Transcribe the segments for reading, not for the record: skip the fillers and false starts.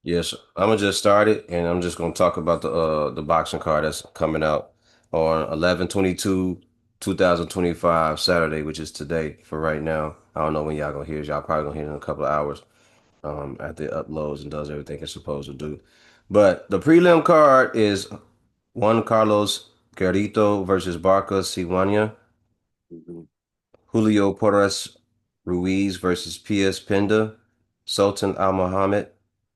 Yes, I'm gonna just start it, and I'm just gonna talk about the boxing card that's coming out on 11/22, 2025 Saturday, which is today for right now. I don't know when y'all gonna hear it. Y'all probably gonna hear it in a couple of hours after it uploads and does everything it's supposed to do. But the prelim card is Juan Carlos Garrito versus Barca Siguanya. Mhm. Julio Porras Ruiz versus P.S. Penda, Sultan Al Mohammed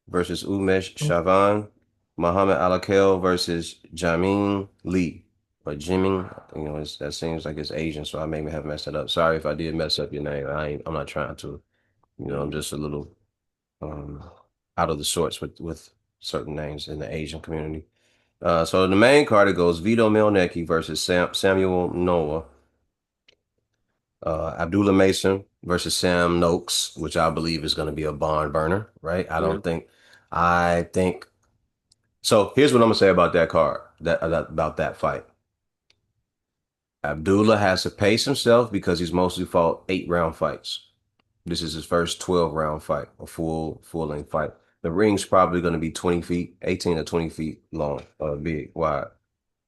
versus Umesh Shavan, Muhammad Alakel versus Jamin Lee, or Jimin. That seems like it's Asian, so I may have messed it up. Sorry if I did mess up your name. I'm not trying to. I'm Mhm. just a little um, out of the sorts with certain names in the Asian community. So the main card it goes Vito Mielnicki versus Samuel Noah. Abdullah Mason versus Sam Noakes, which I believe is going to be a barn burner, right? Yeah. I think so. Here's what I'm gonna say about that card, about that fight. Abdullah has to pace himself because he's mostly fought 8 round fights. This is his first 12 round fight, a full length fight. The ring's probably going to be 20 feet, 18 to 20 feet long, big, wide.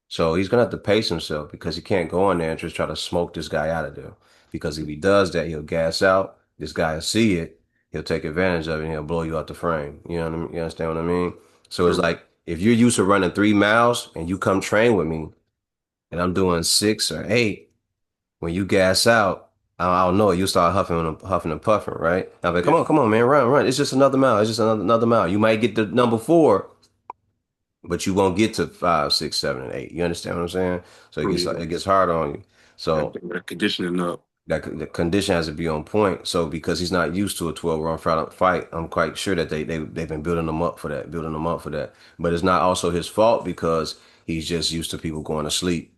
So he's gonna have to pace himself because he can't go in there and just try to smoke this guy out of there. Because if he does that, he'll gas out. This guy will see it. He'll take advantage of it and he'll blow you out the frame. You know what I mean? You understand what I mean? So it's True. like if you're used to running 3 miles and you come train with me and I'm doing 6 or 8, when you gas out, I don't know, you start huffing and puffing, right? I'm like, Yeah. come on, man, run. It's just another mile. It's just another mile. You might get the number 4, but you won't get to 5, 6, 7, and 8. You understand what I'm saying? So True. Yeah. it gets hard on you. So That conditioning up. that the condition has to be on point. So because he's not used to a 12 round fight, I'm quite sure that they've been building him up for that, building him up for that. But it's not also his fault because he's just used to people going to sleep.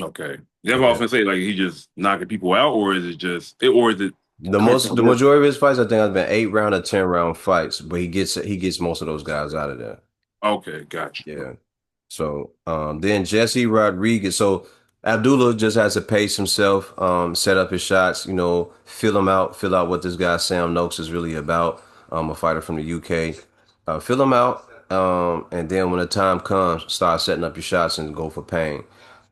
Okay. That's what I was Okay. gonna say. Like he just knocking people out, or is it just it, or is it The constant work? majority of his fights, I think, have been 8 round or 10 round fights, but he gets most of those guys out of there. Okay, got you. Yeah. So then Jesse Rodriguez. So Abdullah just has to pace himself, set up his shots, fill out what this guy Sam Noakes is really about. A fighter from the UK. Fill him out, and then when the time comes, start setting up your shots and go for pain,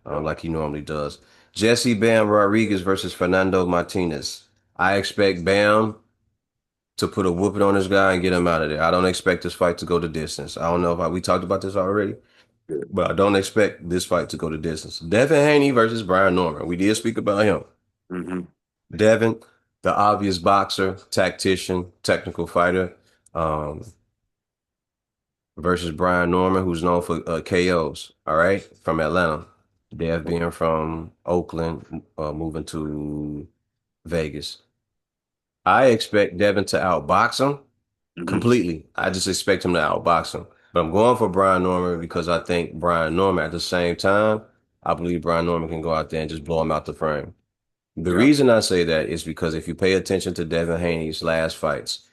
like he normally does. Jesse Bam Rodriguez versus Fernando Martinez. I expect Bam to put a whooping on this guy and get him out of there. I don't expect this fight to go the distance. I don't know if we talked about this already. Yeah. But I don't expect this fight to go the distance. Devin Haney versus Brian Norman. We did speak about him. Hmm. Devin, the obvious boxer, tactician, technical fighter, um, versus Brian Norman, who's known for KOs. All right, from Atlanta. Dev being from Oakland, moving to Vegas. I expect Devin to outbox him Hmm. completely. I just expect him to outbox him. But I'm going for Brian Norman because I think Brian Norman at the same time, I believe Brian Norman can go out there and just blow him out the frame. The Yeah. reason I say that is because if you pay attention to Devin Haney's last fights,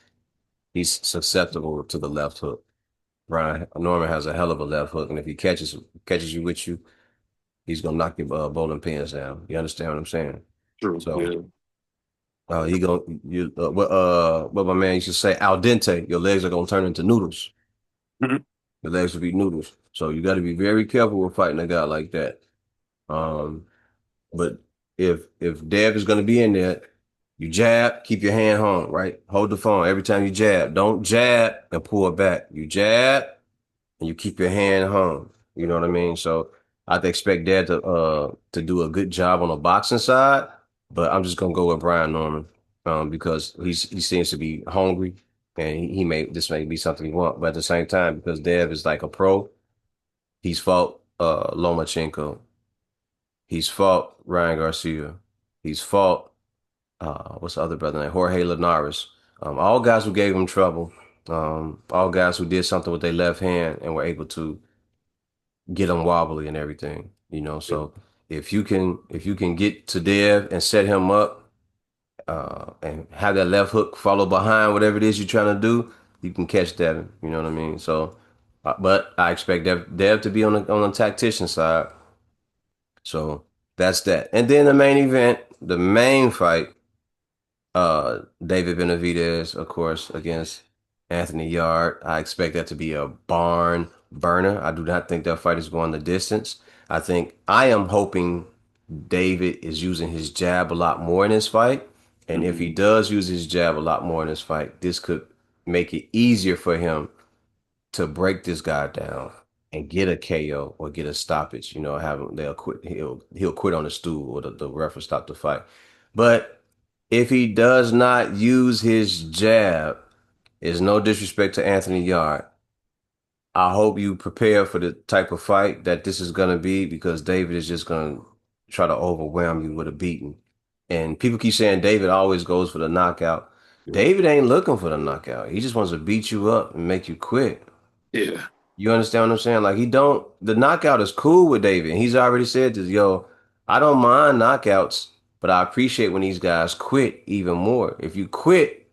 he's susceptible to the left hook. Brian Norman has a hell of a left hook, and if he catches you with you, he's gonna knock your bowling pins down. You understand what I'm saying? True. So Yeah. he gonna you what my man used to say, al dente, your legs are gonna turn into noodles. Mhm. The legs will be noodles. So you got to be very careful with fighting a guy like that. Um, but if Dev is going to be in there, you jab, keep your hand home, right? Hold the phone every time you jab. Don't jab and pull it back. You jab and you keep your hand home. You know what I mean? So I'd expect Dev to do a good job on the boxing side, but I'm just gonna go with Brian Norman because he seems to be hungry and he may this may be something he want. But at the same time, because Dev is like a pro. He's fought Lomachenko. He's fought Ryan Garcia. He's fought what's the other brother name? Jorge Linares. All guys who gave him trouble. All guys who did something with their left hand and were able to get him wobbly and everything. Yeah. So if you can get to Dev and set him up and have that left hook follow behind whatever it is you're trying to do, you can catch Devin. You know what I mean? So, but I expect Dev to be on the tactician side. So that's that. And then the main event, the main fight, David Benavidez, of course, against Anthony Yard. I expect that to be a barn burner. I do not think that fight is going the distance. I am hoping David is using his jab a lot more in this fight. And if he Hmm. does use his jab a lot more in this fight, this could make it easier for him to break this guy down and get a KO or get a stoppage. You know, have him they'll quit. He'll quit on the stool or the ref will stop the fight. But if he does not use his jab, it's no disrespect to Anthony Yard. I hope you prepare for the type of fight that this is going to be because David is just going to try to overwhelm you with a beating. And people keep saying David always goes for the knockout. Yeah. David ain't looking for the knockout. He just wants to beat you up and make you quit. Yeah. You understand what I'm saying? Like the knockout is cool with David. He's already said this, yo, I don't mind knockouts, but I appreciate when these guys quit even more. If you quit,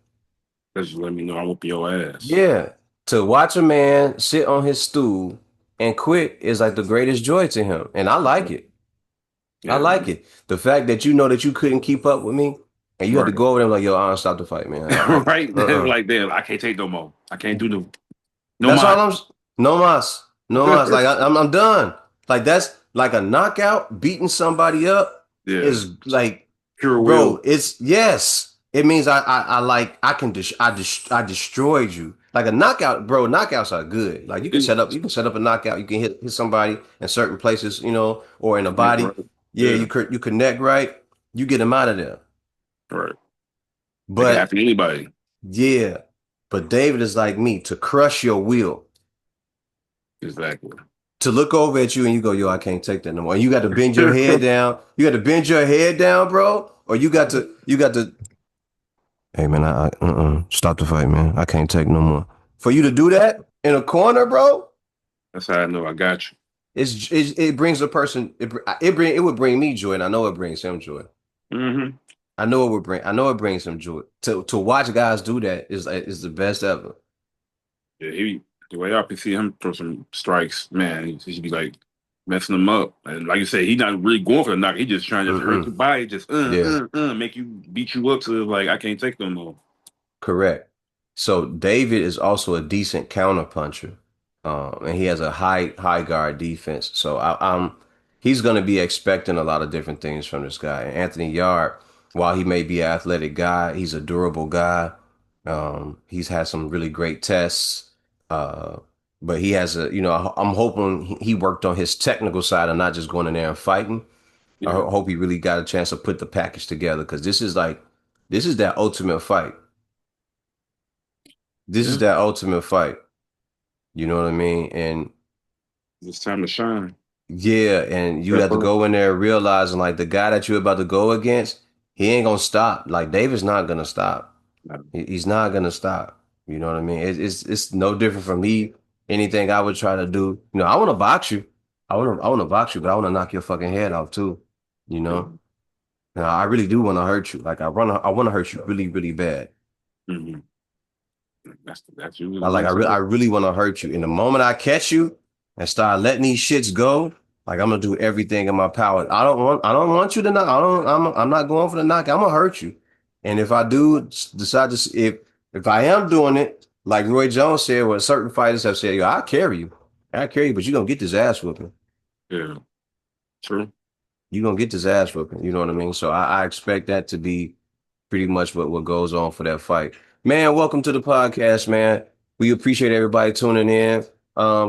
Just let me know I'm whooping your ass. yeah, to watch a man sit on his stool and quit is like the greatest joy to him. And I like it. I Yeah. like it. The fact that you know that you couldn't keep up with me and you had to Right. go over there like, yo, I don't stop the fight, man. Right. Uh-uh. Like that. I can't take no more. I can't do no That's all more. no mas. No mas. Like I'm done. Like that's like a knockout, beating somebody up Yeah. is like, Pure bro, will. it's yes. It means I like I can I destroyed you. Like a knockout, bro, knockouts are good. Like you can set up a knockout, you can hit somebody in certain places, you know, or in the Connect body. right. Yeah, Yeah. you connect right, you get them out of there. Right. It can But happen to anybody. yeah, but David is like me to crush your will. Exactly. To look over at you and you go, yo, I can't take that no more. And you got to bend your head down. You got to bend your head down, bro. Or you got to, hey man, stop the fight, man. I can't take no more. For you to do that in a corner, bro, That's how I know I got you. it brings a person, it would bring me joy, and I know it brings him joy. Hmm. I know it brings him joy. To watch guys do that is the best ever. Yeah, the way I can see him throw some strikes, man, he should be like messing them up. And like you said, he's not really going for the knock. He just trying to just hurt Mm-mm. your body, just Yeah. make you beat you up to like I can't take no more. Correct. So David is also a decent counter puncher, and he has a high guard defense. So he's going to be expecting a lot of different things from this guy. And Anthony Yard, while he may be an athletic guy, he's a durable guy. He's had some really great tests, uh, but he has a I'm hoping he worked on his technical side and not just going in there and fighting. Yeah, Hope he really got a chance to put the package together because this is that ultimate fight. This is yeah, that ultimate fight. You know what I mean? And it's time to shine. yeah, and you have Step to up. go in there realizing like the guy that you're about to go against, he ain't gonna stop. Like David's not gonna stop. He's not gonna stop. You know what I mean? It's no different from me. Anything I would try to do. You know, I want to box you. I want to box you, but I want to knock your fucking head off too. You Yeah. know? Now, I really do want to hurt you. Like I want to hurt you really, really bad. Hmm. That's usually the way it's I at. really want to hurt you. And the moment I catch you and start letting these shits go, like I'm gonna do everything in my power. I don't want you to knock. I'm not going for the knock. I'm gonna hurt you. And if I do decide to, if I am doing it, like Roy Jones said, what certain fighters have said, yo, I'll carry you, but you're gonna get this ass whooping. Yeah, true. You're gonna get this ass whooping. You know what I mean? So I expect that to be pretty much what goes on for that fight. Man, welcome to the podcast, man. We appreciate everybody tuning in.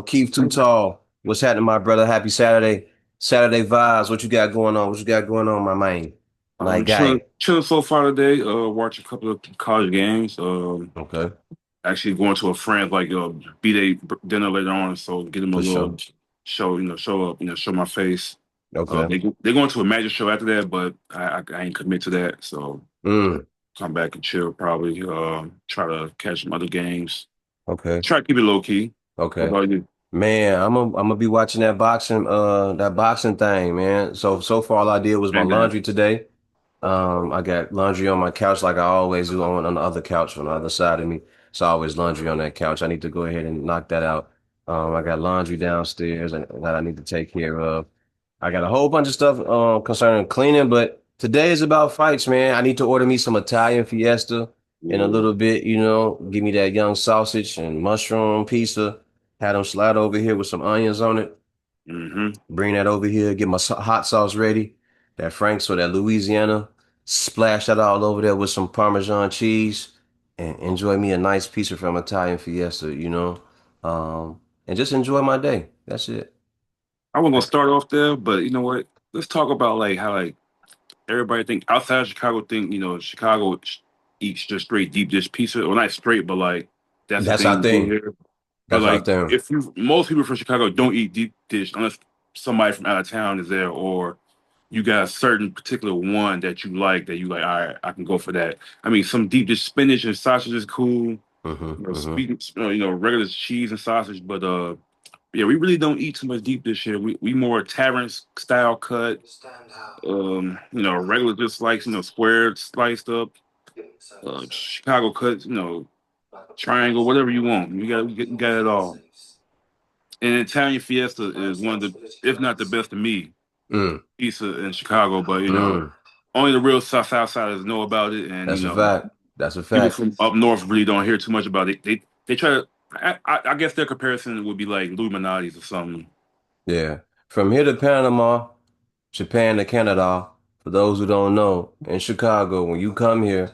Keith Too Tall. What's happening, my brother? Happy Saturday. Saturday vibes. What you got going on? What you got going on, my man? My Chilling, guy. chilling so far today. Watch a couple of college games. Okay, Actually going to a friend like B-Day dinner later on, so get him a for little sure. show, show up, show my face. Okay. They're going to a magic show after that, but I ain't commit to that, so Mm, come back and chill probably. Try to catch some other games. okay. Try to keep it low key. What Okay. about you? Man, I'm gonna be watching that boxing thing, man. So far all I did was my Bang bang. laundry today. I got laundry on my couch like I always do on the other couch on the other side of me. It's always laundry on that couch. I need to go ahead and knock that out. I got laundry downstairs that I need to take care of. I got a whole bunch of stuff concerning cleaning, but today is about fights, man. I need to order me some Italian Fiesta. in a Yeah. little bit, give me that young sausage and mushroom pizza. Had them slide over here with some onions on it. Hmm. Bring that over here, get my hot sauce ready. That Frank's or that Louisiana. Splash that all over there with some Parmesan cheese and enjoy me a nice pizza from Italian Fiesta. And just enjoy my day. That's it. I wasn't gonna start off there, but you know what? Let's talk about like how like everybody think outside of Chicago think Chicago eats just straight deep dish pizza. Well, not straight, but like that's the That's thing our we do thing. here. But That's our like thing. if you most people from Chicago don't eat deep dish unless somebody from out of town is there or you got a certain particular one that you like that you like, all right, I can go for that. I mean, some deep dish spinach and sausage is cool. Hmm. Speaking, regular cheese and sausage, but yeah, we really don't eat too much deep dish here. We more tavern style cut. Regular just sliced, squared, sliced up. Chicago cut, triangle, whatever you want. You got it all. And Italian Fiesta is one of the, if not the best to me, Mm, pizza in Chicago. But mm. only the real Southsiders know about it, and That's a fact. That's a people fact. from up north really don't hear too much about it. They try to. I guess their comparison would be like Illuminati's or something. Yeah. From here to Panama, Japan to Canada, for those who don't know, in Chicago, when you come here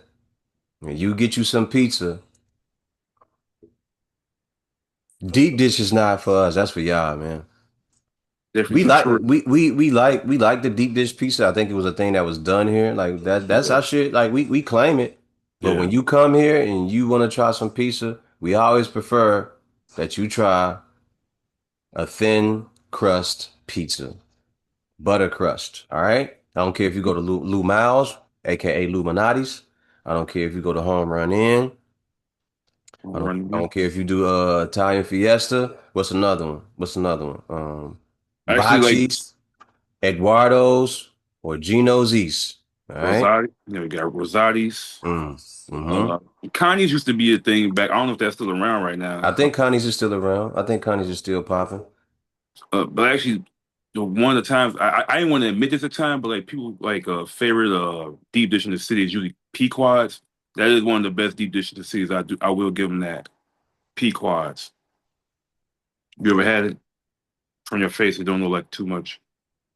and you get you some pizza, deep dish is not for us. That's for y'all, man. Definitely We some like tourists. we like the deep dish pizza. I think it was a thing that was done here. Like that's Yeah, our shit. Like we claim it. But yeah. when you come here and you want to try some pizza, we always prefer that you try a thin crust pizza. Butter crust. All right. I don't care if you go to Lou Miles, aka Illuminati's. I don't care if you go to Home Run Inn. I don't I Running. don't care if you do Italian Fiesta. What's another one? What's another one? Actually, like Bocce's, Eduardo's, or Gino's East. All right. Rosati, you got Rosati's. Mm. Uh, Hmm. Connie's used to be a thing back. I don't know if that's still around right now. I think Connie's is still around. I think Connie's is still popping. But actually, one of the times I didn't want to admit this at the time, but like people like favorite deep dish in the city is usually Pequods. That is one of the best deep dishes in the cities. I will give them that. Pequods. You ever had it? From your face, it don't look like too much.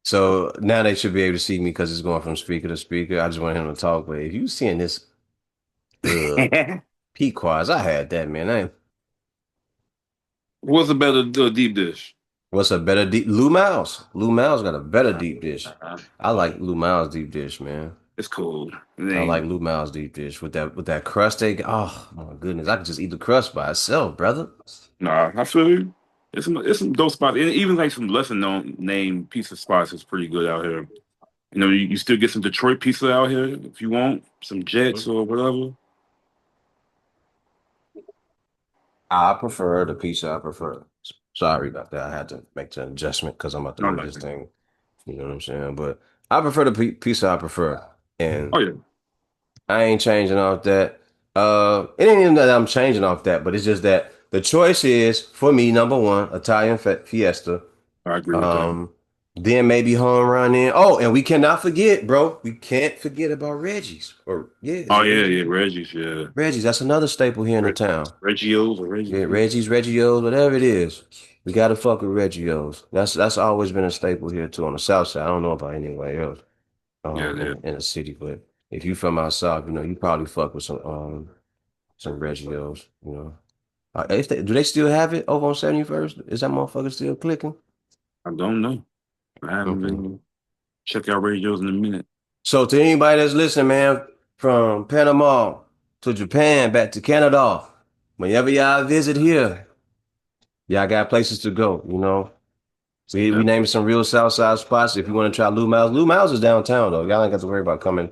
So now they should be able to see me because it's going from speaker to speaker. I just want him to talk. But if you seeing this uh Pequods, I had that, man. What's a better deep dish? What's a better deep? Lou Miles. Lou Miles got a better deep dish. Uh, I like Lou Miles deep dish, man. it's cool. It I like ain't. Lou Miles deep dish with that crust they got. Oh my goodness, I could just eat the crust by itself, brother. Nah, I feel you. It's some dope spots. And even like some lesser known name pizza spots is pretty good out here. You still get some Detroit pizza out here if you want, some Jets or whatever. I prefer the pizza I prefer. Sorry about that. I had to make the adjustment because I'm about to I move like this it. thing. You know what I'm saying? But I prefer the pizza I prefer. And Oh yeah, I ain't changing off that. It ain't even that I'm changing off that, but it's just that the choice is for me, number one, Italian Fiesta. I agree with that. Um, then maybe home run in. Oh, and we cannot forget, bro. We can't forget about Reggie's. Or yeah, is Oh it yeah, Reggie's? yeah, Reggie's, yeah. Reggie's, that's another staple here in the town. Reggio's or Reggie's, Yeah, yeah. Reggie's, Reggio's, whatever it is. We gotta fuck with Reggio's. That's always been a staple here too on the south side. I don't know about anywhere else Yeah, yeah. in the city, but if you from out south, you probably fuck with some Reggio's, if do they still have it over on 71st? Is that motherfucker still clicking? I don't know. I haven't Okay. been check out Reggio's in a minute. So to anybody that's listening, man, from Panama to Japan, back to Canada, whenever y'all visit here, y'all got places to go. We Yeah, named some real South Side spots. If you want to try Lou Miles, Lou Miles is downtown though. Y'all ain't got to worry about coming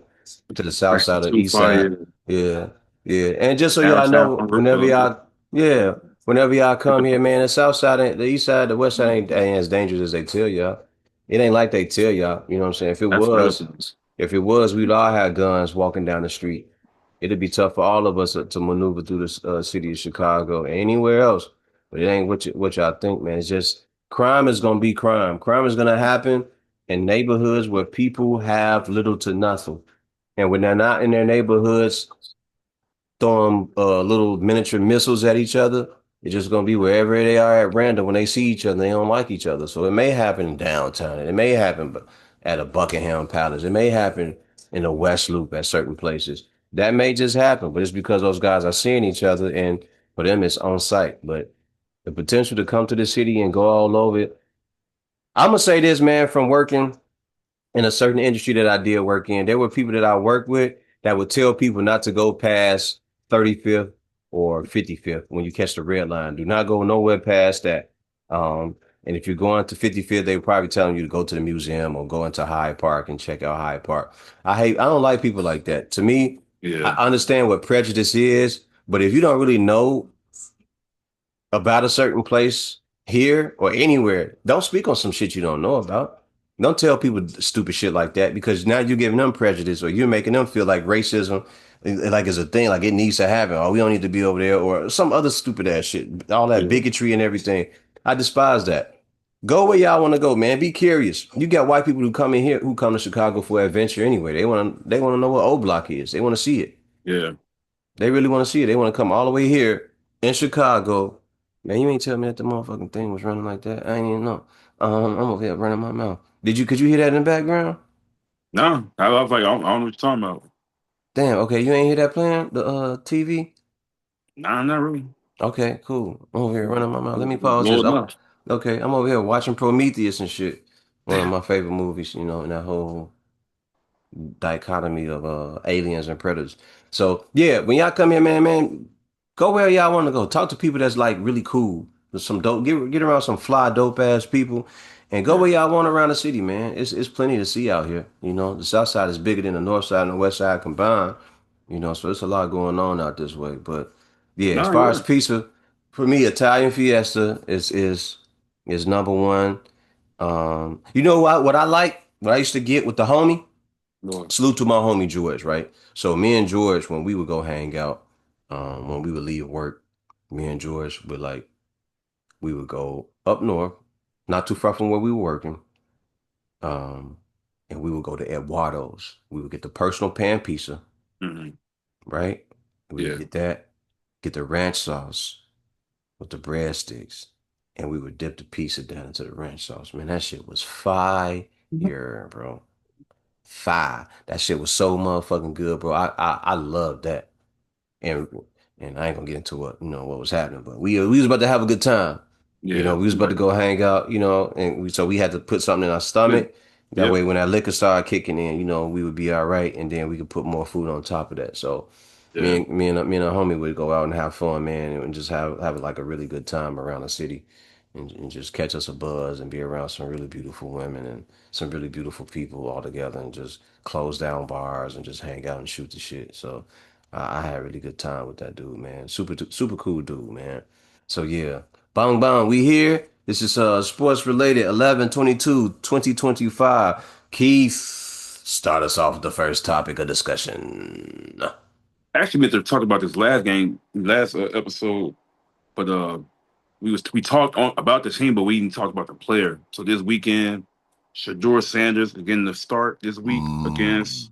to the south Francis side or too east far, side. yeah. Yeah, yeah. And just so y'all Downtown, know, whenever yeah. y'all, yeah, whenever y'all come here, man, the south side, the east side, the west side ain't as dangerous as they tell y'all. It ain't like they tell y'all. You know what I'm saying? If it That's better was, things. if it was, we'd all have guns walking down the street. It'd be tough for all of us to maneuver through the city of Chicago and anywhere else. But it ain't what y'all think, man. It's just crime is gonna be crime. Crime is gonna happen in neighborhoods where people have little to nothing. And when they're not in their neighborhoods, throwing little miniature missiles at each other. It's just gonna be wherever they are at random when they see each other, they don't like each other. So it may happen downtown. It may happen at a Buckingham Palace. It may happen in the West Loop at certain places. That may just happen, but it's because those guys are seeing each other, and for them it's on site. But the potential to come to the city and go all over it. I'm gonna say this, man, from working in a certain industry that I did work in, there were people that I worked with that would tell people not to go past 35th or 55th when you catch the red line. Do not go nowhere past that. And if you're going to 55th, they were probably telling you to go to the museum or go into Hyde Park and check out Hyde Park. I don't like people like that. To me, I Yeah, understand what prejudice is, but if you don't really know about a certain place here or anywhere, don't speak on some shit you don't know about. Don't tell people stupid shit like that because now you're giving them prejudice or you're making them feel like racism like is a thing, like it needs to happen, or we don't need to be over there, or some other stupid ass shit. All that yeah. bigotry and everything. I despise that. Go where y'all want to go, man. Be curious. You got white people who come in here who come to Chicago for adventure anyway. They want to know what O Block is. They want to see it. Yeah. They really want to see it. They want to come all the way here in Chicago. Man, you ain't tell me that the motherfucking thing was running like that. I ain't even know. I'm over here running my mouth. Could you hear that in the background? No, I was like, I don't know what you're talking about. Damn, okay, you ain't hear that playing? The TV? Nah, not really. Okay, cool. I'm over here running my mouth. Let me pause this. Lord, no. Okay, I'm over here watching Prometheus and shit. One of my favorite movies, in that whole dichotomy of aliens and predators. So yeah, when y'all come here, man, go where y'all want to go. Talk to people that's like really cool. With some dope, get around some fly dope ass people, and go Yeah. where y'all want around the city, man. It's plenty to see out here. The south side is bigger than the north side and the west side combined. So there's a lot going on out this way. But yeah, as No, far yeah. as pizza, for me, Italian Fiesta is number one. You know what I like? What I used to get with the homie? Lord. Salute to my homie George, right? So me and George, when we would go hang out, when we would leave work, me and George would we would go up north, not too far from where we were working, um, and we would go to Eduardo's. We would get the personal pan pizza, Hmm. right? We would Yeah. get that, get the ranch sauce with the breadsticks, and we would dip the pizza down into the ranch sauce. Man, that shit was fire, bro. Fire. That shit was so motherfucking good, bro. I love that. and and I ain't gonna get into what was happening, but we was about to have a good time. Yeah. We was about to Right. go hang out, and we had to put something in our Yeah. stomach. That Yep. way, when that liquor started kicking in, we would be all right, and then we could put more food on top of that. So, Yeah. me and a homie would go out and have fun, man, and just have like a really good time around the city, and just catch us a buzz and be around some really beautiful women and some really beautiful people all together, and just close down bars and just hang out and shoot the shit. So. I had a really good time with that dude, man. Super cool dude, man. So yeah, bang bang, we here. This is sports related 11/22/2025. Keith, start us off with the first topic of discussion. I actually meant to talk about this last game, last episode, but we talked about the team, but we didn't talk about the player. So this weekend, Shador Sanders getting the start this week Mm. against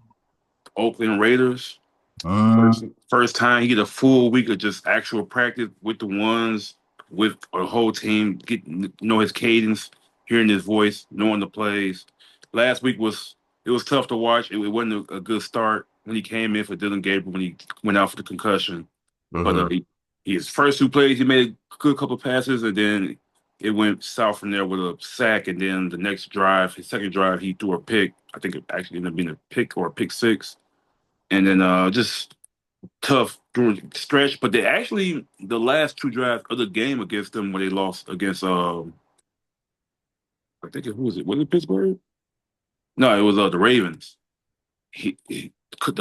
the Oakland Raiders. Mm. First time he get a full week of just actual practice with the ones, with a whole team, getting to know his cadence, hearing his voice, knowing the plays. Last week it was tough to watch. It wasn't a good start when he came in for Dylan Gabriel when he went out for the concussion. But Mm-hmm. his first two plays, he made a good couple passes, and then it went south from there with a sack. And then the next drive, his second drive, he threw a pick. I think it actually ended up being a pick or a pick six. And then just tough during the stretch. But they actually the last two drives of the game against them when they lost against I think who was it? Was it Pittsburgh? No, it was the Ravens. The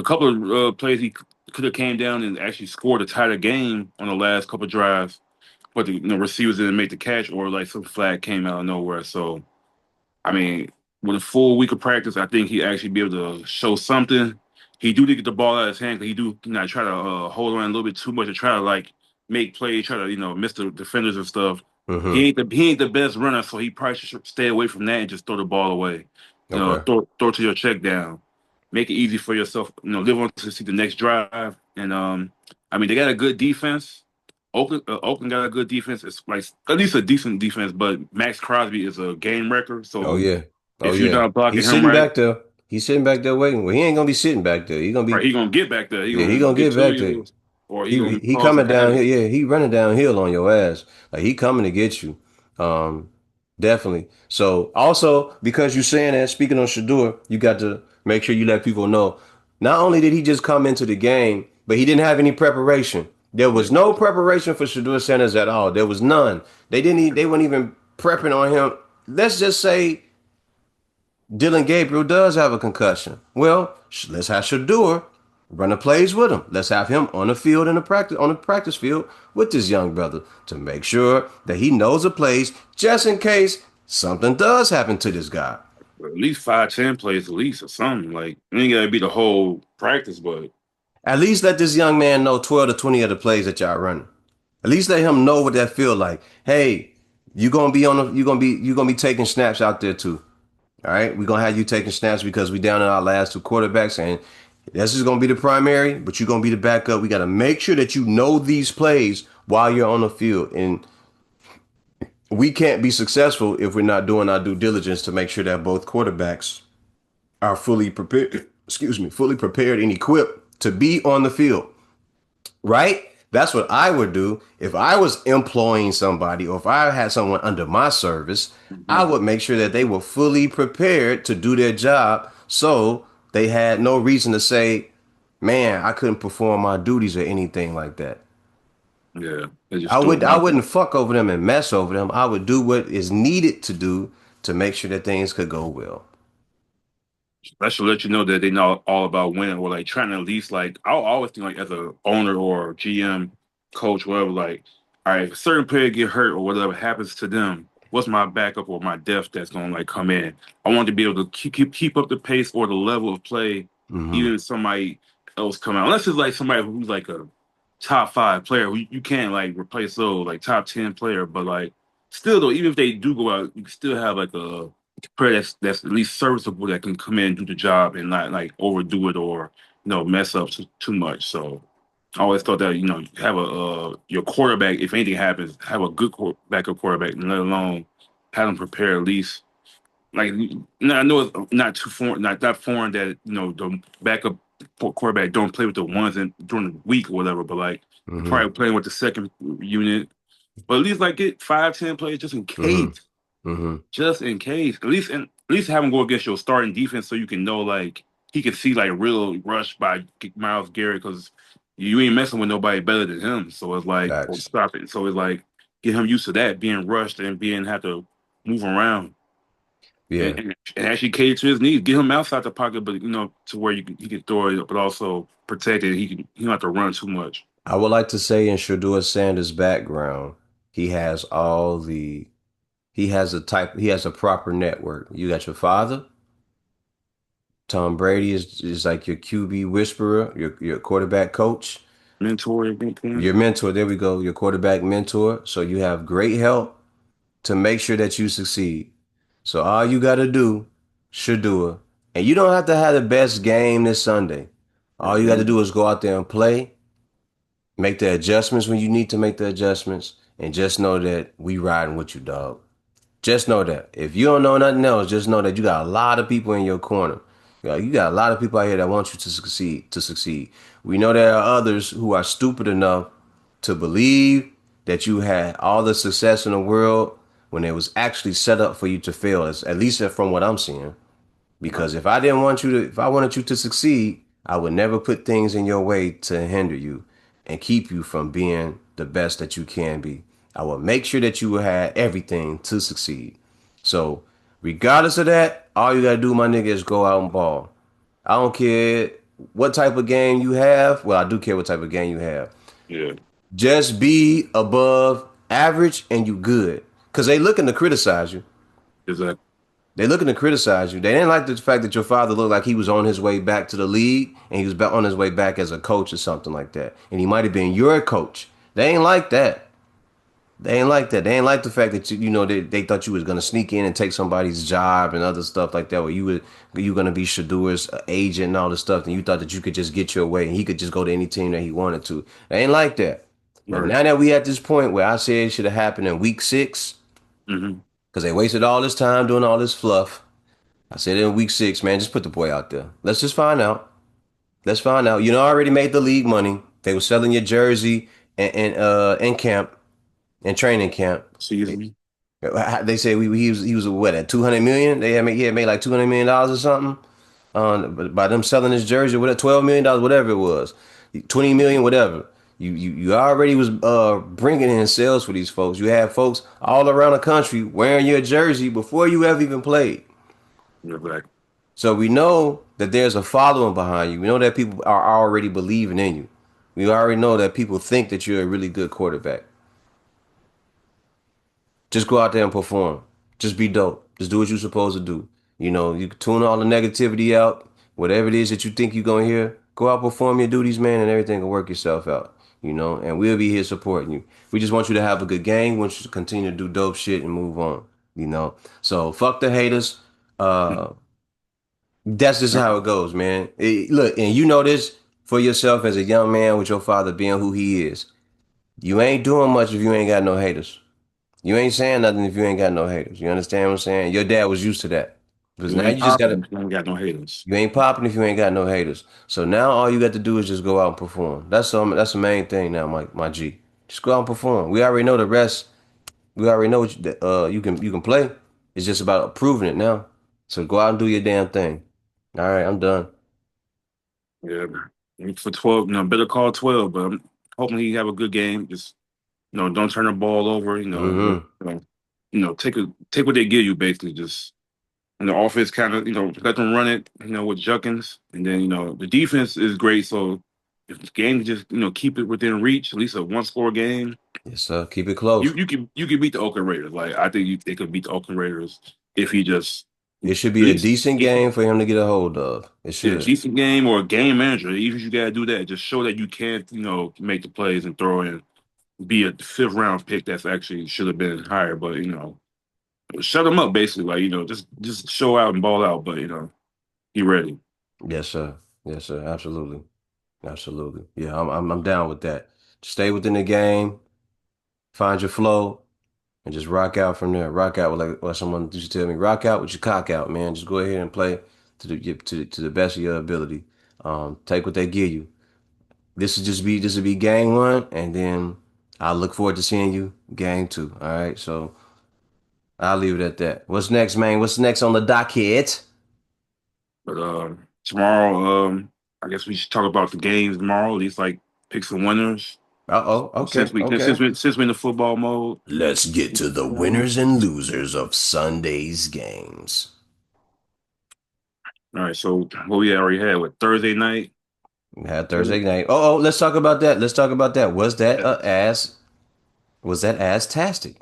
couple of plays he could have came down and actually scored a tighter game on the last couple of drives, but the receivers didn't make the catch or like some flag came out of nowhere. So I mean, with a full week of practice, I think he actually be able to show something. He do need to get the ball out of his hand because he do try to hold on a little bit too much and try to like make plays, try to miss the defenders and stuff. Mm-hmm. He ain't the best runner, so he probably should stay away from that and just throw the ball away. Okay. Throw it to your check down. Make it easy for yourself. Live on to see the next drive. And I mean, they got a good defense. Oakland got a good defense. It's like at least a decent defense, but Max Crosby is a game wrecker. Oh So yeah. Oh if you're yeah. not blocking He's him sitting right, back there. He's sitting back there waiting. Well, he ain't gonna be sitting back there. He gonna right, be he gonna get back there. He yeah, he gonna gonna get get to back there. you, or he He gonna he cause some coming down here. havoc. Yeah, he running downhill on your ass. Like he coming to get you. Um, definitely. So also because you saying that, speaking on Shador, you got to make sure you let people know. Not only did he just come into the game, but he didn't have any preparation. There Yeah, was no preparation for Shador Sanders at all. There was none. They weren't even prepping on him. Let's just say Dylan Gabriel does have a concussion. Well, let's have Shador run the plays with him. Let's have him on the field in the practice on the practice field with this young brother to make sure that he knows the plays just in case something does happen to this guy. at least 5, 10 plays, at least or something. Like it ain't gotta be the whole practice, but At least let this young man know 12 to 20 of the plays that y'all running. At least let him know what that feel like. Hey, you're gonna be taking snaps out there too. All right, we're gonna have you taking snaps because we down in our last two quarterbacks, and this is gonna be the primary, but you're gonna be the backup. We gotta make sure that you know these plays while you're on the field, and we can't be successful if we're not doing our due diligence to make sure that both quarterbacks are fully prepared. Excuse me, fully prepared and equipped to be on the field. Right? That's what I would do if I was employing somebody or if I had someone under my service. I mhm. would make sure that they were fully prepared to do their job so they had no reason to say, man, I couldn't perform my duties or anything like that. Yeah, they just threw him I out there. wouldn't fuck over them and mess over them. I would do what is needed to do to make sure that things could go well. That should let you know that they're not all about winning or like trying to at least like I'll always think like as a owner or GM, coach, whatever, like, all right, if a certain player get hurt or whatever happens to them, what's my backup or my depth that's gonna like come in? I want to be able to keep up the pace or the level of play, Mm-hmm. even if somebody else come out. Unless it's like somebody who's like a top 5 player who you can't like replace those like top 10 player, but like still though, even if they do go out, you can still have like a player that's at least serviceable that can come in and do the job and not like overdo it or mess up too much. So I always thought that have a your quarterback if anything happens have a good backup quarterback and let alone have them prepare at least like I know it's not too foreign not foreign that the backup quarterback don't play with the ones during the week or whatever, but like Mm-hmm. probably playing with the second unit, but at least like get 5, 10 plays just in case, Mm-hmm. Mm-hmm. just in case. At least have him go against your starting defense so you can know like he can see like real rush by Miles Garrett because you ain't messing with nobody better than him. So it's like or Facts. stop it. So it's like get him used to that being rushed and being have to move around Yeah. and actually cater to his needs. Get him outside the pocket, but to where he can throw it, but also protect it. He don't have to run too much. I would like to say in Shador Sanders' background, he has all the he has a proper network. You got your father, Tom Brady is like your QB whisperer, your quarterback coach, Mentor at one point. your mentor. There we go, your quarterback mentor. So you have great help to make sure that you succeed. So all you got to do, Shador, and you don't have to have the best game this Sunday. All you got to Mhm. do is go out there and play, make the adjustments when you need to make the adjustments, and just know that we riding with you, dog. Just know that. If you don't know nothing else, just know that you got a lot of people in your corner. You got a lot of people out here that want you to succeed. To succeed, we know there are others who are stupid enough to believe that you had all the success in the world when it was actually set up for you to fail. At least from what I'm seeing. Because Right. if I wanted you to succeed, I would never put things in your way to hinder you and keep you from being the best that you can be. I will make sure that you will have everything to succeed. So, regardless of that, all you gotta do, my nigga, is go out and ball. I don't care what type of game you have. Well, I do care what type of game you have. Yeah. Just be above average and you good. Cause they looking to criticize you. Exactly. They looking to criticize you. They didn't like the fact that your father looked like he was on his way back to the league and he was on his way back as a coach or something like that. And he might have been your coach. They ain't like that. They ain't like that. They ain't like the fact that they thought you was gonna sneak in and take somebody's job and other stuff like that. Where you gonna be Shadur's agent and all this stuff, and you thought that you could just get your way and he could just go to any team that he wanted to. They ain't like that. But Right. now that we at this point where I said it should have happened in week 6, Mm-hmm. because they wasted all this time doing all this fluff. I said in week 6, man, just put the boy out there. Let's just find out. Let's find out. I already made the league money. They were selling your jersey and in camp in training camp. Season. They say he was what at 200 million. He had made like $200 million or something. But by them selling his jersey, whatever, $12 million, whatever it was, 20 million, whatever. You already was bringing in sales for these folks. You had folks all around the country wearing your jersey before you ever even played. Yeah, black. So we know that there's a following behind you. We know that people are already believing in you. We already know that people think that you're a really good quarterback. Just go out there and perform. Just be dope. Just do what you're supposed to do. You can tune all the negativity out. Whatever it is that you think you're gonna hear, go out, perform your duties, man, and everything will work itself out. And we'll be here supporting you. We just want you to have a good game. We want you to continue to do dope shit and move on. So fuck the haters. Uh, that's just how it goes, man. Look, and you know this for yourself as a young man with your father being who he is. You ain't doing much if you ain't got no haters. You ain't saying nothing if you ain't got no haters. You understand what I'm saying? Your dad was used to that. Because You now ain't you just gotta popping. You ain't got no haters. you ain't popping if you ain't got no haters. So now all you got to do is just go out and perform. That's the main thing now, my G. Just go out and perform. We already know the rest. We already know you can play. It's just about proving it now. So go out and do your damn thing. All right, I'm done. Yeah, man. For 12, better call 12, but I'm hoping he have a good game. Just, don't turn the ball over. Mm-hmm. Take what they give you basically. Just and the offense kind of, let them run it, with Juckins, and then the defense is great. So if the game just keep it within reach, at least a one score game, Yes, sir. Keep it you close. you can you can beat the Oakland Raiders. Like I think they could beat the Oakland Raiders if he just at It should be a least decent game for him to get a hold of. It yeah, should. decent game or a game manager. Even if you gotta do that, just show that you can, make the plays and throw in, be a fifth round pick that's actually should have been higher. But shut them up basically. Like just show out and ball out. But he ready. Yes, sir. Yes, sir. Absolutely. Absolutely. Yeah, I'm down with that. Stay within the game, find your flow, and just rock out from there. Rock out with like what someone used to tell me. Rock out with your cock out, man. Just go ahead and play to the best of your ability. Take what they give you. This will be game one, and then I look forward to seeing you game two. All right, so I'll leave it at that. What's next, man? What's next on the docket? But tomorrow, I guess we should talk about the games tomorrow. At least like pick some winners. Uh-oh. Since Okay. we since Okay. we since we're in the football mode. Let's get to the All winners and losers of Sunday's games. right, so what we already had with Thursday night. We had Thursday night. Oh, let's talk about that. Let's talk about that. Was that ass tastic?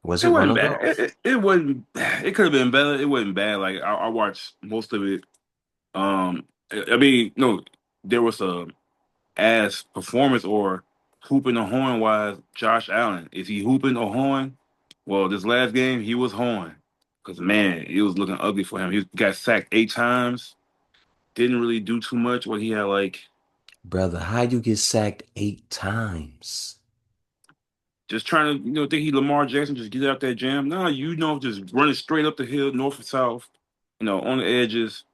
Was It it one wasn't of bad. those? It wasn't. It could have been better. It wasn't bad. Like I watched most of it. I mean, no, there was a ass performance or hooping or horn wise. Josh Allen, is he hooping or horn? Well, this last game he was horn because man, it was looking ugly for him. He got sacked 8 times. Didn't really do too much. What he had like Brother, how you get sacked 8 times? just trying to think he Lamar Jackson just get out that jam. No, just running straight up the hill, north and south. On the edges.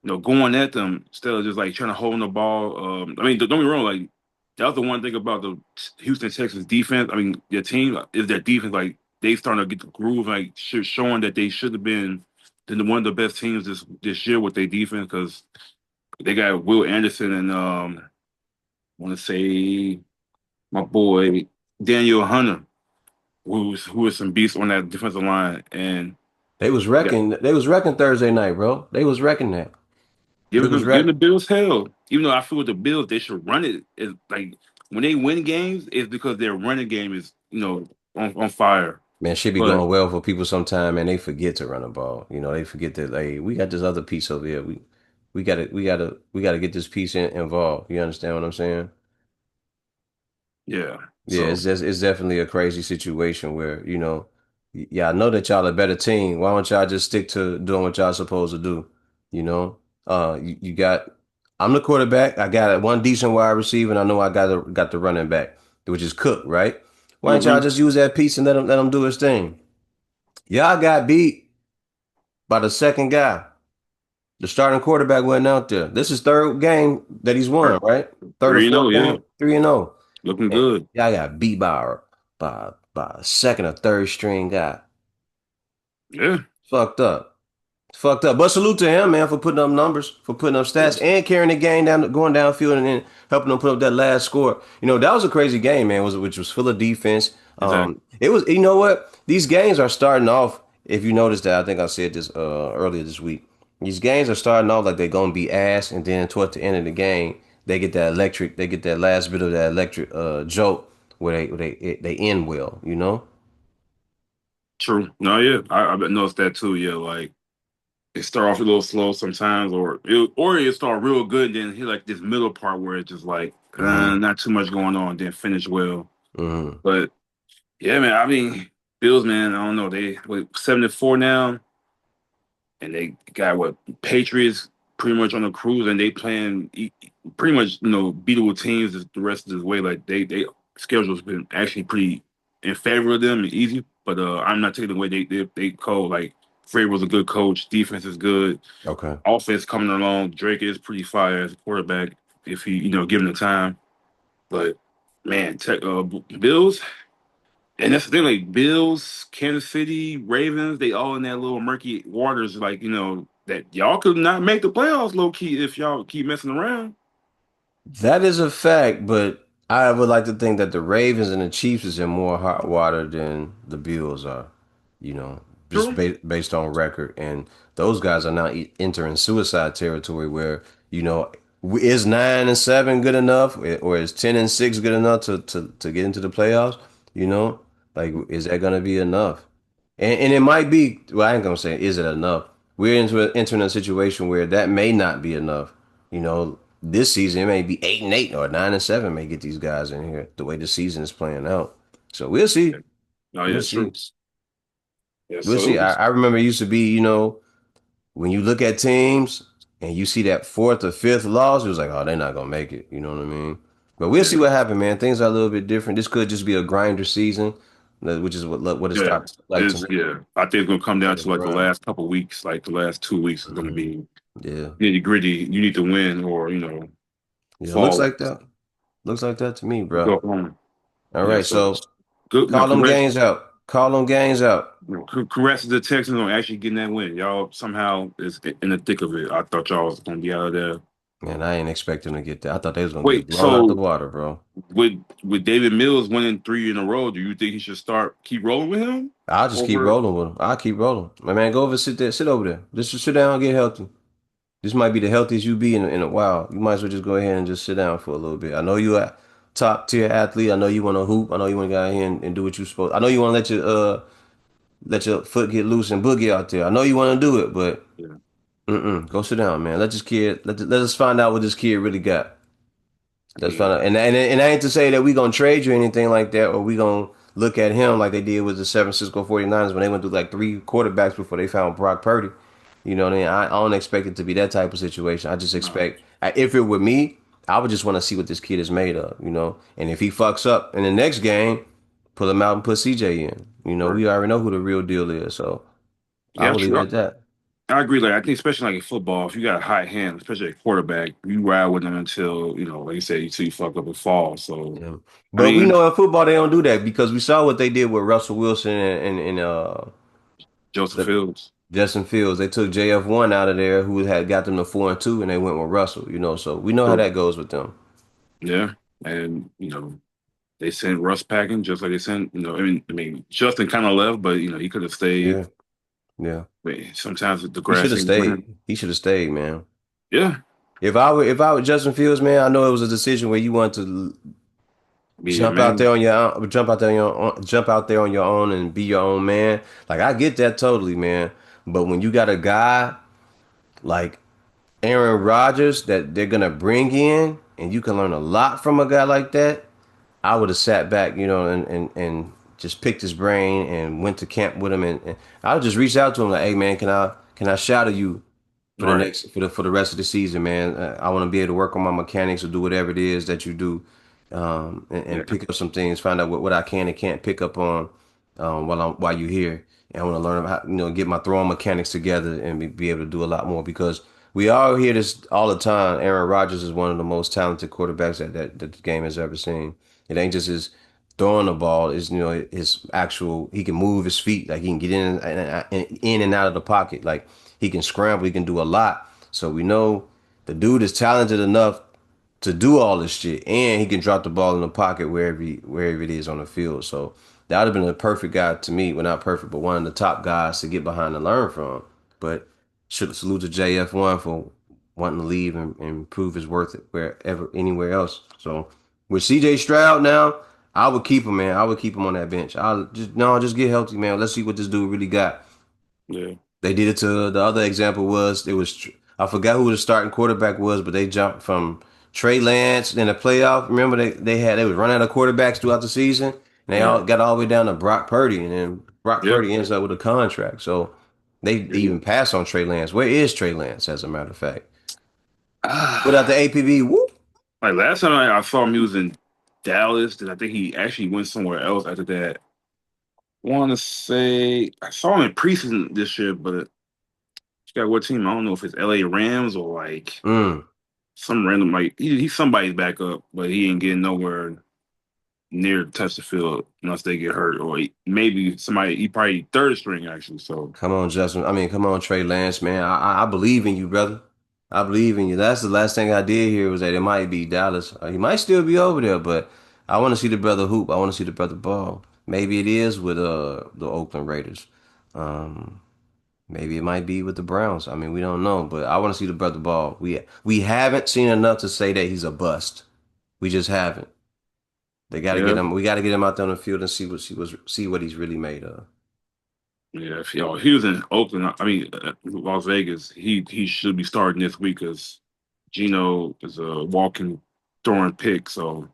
Going at them instead of just like trying to hold the ball. I mean, don't get me wrong. Like that was the one thing about the Houston Texans defense. I mean, their team is their defense. Like they starting to get the groove, like showing that they should have been one of the best teams this year with their defense because they got Will Anderson and I want to say my boy Daniel Hunter, who is some beast on that defensive line, and They was yeah. wrecking. They was wrecking Thursday night, bro. They was wrecking that. They was Give wreck. the Bills hell. Even though I feel with the Bills, they should run it. It's like when they win games, it's because their running game is on fire. Man, shit be But going well for people sometime, and they forget to run the ball. They forget that. Hey, we got this other piece over here. We gotta get this piece involved. You understand what I'm saying? yeah, Yeah, So it's definitely a crazy situation where, yeah, I know that y'all a better team. Why don't y'all just stick to doing what y'all supposed to do? You know? You got I'm the quarterback. I got one decent wide receiver, and I know I got the running back, which is Cook, right? Why don't y'all hmm just use that piece and let him do his thing? Y'all got beat by the second guy. The starting quarterback wasn't out there. This is third game that he's won, right? Third or 3-0, fourth yeah, game, 3-0. looking And good. y'all got beat by a second or third string guy. Yeah, Fucked up. Fucked up. But salute to him, man, for putting up numbers, for putting up yeah, stats, and carrying the game down, going downfield, and then helping them put up that last score. That was a crazy game, man. Which was full of defense. exactly. It was. You know what? These games are starting off. If you noticed that, I think I said this earlier this week. These games are starting off like they're gonna be ass, and then towards the end of the game, they get that electric. They get that last bit of that electric jolt where they end well. You know. True. No, yeah, I noticed that too. Yeah, like it start off a little slow sometimes, or it start real good, then hit like this middle part where it's just like Mm-hmm. not too much going on, then finish well. Mm-hmm. But yeah, man, I mean, Bills, man, I don't know, they 7-4 now, and they got what Patriots pretty much on the cruise, and they playing pretty much beatable teams the rest of the way. Like they schedule's been actually pretty in favor of them and easy. But I'm not taking away they cold. Like Frey was a good coach, defense is good, Okay. offense coming along. Drake is pretty fire as a quarterback if he given the time. But man, Bills. And that's the thing, like Bills, Kansas City, Ravens, they all in that little murky waters, like, that y'all could not make the playoffs low key if y'all keep messing around. That is a fact, but I would like to think that the Ravens and the Chiefs is in more hot water than the Bills are, you know, just True. based on record. And those guys are now entering suicide territory where, is 9-7 good enough, or is 10-6 good enough to get into the playoffs? You know, like, is that going to be enough? And it might be, well, I ain't gonna say, is it enough? We're entering a situation where that may not be enough. This season it may be 8-8 or 9-7 may get these guys in here the way the season is playing out. So we'll Yeah. see. Oh We'll yeah, see. true. Yeah, We'll so see. it I, was I remember it used to be, when you look at teams and you see that fourth or fifth loss, it was like, oh, they're not gonna make it. You know what I mean? But we'll see yeah. what happens, man. Things are a little bit different. This could just be a grinder season, which is what it Yeah. starts like to me. I think it's gonna come down Like a to like the grind. last couple weeks, like the last 2 weeks is gonna Mhm. be Yeah. nitty gritty. You need to win or, Yeah. Looks fall, like that. Looks like that to me, bro. go home. All Yeah, right. so So good. No, call them congrats. games out. Call them games out. Congrats to the Texans on actually getting that win. Y'all somehow is in the thick of it. I thought y'all was gonna be out of there. Man, I ain't expecting to get that. I thought they was gonna get Wait, blown out the so water, bro. with David Mills winning 3 in a row, do you think he should keep rolling with him? I'll just keep Over, rolling with them. I'll keep rolling. My man, go over, sit there, sit over there. Just sit down and get healthy. This might be the healthiest you be in a while. You might as well just go ahead and just sit down for a little bit. I know you a top tier athlete. I know you want to hoop. I know you want to go out here and do what you supposed. I know you want to let your foot get loose and boogie out there. I know you want to do it, but yeah, go sit down, man. Let us find out what this kid really got. I Let's find mean, out. And I ain't to say that we gonna trade you or anything like that, or we gonna look at him like they did with the San Francisco 49ers when they went through like three quarterbacks before they found Brock Purdy. You know what I mean? I don't expect it to be that type of situation. I just no, expect, if it were me, I would just want to see what this kid is made of. And if he fucks up in the next game, pull him out and put CJ in. right. We already know who the real deal is. So I Yeah, will leave it true. at that. I agree. Like I think, especially like in football, if you got a hot hand, especially a quarterback, you ride with them until like you said, until you fuck up and fall. So, Yeah. I But we mean, know in football they don't do that because we saw what they did with Russell Wilson and Joseph the Fields, Justin Fields. They took JF1 out of there, who had got them to 4-2, and they went with Russell. So we know how true. that goes with them. Yeah, and they sent Russ packing just like they sent. I mean, Justin kind of left, but he could have stayed. Yeah, yeah. But sometimes the He grass should have ain't green. stayed. He should have stayed, man. Yeah, If I were Justin Fields, man, I know it was a decision where you want to be a man. jump out there on your own and be your own man. Like I get that totally, man. But when you got a guy like Aaron Rodgers that they're gonna bring in, and you can learn a lot from a guy like that. I would have sat back, and just picked his brain and went to camp with him, and I would just reach out to him like, hey man, can I shadow you for the Right. next for the rest of the season, man. I want to be able to work on my mechanics or do whatever it is that you do, and Yeah. pick up some things, find out what I can and can't pick up on, while you're here. And I want to learn how, get my throwing mechanics together and be able to do a lot more because we all hear this all the time. Aaron Rodgers is one of the most talented quarterbacks that the game has ever seen. It ain't just his throwing the ball; is his actual. He can move his feet, like he can get in and out of the pocket, like he can scramble. He can do a lot. So we know the dude is talented enough to do all this shit, and he can drop the ball in the pocket wherever it is on the field. So that would have been a perfect guy to me. Well, not perfect, but one of the top guys to get behind and learn from. But should salute to JF1 for wanting to leave and prove his worth wherever anywhere else. So with CJ Stroud now, I would keep him, man. I would keep him on that bench. I'll just no, just get healthy, man. Let's see what this dude really got. Yeah. They did it to the other example was it was I forgot who the starting quarterback was, but they jumped from Trey Lance in the playoff. Remember they was running out of quarterbacks throughout the season, and they Yeah. all got all the way down to Brock Purdy, and then Brock Yeah. Purdy ends up with a contract. So they Yeah. even passed on Trey Lance. Where is Trey Lance, as a matter of fact? Without the Ah, APV, whoop. like last time I saw him, he was in Dallas, and I think he actually went somewhere else after that. Want to say I saw him in preseason this year, but he got what team? I don't know if it's LA Rams or like Mm, some random like he's somebody's backup, but he ain't getting nowhere near to touch the field unless they get hurt, or maybe somebody he probably third string actually. So come on, Justin. I mean, come on, Trey Lance, man. I believe in you, brother. I believe in you. That's the last thing I did here was that it might be Dallas. He might still be over there, but I want to see the brother hoop. I want to see the brother ball. Maybe it is with the Oakland Raiders. Um, maybe it might be with the Browns. I mean, we don't know, but I want to see the brother ball. We haven't seen enough to say that he's a bust. We just haven't. They got to get yeah, him. We got to get him out there on the field and see what he's really made of. yeah. If he was in Oakland, I mean Las Vegas, he should be starting this week because Gino is a walking throwing pick. So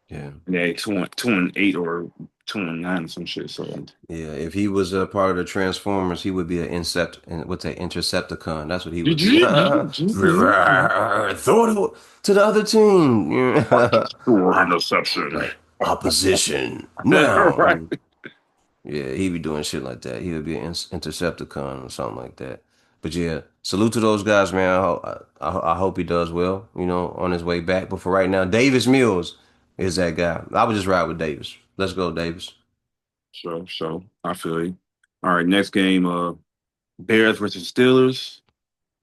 Yeah. yeah, 2-8 or 2-9 or some shit. So Yeah, if he was a part of the Transformers, he would be an Incept and what's that Intercepticon. That's what he would be. Throw it to the other team. interception. Like opposition now. Right. Yeah, he'd be doing shit like that. He would be an Intercepticon or something like that. But yeah, salute to those guys, man. I hope he does well, on his way back. But for right now, Davis Mills is that guy. I would just ride with Davis. Let's go, Davis. So I feel you. All right, next game, Bears versus Steelers.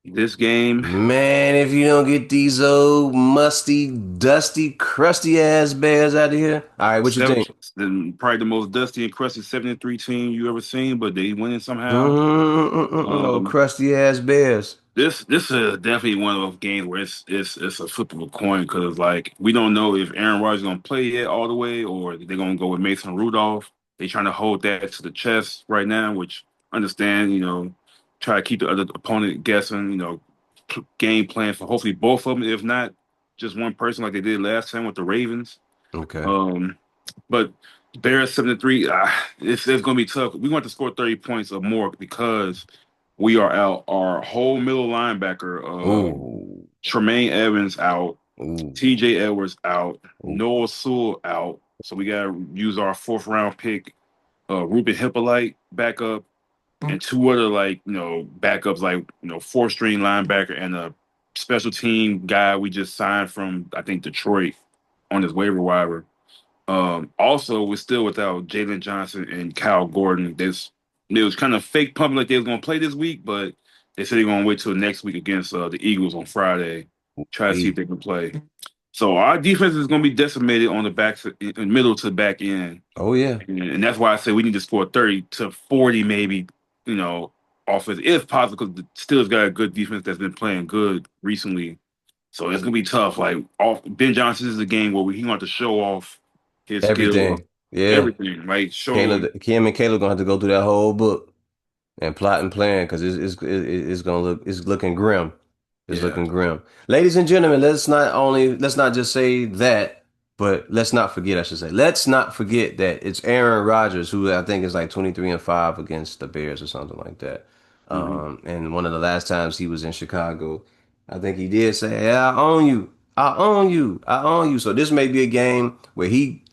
This game, Man, if you don't get these old musty, dusty, crusty ass bears out of here. All right, what you seven, think? probably the most dusty and crusty 7-3 team you ever seen, but they winning somehow. Oh, Um, crusty ass bears. this is definitely one of those games where it's a flip of a coin because like we don't know if Aaron Rodgers is gonna play it all the way or they're gonna go with Mason Rudolph. They trying to hold that to the chest right now, which understand try to keep the other opponent guessing. Game plan for hopefully both of them, if not just one person like they did last time with the Ravens. Okay. Um, but Bears 7-3, it's going to be tough. We want to score 30 points or more because we are out. Our whole middle linebacker, Ooh, Tremaine Evans out, ooh, TJ Edwards out, ooh. Noah Sewell out. So we got to use our fourth round pick, Ruben Hippolyte back up, and two other backups fourth string linebacker and a special team guy we just signed from I think Detroit on his waiver wire. Also, we're still without Jalen Johnson and Kyle Gordon. It was kind of fake pumping like they was gonna play this week, but they said they're gonna wait till next week against the Eagles on Friday, try to see if We. they can play. So our defense is gonna be decimated on the back, in middle to back end, Oh yeah. and that's why I say we need to score 30 to 40 maybe, you know, offense if possible. Because the Steelers got a good defense that's been playing good recently, so it's gonna be tough. Like off Ben Johnson is a game where he wants to show off his skill, Everything. Yeah. everything. Like show Caleb, Kim and Caleb gonna have to go through that whole book and plot and plan because it's gonna it's looking grim. It's yeah, looking grim. Ladies and gentlemen, let's not just say that. But let's not forget, I should say, let's not forget that it's Aaron Rodgers, who I think is like 23-5 against the Bears or something like that. Hmm. And one of the last times he was in Chicago, I think he did say, "Hey, I own you. I own you. I own you." So this may be a game where he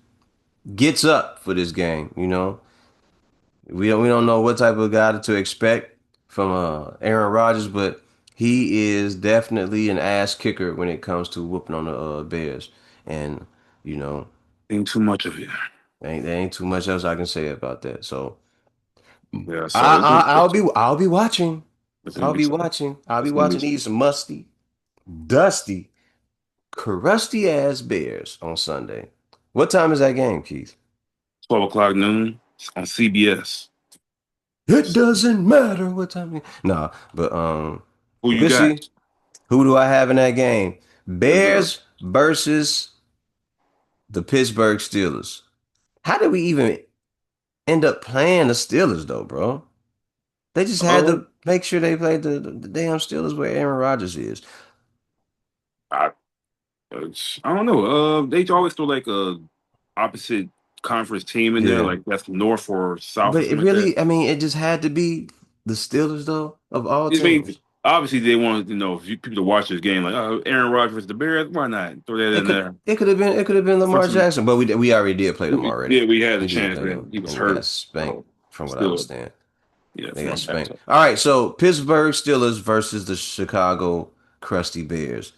gets up for this game. We don't know what type of guy to expect from Aaron Rodgers, but he is definitely an ass kicker when it comes to whooping on the Bears. And you know, Ain't too much of it. there ain't too much else I can say about that. So Yeah, so I'll be watching. it's gonna I'll be be tough. watching. I'll be It's gonna be watching these musty, dusty, crusty ass Bears on Sunday. What time is that game, Keith? 12 o'clock noon on CBS. It doesn't matter what time. Nah, but Who you we'll got? see. Who do I have in that game? Cause Bears versus the Pittsburgh Steelers. How did we even end up playing the Steelers though, bro? They just had uh, to make sure they played the damn Steelers where Aaron Rodgers is. I I don't know. They always throw like a opposite conference team in there, Yeah. like that's North or South But or it something like that. really, I mean, it just had to be the Steelers though, of all I mean, teams. obviously they want people to watch this game. Like, oh, Aaron Rodgers, the Bears. Why not throw that in there It could have been for Lamar some? Jackson, but we already did play them already. Yeah, we had a We did chance, play but them, he was and they got hurt. spanked So from what I still, understand. yeah, They from got my spanked. bad. All right, so Pittsburgh Steelers versus the Chicago Crusty Bears.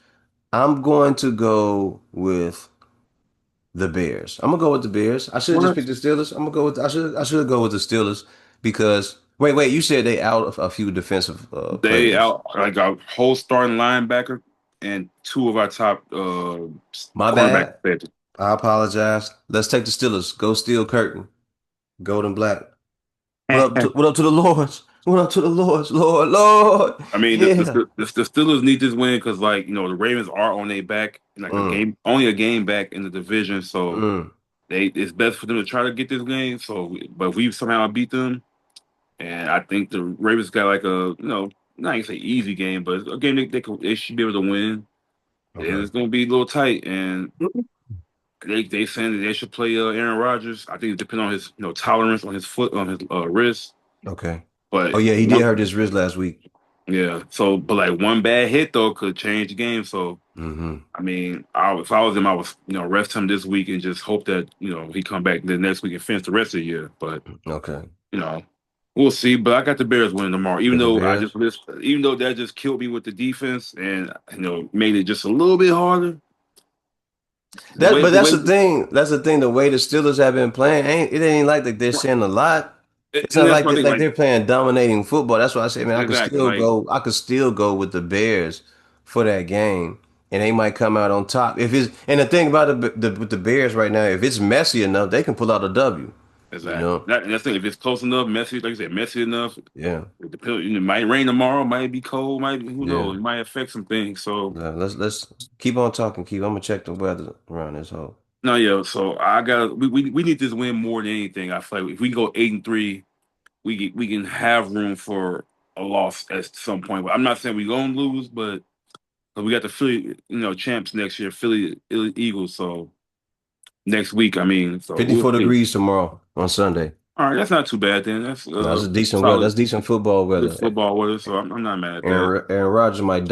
I'm going to go with the Bears. I'm gonna go with the Bears. I should have just What? picked the Steelers. I'm gonna go with. I should go with the Steelers because wait. You said they out of a few defensive They players. out like our whole starting linebacker and two of our top My cornerback bad. safety. I apologize. Let's take the Steelers. Go Steel Curtain. Golden Black. What up to the Lords? What up to the Lords? Lord. I mean, Yeah. the Steelers need this win because, like, the Ravens are on their back, like Mm, only a game back in the division. So mm. it's best for them to try to get this game. So, but if we somehow beat them, and I think the Ravens got like not even say easy game, but a game they should be able to win. And Okay. it's going to be a little tight, and they saying that they should play Aaron Rodgers. I think it depends on his tolerance on his foot on his wrist, Okay. Oh but yeah, he did one. hurt his wrist last week. Yeah. So, but like one bad hit though could change the game. So, Hmm. I mean, if I was him, I was rest him this week and just hope that he come back the next week and finish the rest of the year. But Okay. you know, we'll see. But I got the Bears winning tomorrow, You got the Bears. even though that just killed me with the defense and made it just a little bit harder. The That, way but the that's way the thing. That's the thing. The way the Steelers have been playing, it ain't like that they're saying a lot. It's and not that's like one thing. like Like they're playing dominating football. That's why I say, man, exactly. Like I could still go with the Bears for that game, and they might come out on top. If it's and the thing about with the Bears right now, if it's messy enough, they can pull out a W. You exactly. know? And that's the thing. If it's close enough, messy, like you said, messy enough. Yeah, It depends. It might rain tomorrow. Might be cold. Might be, who yeah. knows? It might affect some things. So Let's keep on talking. Keep. I'm gonna check the weather around this hole. no, yeah. So I got we need this win more than anything. I feel like if we go 8-3, we can have room for a loss at some point. But I'm not saying we're gonna lose, but we got the Philly champs next year, Philly Eagles. So next week, I mean, so we'll 54 see. degrees tomorrow on Sunday. All right, that's not too bad then. That's No, that's a decent weather. solid That's decent football good weather. football weather. So I'm not mad at that. Aaron Rodgers might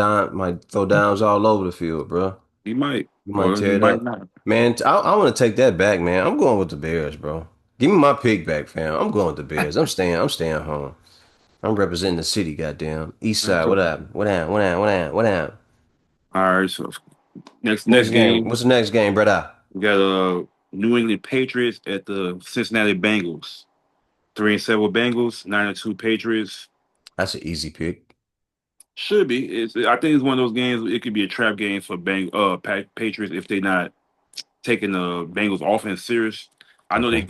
throw downs all over the field, bro. He might, You might or he tear it might up. not. Man, I want to take that back, man. I'm going with the Bears, bro. Give me my pick back, fam. I'm going with the Bears. I'm staying home. I'm representing the city, goddamn. East side, what up? What up? What up? What up? What up? All right, so next Next game. game. What's the next game, brother? We got New England Patriots at the Cincinnati Bengals. 3-7 Bengals, 9-2 Patriots. That's an easy pick. Should be. I think it's one of those games. It could be a trap game for Patriots if they're not taking the Bengals offense serious. I know Okay.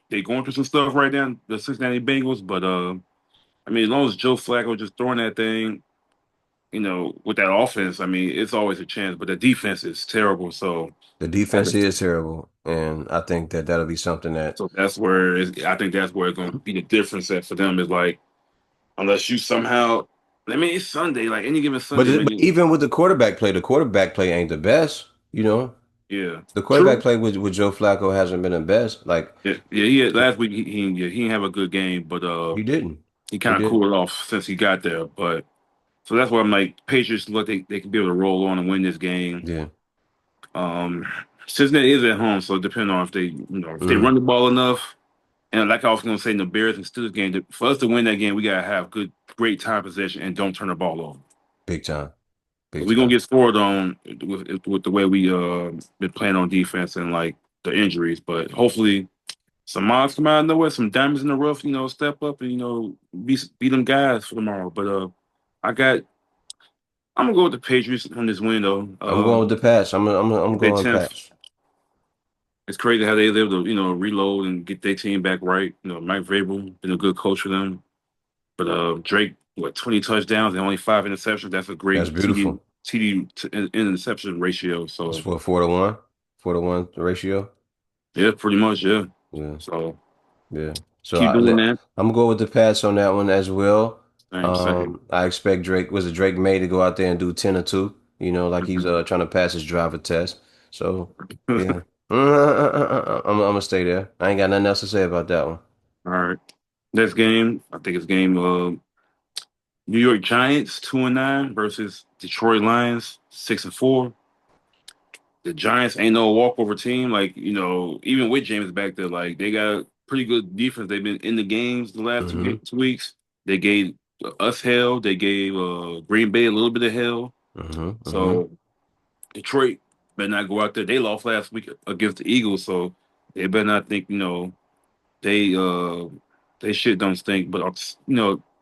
they going through some stuff right now, the Cincinnati Bengals. But I mean, as long as Joe Flacco just throwing that thing, with that offense, I mean, it's always a chance. But the defense is terrible. So The I defense just is terrible, and I think that that'll be something that. so I think that's where it's going to be the difference at for them is like unless you somehow, I mean, it's Sunday, like any given Sunday, But man. even with the quarterback play ain't the best, you know. Yeah, The quarterback true. play with Joe Flacco hasn't been the best. Like Yeah, yeah. He had, last week yeah, he didn't have a good game, but he didn't. he He kind of didn't. cooled it off since he got there. But so that's why I'm like, Patriots look they can be able to roll on and win this game. Yeah. Um, Cincinnati is at home, so depending on if they if they Mm, run the ball enough. And like I was gonna say in the Bears and Steelers game, for us to win that game, we gotta have great time possession and don't turn the ball over. big time. Big We're gonna time. get scored on with the way we been playing on defense and like the injuries, but hopefully some moms come out of nowhere, some diamonds in the rough, step up and beat them guys for tomorrow. But I got I'm gonna go with the Patriots on this win though. I'm going with the Pats. I'm Their going 10th. Pats. It's crazy how they able to reload and get their team back right. Mike Vrabel been a good coach for them. But Drake, 20 touchdowns and only 5 interceptions. That's a That's great beautiful. TD to interception ratio. It's So for 4-1. 4-1 ratio. yeah, pretty much, yeah. Yeah. So Yeah. So keep doing look, that. I'm gonna go with the Pats on that one as well. Same. I expect Drake May to go out there and do 10 or 2, like he's Mhm. trying to pass his driver test. So yeah. I'm gonna stay there. I ain't got nothing else to say about that one. All right. Next game, I think it's game New York Giants 2-9 versus Detroit Lions 6-4. The Giants ain't no walkover team. Like, even with James back there, like they got pretty good defense. They've been in the games the last Mm-hmm. 2 weeks. They gave us hell. They gave Green Bay a little bit of hell. Mm-hmm. Mm-hmm. So Detroit better not go out there. They lost last week against the Eagles, so they better not think, they they shit don't stink. But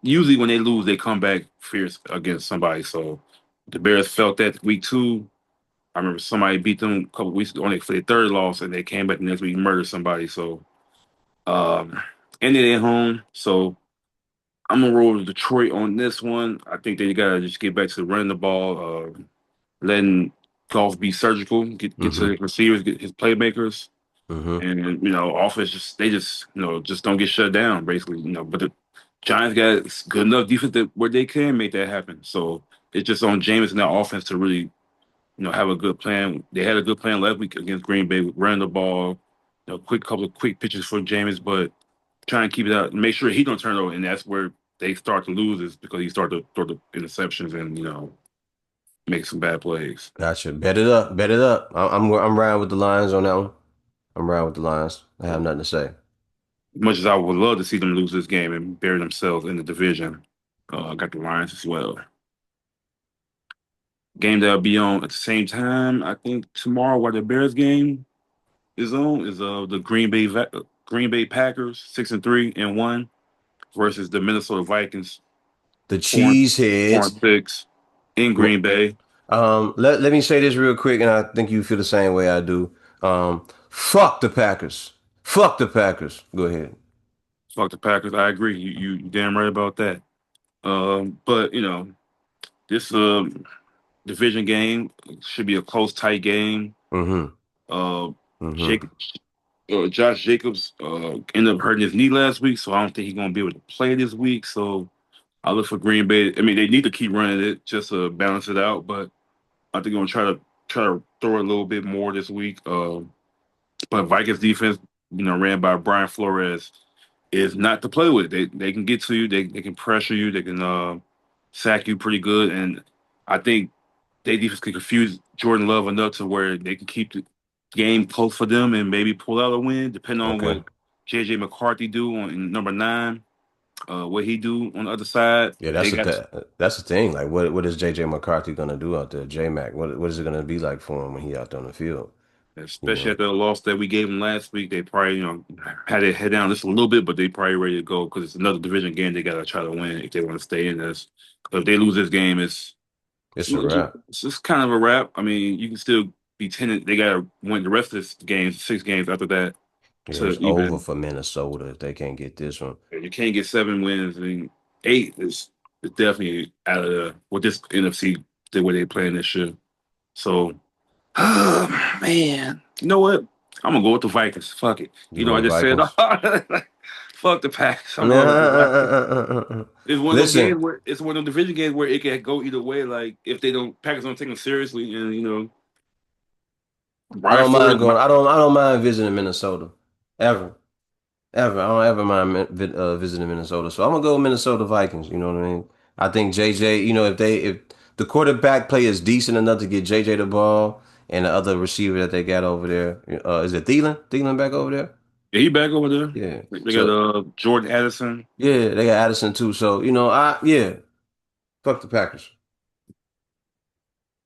usually when they lose, they come back fierce against somebody. So the Bears felt that week 2. I remember somebody beat them a couple weeks ago for their third loss, and they came back the next week and murdered somebody. So, um, and they at home. So I'm gonna roll with Detroit on this one. I think they gotta just get back to running the ball, letting golf be surgical, get to Mm-hmm. his receivers, get his playmakers, Mm-hmm. and offense just don't get shut down basically. But the Giants got good enough defense where they can make that happen. So it's just on Jameis and that offense to really have a good plan. They had a good plan last week against Green Bay with running the ball, quick couple of quick pitches for Jameis, but trying to keep it out, make sure he don't turn it over, and that's where they start to lose is because he started to throw the interceptions and make some bad plays. Gotcha. Bet it up. Bet it up. I'm riding with the Lions on that one. I'm riding with the Lions. I have So, nothing to say. as much as I would love to see them lose this game and bury themselves in the division, I got the Lions as well. Game that'll be on at the same time, I think tomorrow, while the Bears game is on, is the Green Bay Packers 6-3-1 versus the Minnesota Vikings The four and cheese four and heads. six in Green Bay. Let me say this real quick, and I think you feel the same way I do. Fuck the Packers. Fuck the Packers. Go ahead. Fuck the Packers. I agree. You damn right about that. But this division game should be a close, tight game. Mm-hmm. Uh, Mm-hmm. Jacob, Josh Jacobs ended up hurting his knee last week, so I don't think he's gonna be able to play this week. So I look for Green Bay. I mean, they need to keep running it just to balance it out, but I think they're gonna try to throw it a little bit more this week. But Vikings defense, ran by Brian Flores, is not to play with. They can get to you. They can pressure you. They can sack you pretty good. And I think they defense can confuse Jordan Love enough to where they can keep the game close for them and maybe pull out a win, depending on Okay. what JJ McCarthy do on in number 9. What he do on the other side. Yeah, They got that's the thing. Like, what is JJ McCarthy gonna do out there? J Mac. What is it gonna be like for him when he out there on the field? You especially know, after the loss that we gave them last week. They probably had their head down just a little bit, but they probably ready to go because it's another division game they got to try to win if they want to stay in this. If they lose this game, it's a wrap. it's just kind of a wrap. I mean, you can still be 10. They got to win the rest of this games, 6 games after that Yeah, to it's over even. for Minnesota if they can't get this one. You can't get 7 wins. I mean, 8 is definitely out of with this NFC the way they playing this year. So, man, you know what? I'm gonna go with the Vikings. Fuck it. You I going just said, Vikings? fuck the Packers. I'm rolling with the Vikings. It's one of them Listen, games where it's one of them division games where it can go either way. Like if they don't Packers don't take them seriously, and I Brian don't Flores, mind going. I don't mind visiting Minnesota, ever, ever. I don't ever mind visiting Minnesota. So I'm gonna go Minnesota Vikings. You know what I mean? I think JJ. You know, if the quarterback play is decent enough to get JJ the ball and the other receiver that they got over there, is it Thielen? Thielen back over there? yeah, he back over there. Yeah. They got So Jordan Addison, yeah, they got Addison too. So fuck the Packers.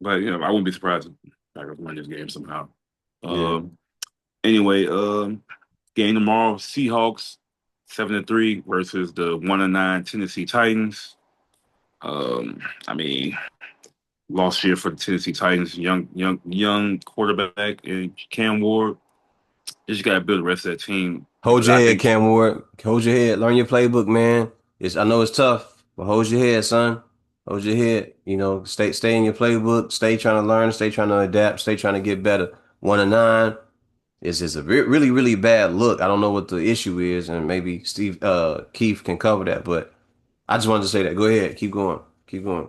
but I wouldn't be surprised if Packers win this game somehow. Yeah. Um, anyway, game tomorrow: Seahawks 7-3 versus the 1-9 Tennessee Titans. I mean, lost year for the Tennessee Titans, young quarterback and Cam Ward. They just got to build the rest of that team Hold because your I head, think Cam Ward. Hold your head. Learn your playbook, man. I know it's tough, but hold your head, son. Hold your head. Stay in your playbook. Stay trying to learn. Stay trying to adapt. Stay trying to get better. 1-9 is a really really bad look. I don't know what the issue is, and maybe Keith can cover that. But I just wanted to say that. Go ahead. Keep going. Keep going.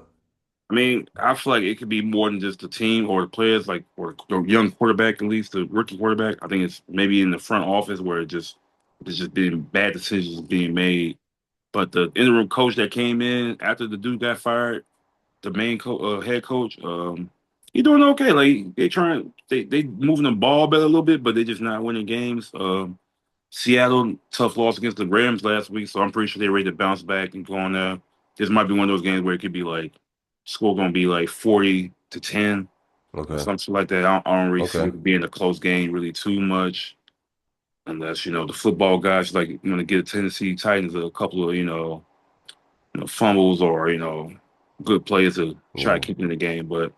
I mean, I feel like it could be more than just the team or the players, like or the young quarterback, at least the rookie quarterback. I think it's maybe in the front office where it's just been bad decisions being made. But the interim coach that came in after the dude got fired, the head coach, he doing okay. Like they moving the ball better a little bit, but they just not winning games. Seattle tough loss against the Rams last week, so I'm pretty sure they're ready to bounce back and go on there. This might be one of those games where it could be like score gonna be like 40-10 or Okay. something like that. I don't really see Okay. it being a close game really too much, unless the football guys like to get Tennessee Titans a couple of fumbles or good plays to try to Yeah. keep it in the game. But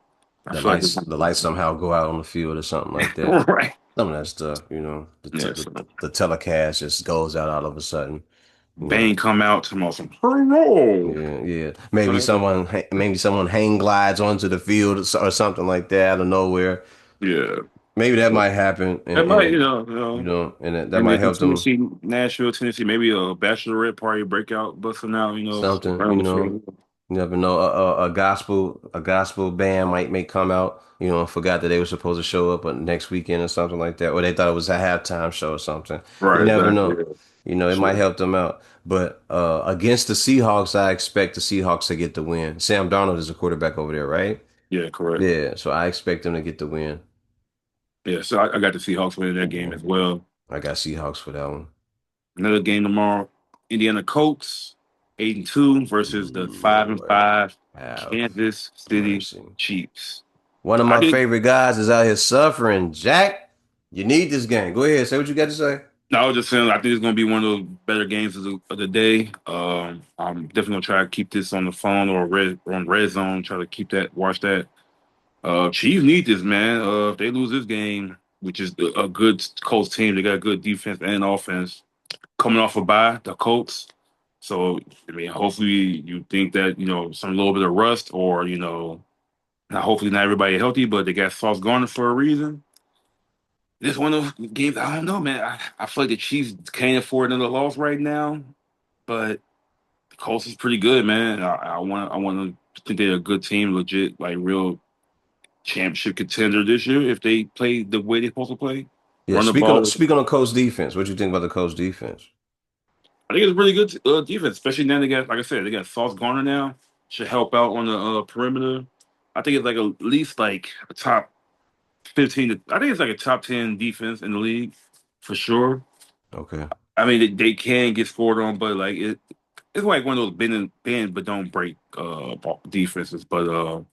I The feel like lights it's the lights somehow go out on the field or something like that. right. Some of that stuff, Yeah, so the telecast just goes out all of a sudden, you know. Bane come out to some hello. Yeah, yeah. Right? Maybe someone hang glides onto the field or something like that out of nowhere. Yeah. Maybe that So might happen, that might, and that maybe might it's in help them Tennessee, Nashville, Tennessee, maybe a bachelorette party breakout busting out, something, around the field. You never know. A gospel band may come out, and forgot that they were supposed to show up next weekend or something like that, or they thought it was a halftime show or something. You Right, never exactly. know. Yeah. It might Sure. help them out. But against the Seahawks, I expect the Seahawks to get the win. Sam Darnold is a quarterback over there, right? Yeah, correct. Yeah, so I expect them to get the win. Yeah, so I got the Seahawks winning that game Yeah, as well. I got Seahawks for that one. Another game tomorrow. Indiana Colts 8-2 versus the five and Lord, five have Kansas City mercy. Chiefs. One of I my think favorite guys is out here suffering. Jack, you need this game. Go ahead, say what you got to say. no, I was just saying I think it's gonna be one of those better games of the day. I'm definitely gonna try to keep this on the phone or on Red Zone. Try to watch that. Chiefs need this, man. If they lose this game, which is a good Colts team, they got good defense and offense coming off a bye, the Colts. So I mean, hopefully you think that some little bit of rust, or not hopefully not everybody healthy, but they got Sauce Gardner for a reason. This one of those games, I don't know, man. I feel like the Chiefs can't afford another loss right now, but the Colts is pretty good, man. I want to think they're a good team, legit, like real championship contender this year if they play the way they're supposed to play. Yeah, Run the ball. speaking on Colts defense, what you think about the Colts defense? I think it's really good defense, especially now they got, like I said, they got Sauce Garner now. Should help out on the perimeter. I think it's like at least like a top 15. I think it's like a top 10 defense in the league for sure. Okay. I mean, they can get scored on, but like it's like one of those bend but don't break defenses. But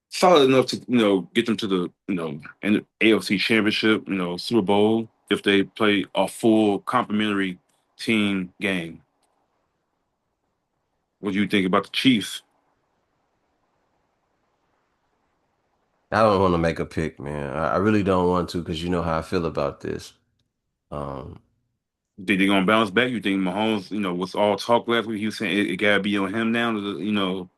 solid enough to get them to the AFC Championship, Super Bowl if they play a full complementary team game. What do you think about the Chiefs? I don't want to make a pick, man. I really don't want to because you know how I feel about this. Um, Think they're gonna bounce back? You think Mahomes, was all talk last week? He was saying it gotta be on him now to,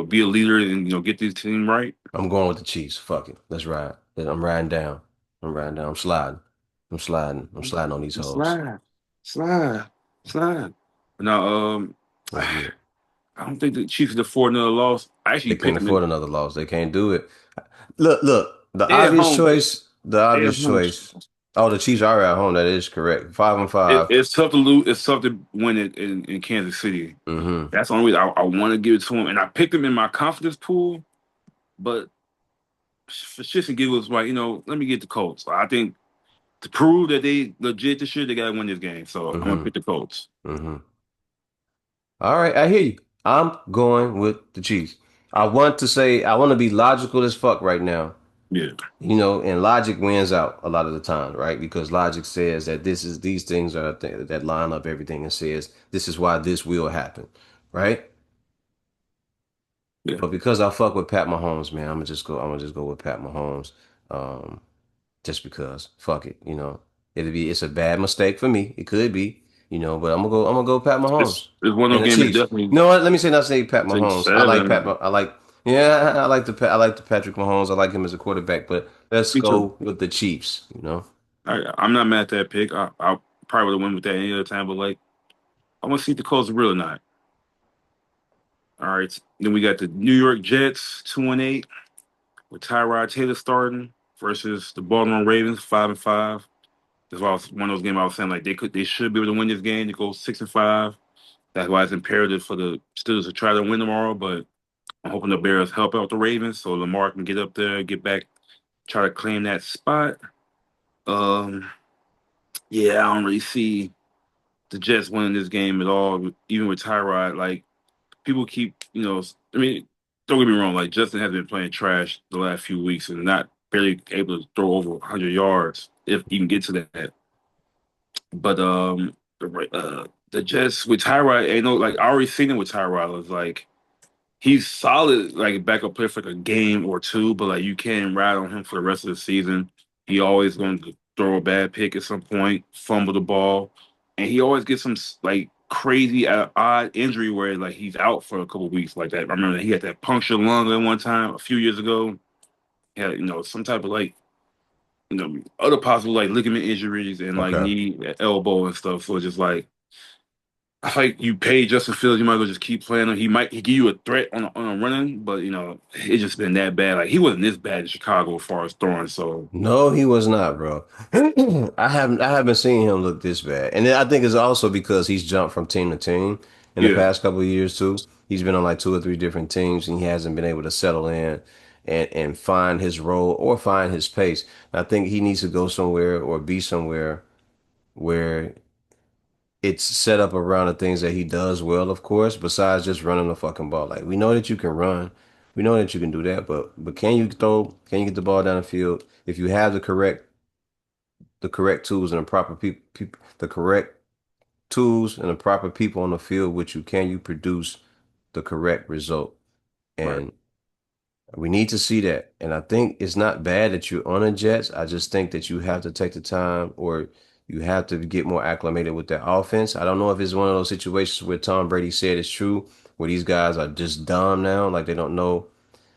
be a leader and get this team right. I'm going with the Chiefs. Fuck it. Let's ride. I'm riding down. I'm riding down. I'm sliding. I'm sliding. I'm sliding on these hoes. Slide, slide, slide. Now, Let's get it. I don't think the Chiefs can afford another loss. I They actually can't picked them in. afford another loss. They can't do it. Look. They at home, but the Yeah, obvious choice. Oh, the Chiefs are at home. That is correct. 5-5. it's tough to lose. It's tough to win it in Kansas City. Mm-hmm. That's the only reason I want to give it to him. And I picked him in my confidence pool, but for shits and giggles, like let me get the Colts. I think to prove that they legit this year, they gotta win this game. So I'm gonna Mm-hmm. pick the Colts. Mm-hmm. All right, I hear you. I'm going with the Chiefs. I want to be logical as fuck right now. Yeah, And logic wins out a lot of the time, right? Because logic says that these things are that line up everything and says this is why this will happen, right? yeah. But because I fuck with Pat Mahomes, man, I'm gonna just go with Pat Mahomes. Um, just because. Fuck it, it's a bad mistake for me. It could be, but I'm gonna go Pat Mahomes It's one of and those the games that Chiefs. definitely You know what? Let me not say Pat take Mahomes. seven. I like yeah, I like the Patrick Mahomes. I like him as a quarterback, but let's Me too. go with the Chiefs. I'm not mad at that pick. I probably would have went with that any other time, but like I want to see if the Colts are real or not. All right, then we got the New York Jets 2-8 with Tyrod Taylor starting versus the Baltimore Ravens 5-5. That's why one of those games I was saying like they should be able to win this game to go 6-5. That's why it's imperative for the Steelers to try to win tomorrow. But I'm hoping the Bears help out the Ravens so Lamar can get up there, get back, try to claim that spot. Um, yeah, I don't really see the Jets winning this game at all, even with Tyrod. Like people keep, I mean, don't get me wrong. Like Justin has been playing trash the last few weeks and not barely able to throw over 100 yards if you can get to that. But the Jets with Tyrod, ain't no like I already seen it with Tyrod. It's like he's solid, like a backup player for like a game or two, but like you can't ride on him for the rest of the season. He always going to throw a bad pick at some point, fumble the ball, and he always gets some like crazy odd injury where like he's out for a couple of weeks like that. I remember he had that punctured lung at one time a few years ago. He had some type of like other possible like ligament injuries and like Okay. knee, elbow and stuff. So it's just like I feel like you pay Justin Fields, you might as well just keep playing him. He give you a threat on a running, but it's just been that bad. Like he wasn't this bad in Chicago as far as throwing. So No, he was not, bro. I haven't seen him look this bad. And I think it's also because he's jumped from team to team in the yeah, past couple of years too. He's been on like two or three different teams and he hasn't been able to settle in and find his role or find his pace. I think he needs to go somewhere or be somewhere where it's set up around the things that he does well, of course, besides just running the fucking ball. Like we know that you can run, we know that you can do that, but can you throw? Can you get the ball down the field? If you have the correct tools and the proper people, the correct tools and the proper people on the field with you, can you produce the correct result? right, And we need to see that. And I think it's not bad that you're on the Jets. I just think that you have to take the time or you have to get more acclimated with that offense. I don't know if it's one of those situations where Tom Brady said it's true, where these guys are just dumb now, like they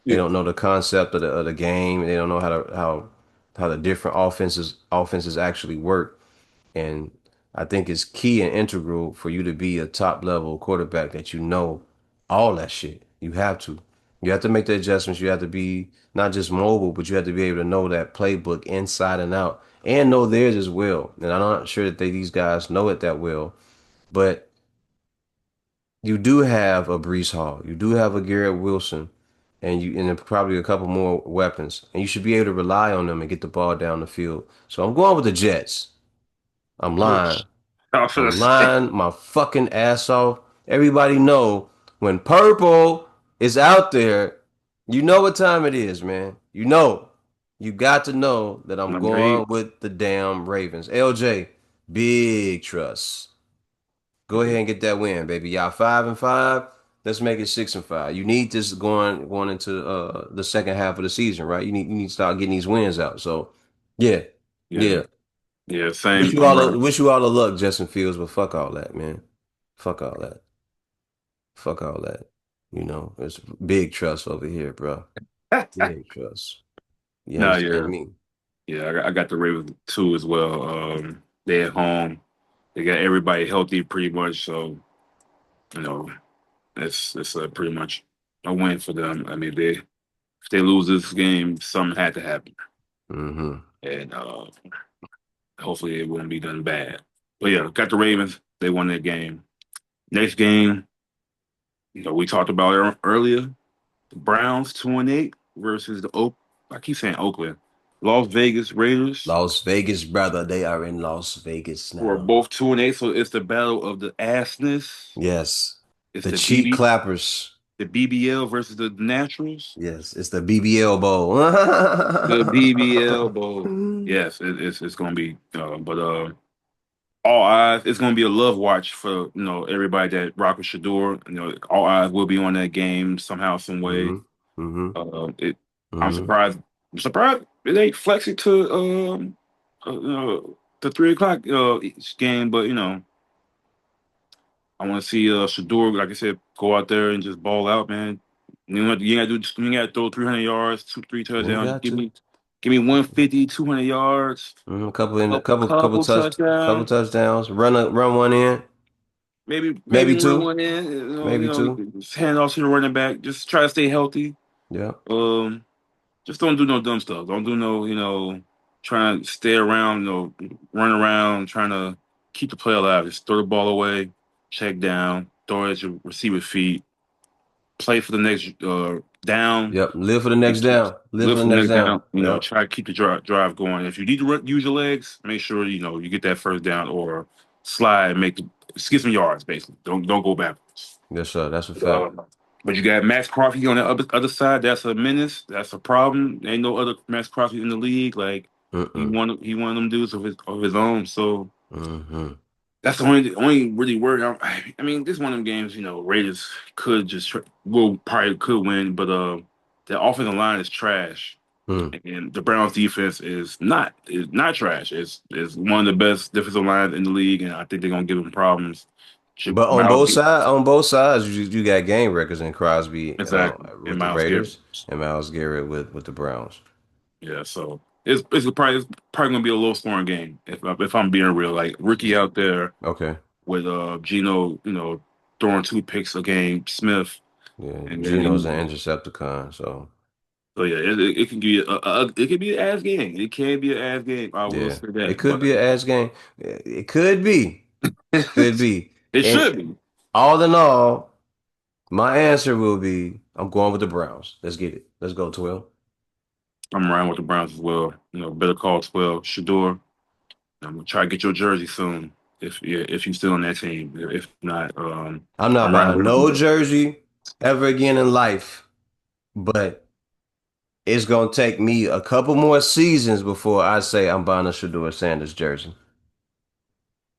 yeah, don't know the concept of the game. They don't know how the different offenses actually work. And I think it's key and integral for you to be a top level quarterback that you know all that shit. You have to. You have to make the adjustments. You have to be not just mobile, but you have to be able to know that playbook inside and out and know theirs as well. And I'm not sure that these guys know it that well, but you do have a Brees Hall. You do have a Garrett Wilson and probably a couple more weapons. And you should be able to rely on them and get the ball down the field. So I'm going with the Jets. I'm yeah. lying. I was gonna I'm say, lying my fucking ass off. Everybody know when purple is out there, you know what time it is, man. You know. You got to know that I'm number going 8. with the damn Ravens. LJ, big trust. Go ahead and get that win, baby. Y'all 5-5. Let's make it 6-5. You need this going into the second half of the season, right? You need to start getting these wins out. So, yeah, Yeah, yeah. yeah, same. I'm right. Wish you all the luck, Justin Fields, but fuck all that, man. Fuck all that. Fuck all that. It's big trust over here, bro. Big trust. You No, understand yeah, me? yeah. I got the Ravens too as well. They at home. They got everybody healthy pretty much. So you know, it's pretty much a win for them. I mean, if they lose this game, something had to happen. Mm-hmm. and hopefully it wouldn't be done bad. But yeah, got the Ravens. They won that game. Next game, we talked about it earlier. The Browns 2-8 versus the Oak. I keep saying Oakland, Las Vegas Raiders, Las Vegas, brother. They are in Las Vegas who are now. both 2-8. So it's the battle of the assness. Yes. It's The cheek clappers. the BBL versus the Naturals. Yes, it's the BBL Bowl. The BBL Bowl. Yes, it's gonna be. But all eyes. It's gonna be a love watch for everybody that rock with Shador. All eyes will be on that game somehow, some way. Mm-hmm. Mm-hmm. It. I'm Mm-hmm. surprised. I'm surprised it ain't flexing to the 3 o'clock each game, but I want to see Shador, like I said, go out there and just ball out, man. You ain't gotta do. You ain't gotta throw 300 yards, two, three You touchdowns. got to. Give me 150, 200 yards, A couple in a couple couple touchdowns. touchdowns. Run one in, Maybe maybe run two, one in. maybe two. Just hand off to the running back. Just try to stay healthy. Yeah. Um, just don't do no dumb stuff. Don't do no, trying to stay around, run around, trying to keep the play alive. Just throw the ball away, check down, throw it at your receiver feet, play for the next down, Yep. Live for the next down. Live for live the for the next next down. down. Yep. Try to keep the drive going. If you need to use your legs, make sure you get that first down or slide and get some yards. Basically, don't go backwards. Yes, sir. That's a fact. Uh, but you got Max Crosby on the other side. That's a menace. That's a problem. Ain't no other Max Crosby in the league. Like Mm-mm. he one of them dudes of his own. So Mm-hmm. that's the only really worry. I mean, this one of them games. Raiders could just will probably could win, but the offensive line is trash, Mm. and the Browns defense is not trash. It's one of the best defensive lines in the league, and I think they're gonna give them problems. But Miles on both sides, you got game records in Crosby exactly, and with the Miles Garrett. Raiders and Miles Garrett with the Browns. Yeah, so it's probably gonna be a low scoring game if I'm being real. Like Ricky out there Okay. with Gino, throwing 2 picks a game, Smith, Yeah. and Gino's an then Intercepticon, so so yeah, it can be it can be an ass game. It can be an ass game. I will yeah. say It that, could but be an ass game. It could be. Could be. it And should be. all in all, my answer will be I'm going with the Browns. Let's get it. Let's go, 12. I'm riding with the Browns as well. Better call 12, Shador. I'm gonna try to get your jersey soon. If you're still on that team. If not, I'm not I'm riding buying with no him. jersey ever again in life, but it's gonna take me a couple more seasons before I say I'm buying a Shador Sanders jersey.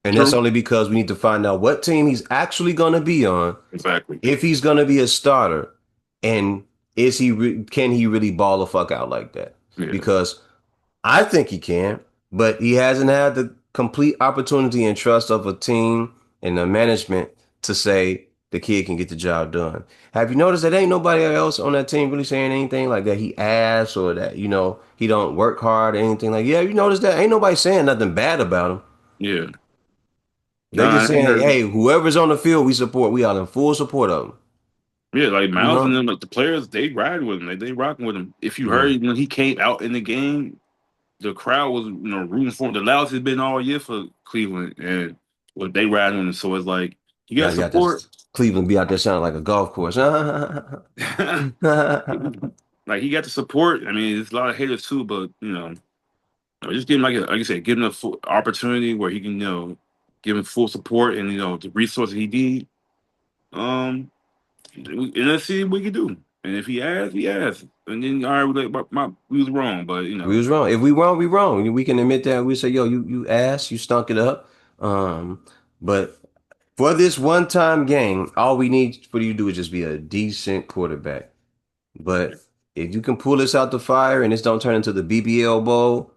And that's True. only because we need to find out what team he's actually gonna be on, Exactly. if he's gonna be a starter, and can he really ball the fuck out like that? Yeah. Because I think he can, but he hasn't had the complete opportunity and trust of a team and the management to say the kid can get the job done. Have you noticed that ain't nobody else on that team really saying anything like that he ass or that, he don't work hard or anything like, yeah, you notice that? Ain't nobody saying nothing bad about him. Yeah. They Nah, just I ain't saying, heard. hey, whoever's on the field, we support. We are in full support of them. Yeah, like You Miles and know? them, like the players, they ride with him. They rocking with him. If you Yeah. heard when he came out in the game, the crowd was rooting for him. The loudest it's been all year for Cleveland, and they riding with him. So it's like you got Got support. this Cleveland be out there sounding like a golf course. Like he got the support. I mean, there's a lot of haters too, but just give him like you said, give him a full opportunity where he can give him full support and the resources he need. Um, and let's see what we can do. And if he asks, he asks. And then all right, we was wrong, but We was wrong. If we wrong, we wrong. We can admit that. We say, yo, you ass, you stunk it up. But for this one time game, all we need for you to do is just be a decent quarterback. But if you can pull this out the fire and this don't turn into the BBL Bowl,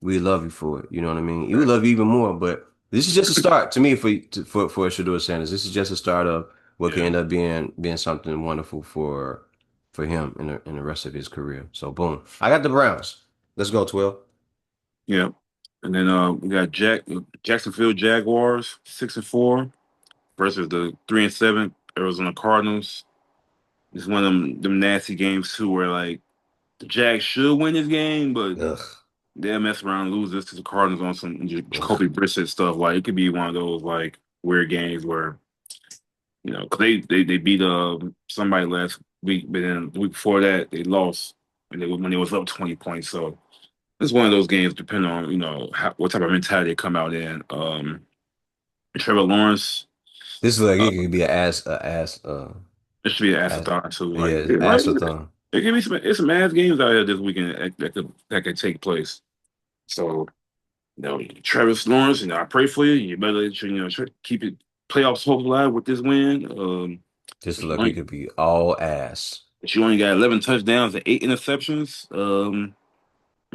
we love you for it. You know what I mean? We love you even more. But this is just a start to me for Shador Sanders. This is just a start of what can yeah, end up being something wonderful for him in the rest of his career. So boom, I got the Browns. Let's go, 12. yeah. And then we got Jacksonville Jaguars 6-4 versus the 3-7 Arizona Cardinals. It's one of them nasty games too, where like the Jags should win this game, but Ugh. they'll mess around and lose this to the Cardinals on some Jacoby Brissett stuff. Like it could be one of those like weird games where 'cause they beat somebody last week, but then the week before that they lost when they was up 20 points. So it's one of those games, depending on what type of mentality they come out in. Trevor Lawrence, This is like uh, it could be an it should be an ass, afterthought too. Like, yeah, right, assathon. there could be some ass games out here this weekend that could take place. So, Trevor Lawrence, I pray for you. You better, try to keep it playoffs hope alive with this win. This is You like it only, could be all ass. you only got 11 touchdowns and 8 interceptions. A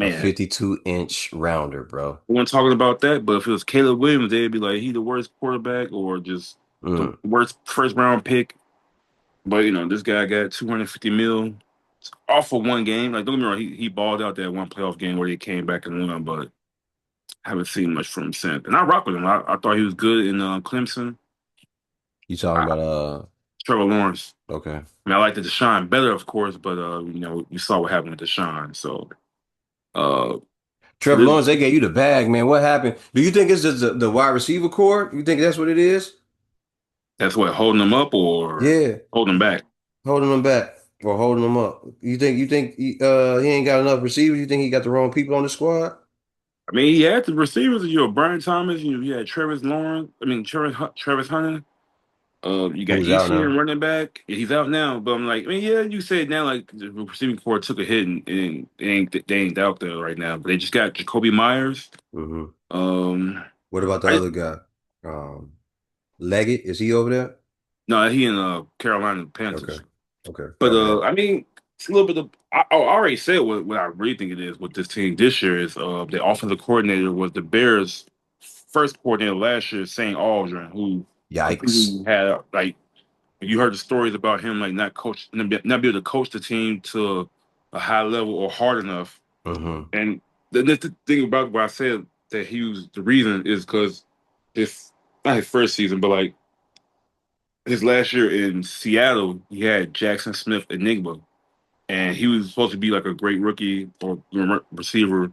Man, 52-inch rounder, bro. we weren't talking about that, but if it was Caleb Williams, they'd be like, he the worst quarterback or just the Mm. worst first round pick. But this guy got 250 mil off of one game. Like, don't get me wrong, he balled out that one playoff game where they came back and won, but I haven't seen much from him since. And I rock with him. I thought he was good in Clemson. You talking I, about Trevor Lawrence. okay. I mean, I like the Deshaun better, of course, but you saw what happened with Deshaun. So uh for Trevor this, Lawrence, they gave you the bag, man. What happened? Do you think it's just the wide receiver core? You think that's what it is? that's what holding him up or Yeah, holding him back. holding them back or holding them up. You think he ain't got enough receivers? You think he got the wrong people on the squad? I mean, he had the receivers. Brian Thomas. You had Travis Lawrence. I mean, Travis Hunter. You got Who's out EC and now? running back. Yeah, he's out now, but I'm like, I mean, yeah, you said now like the receiving core took a hit and they ain't out there right now. But they just got Jacoby Myers. Hmm. Um, What about the I other guy? Um, Leggett, is he over there? no, he in Carolina Okay. Panthers. Okay. But My bad. I mean, it's a little bit of. I already said what I really think it is with this team this year is the offensive coordinator was the Bears' first coordinator last year, St. Aldrin, who Yikes. completely had like you heard the stories about him like not be able to coach the team to a high level or hard enough. Hmm. And the thing about what I said that he was the reason is because his not his first season, but like his last year in Seattle, he had Jackson Smith Enigma, and he was supposed to be like a great rookie or receiver.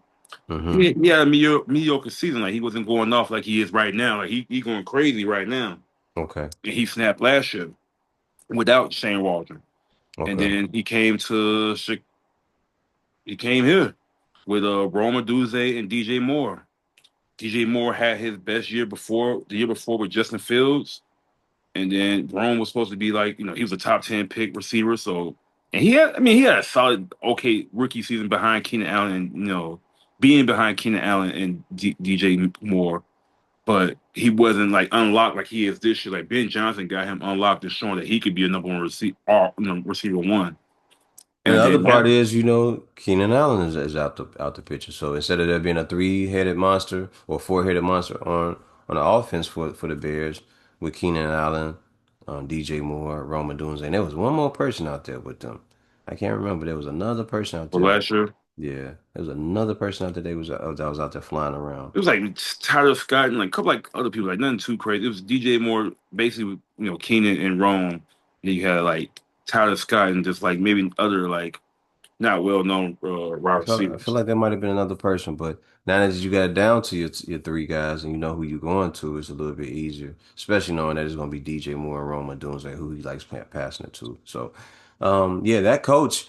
Hmm. He had a mediocre season. Like he wasn't going off like he is right now. Like he going crazy right now. Okay. And he snapped last year without Shane Waldron. And Okay. then he came here with Roma Duze and DJ Moore. DJ Moore had his best year the year before with Justin Fields. And then Rome was supposed to be like, he was a top 10 pick receiver. So, and he had a solid, okay rookie season behind Keenan Allen and, being behind Keenan Allen and DJ Moore. But he wasn't like unlocked like he is this year. Like Ben Johnson got him unlocked and showing that he could be a number one receiver one. And the And other then part now, is, Keenan Allen is out the picture. So instead of there being a three-headed monster or four-headed monster on the offense for the Bears with Keenan Allen, DJ Moore, Roma Dunze, and there was one more person out there with them. I can't remember. There was another person out for there. last year, Yeah, there was another person out there that was out there flying around. it was like Tyler Scott and like a couple like other people, like nothing too crazy. It was DJ Moore, basically, Keenan and Rome. And then you had like Tyler Scott and just like maybe other like not well known wide I feel receivers. like there might have been another person, but now that you got it down to your three guys and you know who you're going to, it's a little bit easier, especially knowing that it's going to be DJ Moore and Roma Dunze, who he likes passing it to. So, yeah, that coach,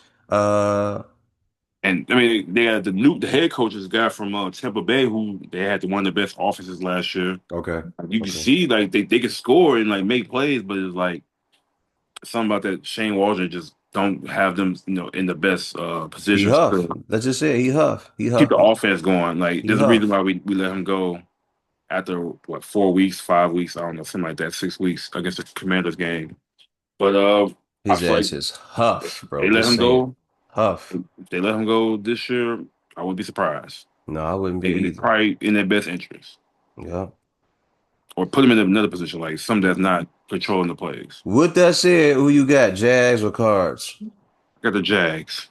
And I mean, they had the head coach is a guy from Tampa Bay who they had one of the best offenses last year. okay, Like, you can okay, see like they can score and like make plays, but it's like something about that Shane Waldron just don't have them, in the best he positions huff. to Let's just say it, he huff, he keep huff, the offense going. Like he there's a reason huff. why we let him go after what 4 weeks, 5 weeks, I don't know, something like that, 6 weeks against the Commanders game. But I His feel ass like is huff, they bro. let Just him saying, go. huff. If they let him go this year, I would be surprised. No, I wouldn't be It's either. probably in their best interest, Yeah. or put him in another position, like some that's not controlling the plays. With that said, who you got, Jags or Cards? Got the Jags,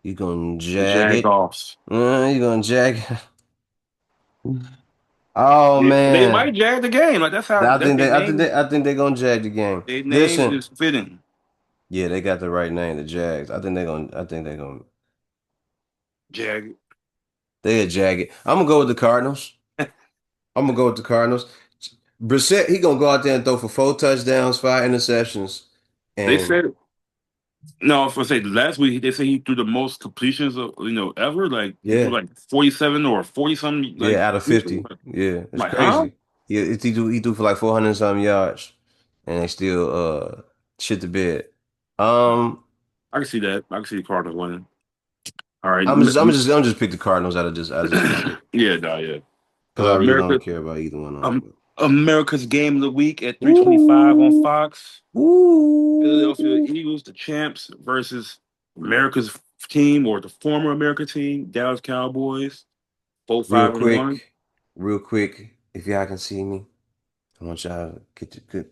You gonna the jag it? Jagoffs. You gonna jag? Oh They man, might jag the game. Like that's their name. I think they're gonna jag the game. Their name Listen, is fitting. yeah, they got the right name, the Jags. I think they're gonna. Jag. They're jagged. I'm gonna go with the Cardinals. I'm gonna go with the Cardinals. Brissett, he gonna go out there and throw for 4 touchdowns, 5 interceptions, They and said no. I was gonna say last week they said he threw the most completions of, ever. Like he threw yeah, like 47 or 40 something like yeah, out of completions. 50. Yeah, it's Like, huh? crazy. He threw for like 400 some yards, and they still shit the bed. Um, I can see that. I can see the Cardinals winning. All right. I'm just pick the Cardinals out of just habit Yeah, no, yeah. because I really America, don't care about either one of them. um, America's game of the week at 3:25 on Ooh, Fox. Philadelphia ooh. Eagles, the champs, versus America's team or the former America team, Dallas Cowboys, both Real 5-1. quick, real quick, if y'all can see me, I want y'all to get the good.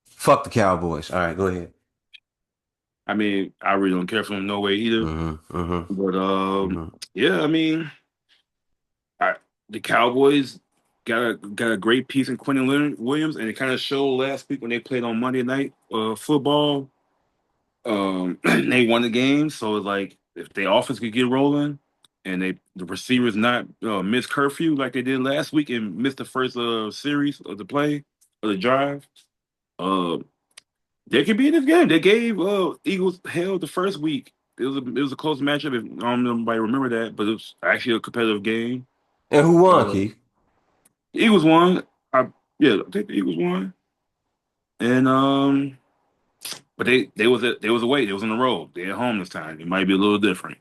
Fuck the Cowboys. All right, go ahead. I mean, I really don't care for them no way either. Mm-hmm. Mm-hmm. But Mm-hmm. yeah, I mean, I, the Cowboys got a great piece in Quentin Leonard Williams, and it kind of showed last week when they played on Monday Night Football. They won the game, so it's like if the offense could get rolling, and the receivers not miss curfew like they did last week and missed the first series of the play of the drive, uh, they could be in this game. They gave Eagles hell the first week. It was a close matchup. If I don't know if anybody remember that, but it was actually a competitive game. And who won, Uh, Keith? the Eagles won. Yeah, I think the Eagles won, and but they was away. They was on the road. They at home this time. It might be a little different.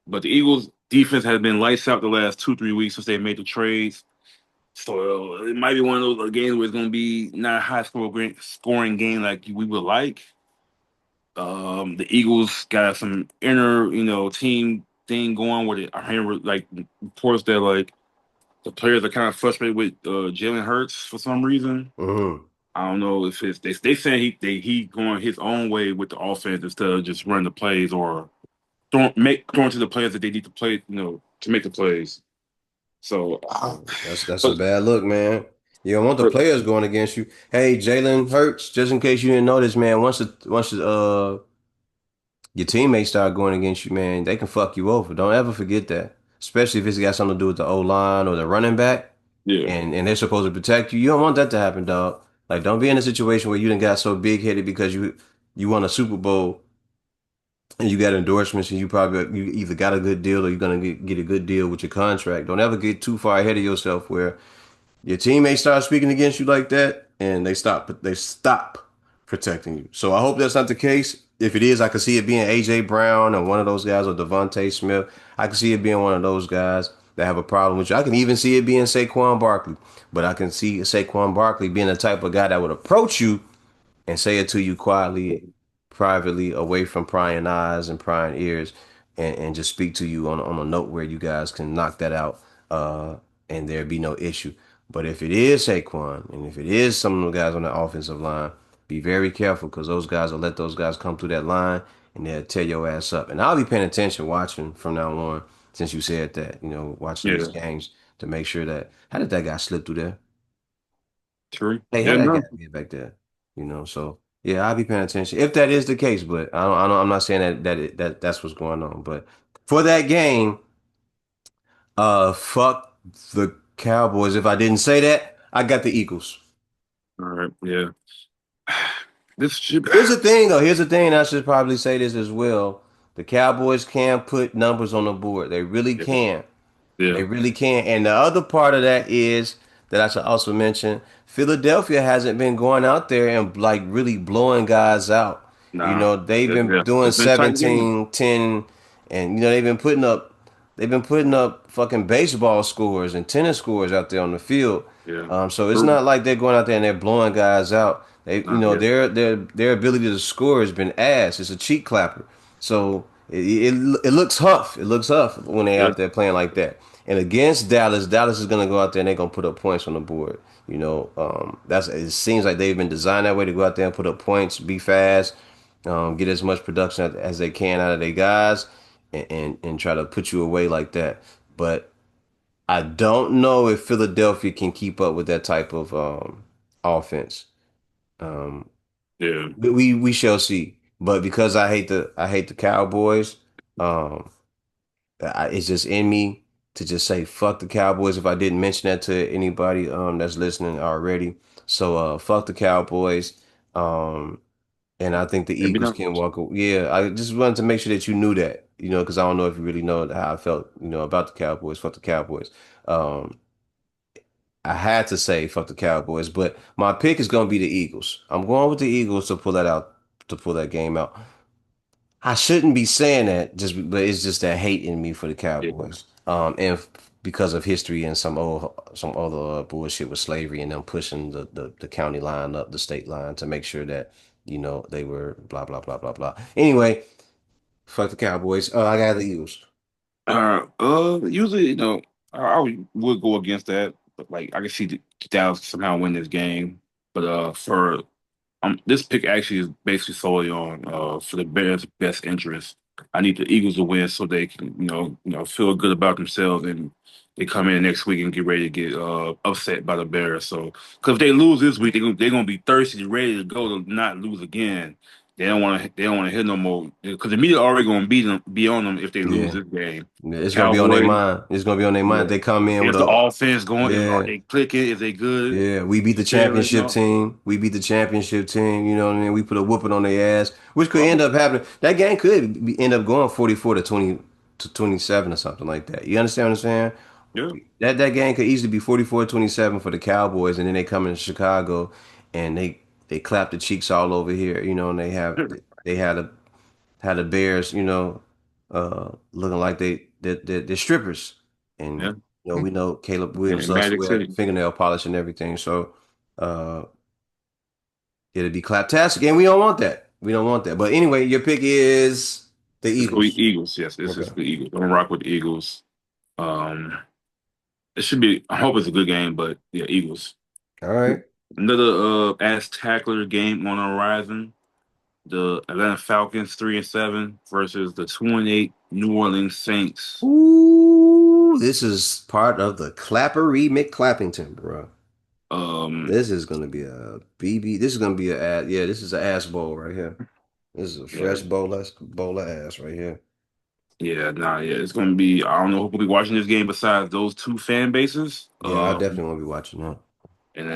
But the Eagles defense has been lights out the last 2, 3 weeks since they made the trades. So it might be one of those games where it's going to be not a scoring game like we would like. The Eagles got some inner, team thing going where I hear like reports that like the players are kind of frustrated with Jalen Hurts for some reason. Mm-hmm. I don't know if they saying he going his own way with the offense instead of just running the plays or throwing to the players that they need to play, to make the plays. So, That's a but, bad look, man. You don't want the but players going against you. Hey, Jalen Hurts, just in case you didn't notice, man, your teammates start going against you, man, they can fuck you over. Don't ever forget that. Especially if it's got something to do with the O line or the running back, yeah, and they're supposed to protect you. You don't want that to happen, dog. Like, don't be in a situation where you done got so big headed because you won a Super Bowl and you got endorsements and you either got a good deal or you're gonna get a good deal with your contract. Don't ever get too far ahead of yourself where your teammates start speaking against you like that, and they stop protecting you. So I hope that's not the case. If it is, I could see it being AJ Brown or one of those guys or Devontae Smith. I can see it being one of those guys that have a problem with you. I can even see it being Saquon Barkley, but I can see Saquon Barkley being the type of guy that would approach you and say it to you quietly, privately, away from prying eyes and prying ears, and just speak to you on a note where you guys can knock that out, and there be no issue. But if it is Saquon and if it is some of the guys on the offensive line, be very careful because those guys will let those guys come through that line and they'll tear your ass up. And I'll be paying attention, watching from now on, since you said that, watching these yeah, games to make sure that how did that guy slip through there? true. Hey, how Yeah, that guy no, get back there? So yeah, I'll be paying attention if that is the case. But I'm not saying that's what's going on. But for that game, fuck the Cowboys. If I didn't say that, I got the Eagles. all right, yeah. This should, Here's the thing, though. Here's the thing. I should probably say this as well. The Cowboys can put numbers on the board. They really yeah, can. They yeah, really can. And the other part of that is that I should also mention Philadelphia hasn't been going out there and like really blowing guys out. nah, They've yeah, been yeah. doing It's been a tight game. 17-10, and they've been putting up fucking baseball scores and tennis scores out there on the field. Yeah, So it's true. not like they're going out there and they're blowing guys out. They, Nah, yeah, their ability to score has been ass. It's a cheek clapper. So it looks tough. It looks tough when they yeah, out there playing like that. And against Dallas, Dallas is going to go out there and they're going to put up points on the board. It seems like they've been designed that way to go out there and put up points, be fast, get as much production as they can out of their guys, and try to put you away like that. But I don't know if Philadelphia can keep up with that type of offense. Um, yeah, we shall see. But because I hate the Cowboys, um, It's just in me to just say fuck the Cowboys if I didn't mention that to anybody that's listening already. So fuck the Cowboys. Um and I think the Maybe Eagles not. can walk. Yeah, I just wanted to make sure that you knew that, because I don't know if you really know how I felt, about the Cowboys. Fuck the Cowboys. Um I had to say fuck the Cowboys, but my pick is gonna be the Eagles. I'm going with the Eagles to pull that game out. I shouldn't be saying that, but it's just that hate in me for the Yeah. Cowboys. Because of history and some other bullshit with slavery and them pushing the county line up the state line to make sure that they were blah blah blah blah blah. Anyway, fuck the Cowboys. I got the Eagles. Usually, would go against that, but like I can see the Dallas somehow win this game. But for this pick actually is basically solely on for the Bears' best interest. I need the Eagles to win so they can, feel good about themselves and they come in next week and get ready to get upset by the Bears. So, because if they lose this week, they're gonna be thirsty, ready to go to not lose again. They don't want to hit no more because the media already gonna be on them if they lose Yeah, this game. yeah, it's gonna be on their Cowboys, mind. It's gonna be on their mind. yeah. They come in with Is the a offense going? Are yeah. they clicking? Is they good? Yeah, we beat the Fair championship enough. team. We beat the championship team. You know what I mean? We put a whooping on their ass, which could end Oh, up happening. That game could end up going 44 to 27 or something like that. You understand what I'm saying? yeah. That game could easily be 44-27 for the Cowboys, and then they come in Chicago and they clap the cheeks all over here. And they had the Bears, looking like they're strippers, and Yeah. we know Caleb Williams And loves to Magic wear City. fingernail polish and everything, so uh, it'll be claptastic, and we don't want that. We don't want that. But anyway, your pick is the It's going to Eagles. be Eagles. Yes, this Okay. is the Eagles. I'm gonna rock with the Eagles. Um, it should be. I hope it's a good game, but yeah, Eagles. All right. Another ass tackler game on the horizon. The Atlanta Falcons 3-7 versus the 2-8 New Orleans Saints. Ooh, this is part of the Clappery McClappington, bro. Um, This is gonna be a BB. This is gonna be a ass. Yeah, this is an ass bowl right here. This is a yeah, fresh bowl of ass right here. yeah, nah, yeah. It's gonna be. I don't know who will be watching this game besides those two fan bases. Yeah, I definitely want to be watching that. And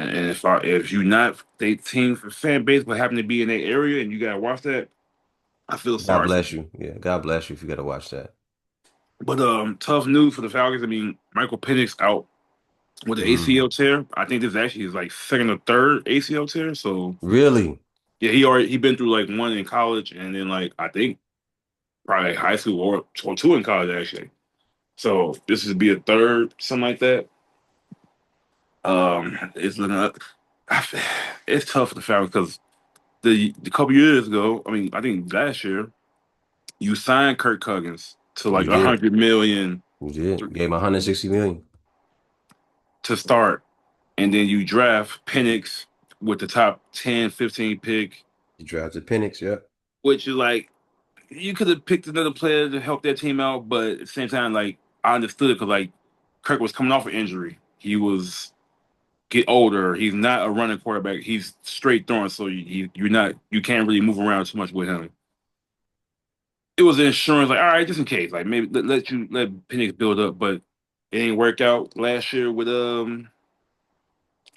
if you not they team for fan base but happen to be in that area and you gotta watch that, I feel God sorry for bless you. you. Yeah, God bless you if you got to watch that. But tough news for the Falcons. I mean, Michael Penix out with the Mm. ACL tear. I think this actually is like second or third ACL tear. So Really? yeah, he been through like one in college and then like I think probably high school or two in college actually. So this would be a third, something like that. It's looking up. It's tough for the Falcons because the couple years ago, I mean, I think last year, you signed Kirk Cousins to like You a did. hundred million You did. Gave him 160 million. to start, and then you draft Penix with the top 10, 15 pick, You drafted Penix, yep. which is like you could have picked another player to help that team out, but at the same time, like I understood it because like Kirk was coming off an injury. He was get older. He's not a running quarterback. He's straight throwing, so you can't really move around too much with him. It was insurance, like all right, just in case, like maybe let Penix build up, but it ain't worked out last year with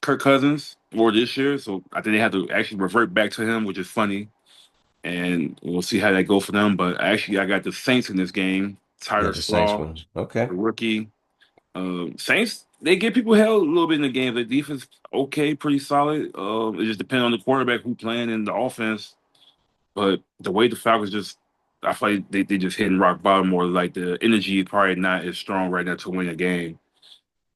Kirk Cousins or this year, so I think they have to actually revert back to him, which is funny, and we'll see how that go for them. But actually, I got the Saints in this game. You Tyler got the Saints Slaw, one. Okay. the rookie. Saints they give people hell a little bit in the game. The defense okay, pretty solid. It just depends on the quarterback who playing in the offense. But the way the Falcons just, I feel like they just hitting rock bottom, or like the energy is probably not as strong right now to win a game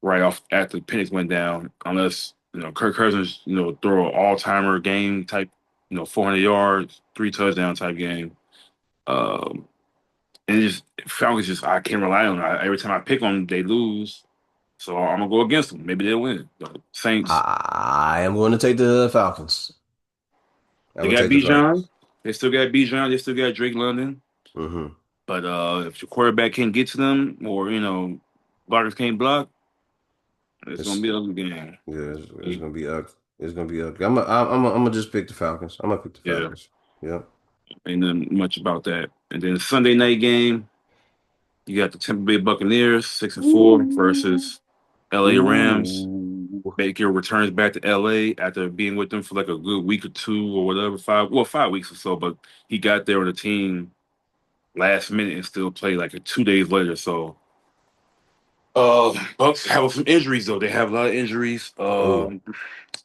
right off after Penix went down, unless Kirk Cousins throw an all timer game type, 400 yards, three touchdown type game. Um, and it just Falcons just I can't rely on it. Every time I pick them, they lose. So I'm gonna go against them. Maybe they'll win. But Saints, I am going to take the Falcons. I'm they going to got take the Bijan. Falcons. They still got Bijan. They still got Drake London. Hmm. But if your quarterback can't get to them, or blockers can't block, it's gonna It's be an ugly game. yeah, it's gonna be ugly. It's gonna be ugly. I'm gonna just pick the Falcons. I'm gonna pick the Yeah, Falcons. Yeah. ain't nothing much about that. And then Sunday night game. You got the Tampa Bay Buccaneers 6-4 Ooh. versus LA Rams. Ooh. Baker returns back to LA after being with them for like a good week or two or whatever, 5 weeks or so. But he got there on the team last minute and still played like 2 days later. So Bucks have some injuries though. They have a lot of injuries. Oh.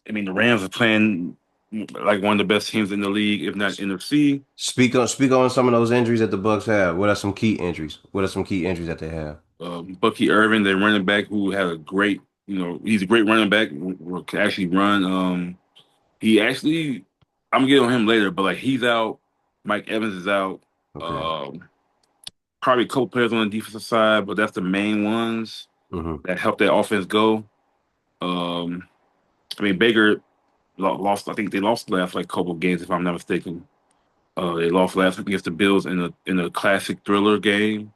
I mean the Rams are playing like one of the best teams in the league, if not NFC. Speak on some of those injuries that the Bucks have. What are some key injuries? What are some key injuries that they have? Bucky Irvin, their running back, who had a great, he's a great running back, can actually run. He actually, I'm gonna get on him later, but like he's out. Mike Evans is out. Okay. Um, Probably a couple players on the defensive side, but that's the main ones Mm-hmm. that help that offense go. Um, I mean, Baker lost. I think they lost the last like couple games, if I'm not mistaken. They lost last week against the Bills in a classic thriller game.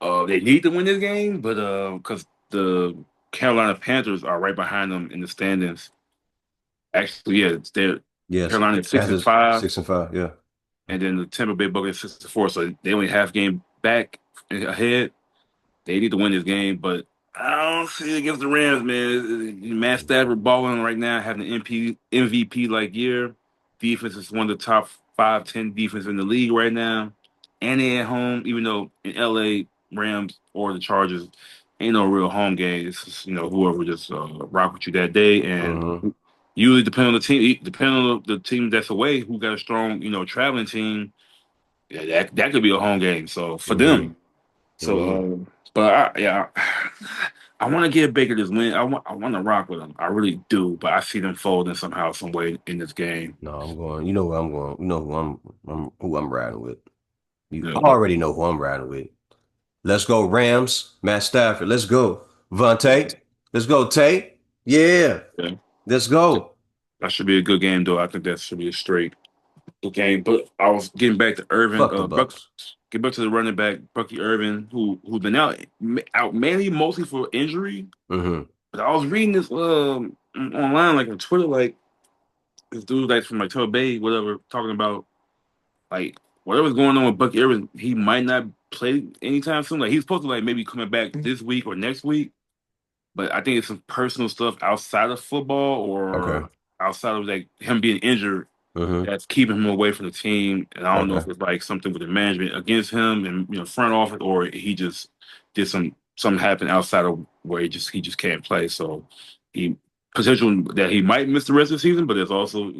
They need to win this game, but because the Carolina Panthers are right behind them in the standings. Actually, yeah, they're Yes. Carolina six and Panthers five, 6-5. Yeah. and then the Tampa Bay Buccaneers 6-4. So they only half game back ahead. They need to win this game, but I don't see it against the Rams, man. Matt Stafford balling right now, having an MVP like year. Defense is one of the top 5, 10 defense in the league right now, and they at home. Even though in LA, Rams or the Chargers ain't no real home game. It's just, whoever just rock with you that day, and Mm-hmm. usually depending on the team that's away, who got a strong traveling team. Yeah, that could be a home game. So for Mm-hmm. them. Mm-hmm. So, but I want to give Baker this win. I want to rock with him. I really do. But I see them folding somehow, some way in this game. No, I'm going. You know who I'm going. You know who I'm riding with. You Yeah, already know who I'm riding with. Let's go Rams, Matt Stafford. Let's go. Vontae. Let's go, Tay. Yeah. yeah. Let's go. That should be a good game, though. I think that should be a straight good game. But I was getting back to Irvin. Fuck the Bucks. Get back to the running back Bucky Irvin, who's been out mainly mostly for injury. Mm-hmm. But I was reading this online, like on Twitter, like this dude like from like Tampa Bay, whatever, talking about like whatever's going on with Bucky Irvin, he might not play anytime soon. Like he's supposed to like maybe coming back this week or next week, but I think it's some personal stuff outside of football Okay. or outside of like him being injured Mm-hmm. that's keeping him away from the team. And I don't know Okay. if it's like something with the management against him and front office, or he just did something happened outside of where he just can't play. So he potential that he might miss the rest of the season, but there's also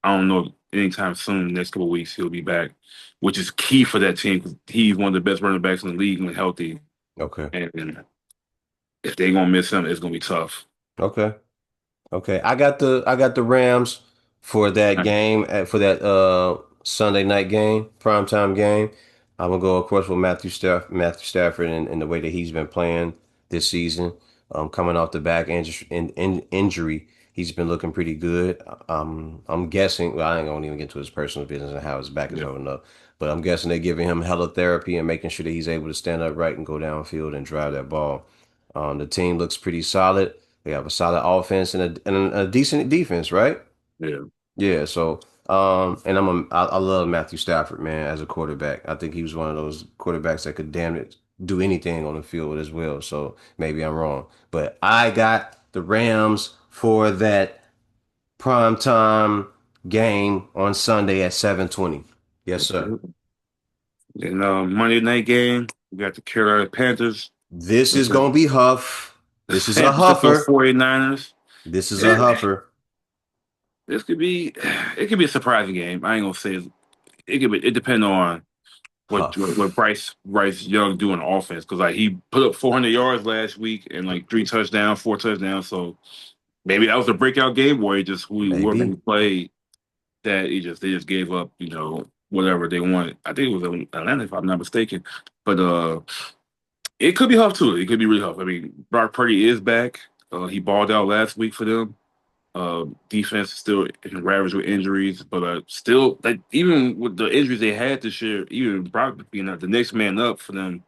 I don't know if anytime soon, next couple of weeks he'll be back, which is key for that team because he's one of the best running backs in the league when healthy. Okay. And if they're gonna miss him, it's gonna be tough. Okay. Okay, I got the Rams for that game for that Sunday night game, primetime game. I'm gonna go, of course, with Matthew Stafford and the way that he's been playing this season. Coming off the back injury, he's been looking pretty good. I'm guessing. Well, I ain't gonna even get to his personal business and how his back is Yeah, holding up, but I'm guessing they're giving him hella therapy and making sure that he's able to stand upright and go downfield and drive that ball. The team looks pretty solid. They have a solid offense and a decent defense, right? yeah, Yeah. So, and I love Matthew Stafford, man, as a quarterback. I think he was one of those quarterbacks that could damn it do anything on the field as well. So maybe I'm wrong, but I got the Rams for that primetime game on Sunday at 7:20. Yes, sir. okay. Then Monday night game, we got the Carolina Panthers. This is The gonna be Huff. This is a San Francisco huffer. 49ers. This is a It, huffer. this could be it could be a surprising game. I ain't gonna say it could be it depends on what Huff. Bryce Young do on offense because like he put up 400 yards last week and like 3 touchdowns, 4 touchdowns. So maybe that was a breakout game where he just whoever he Maybe. played that they just gave up whatever they wanted. I think it was Atlanta if I'm not mistaken, but it could be tough too. It could be really tough. I mean, Brock Purdy is back. He balled out last week for them. Defense is still ravaged with injuries, but still, like even with the injuries they had this year, even Brock being the next man up for them,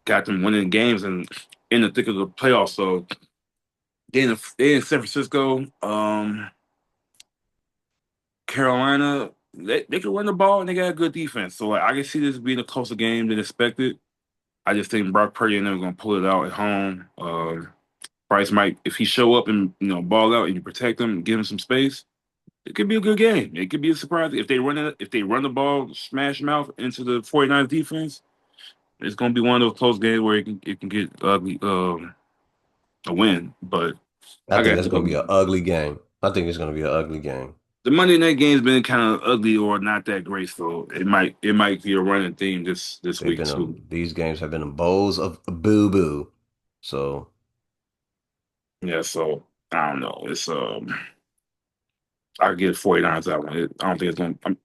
got them winning games and in the thick of the playoffs. So they in San Francisco, Carolina, they can run the ball and they got a good defense. So like, I can see this being a closer game than expected. I just think Brock Purdy and them are gonna pull it out at home. Price might, if he show up and ball out and you protect him, give him some space, it could be a good game. It could be a surprise if they run it. If they run the ball, smash mouth into the 49ers defense, it's gonna be one of those close games where it can get ugly, a win. But I I think got that's going to be an ugly game. I think it's going to be an ugly game. the Monday night game's been kind of ugly or not that great, so it might be a running theme this They've week been too. these games have been bowls of boo boo. So Yeah, so I don't know. It's I get 49ers that one. I don't think it's gonna. I'm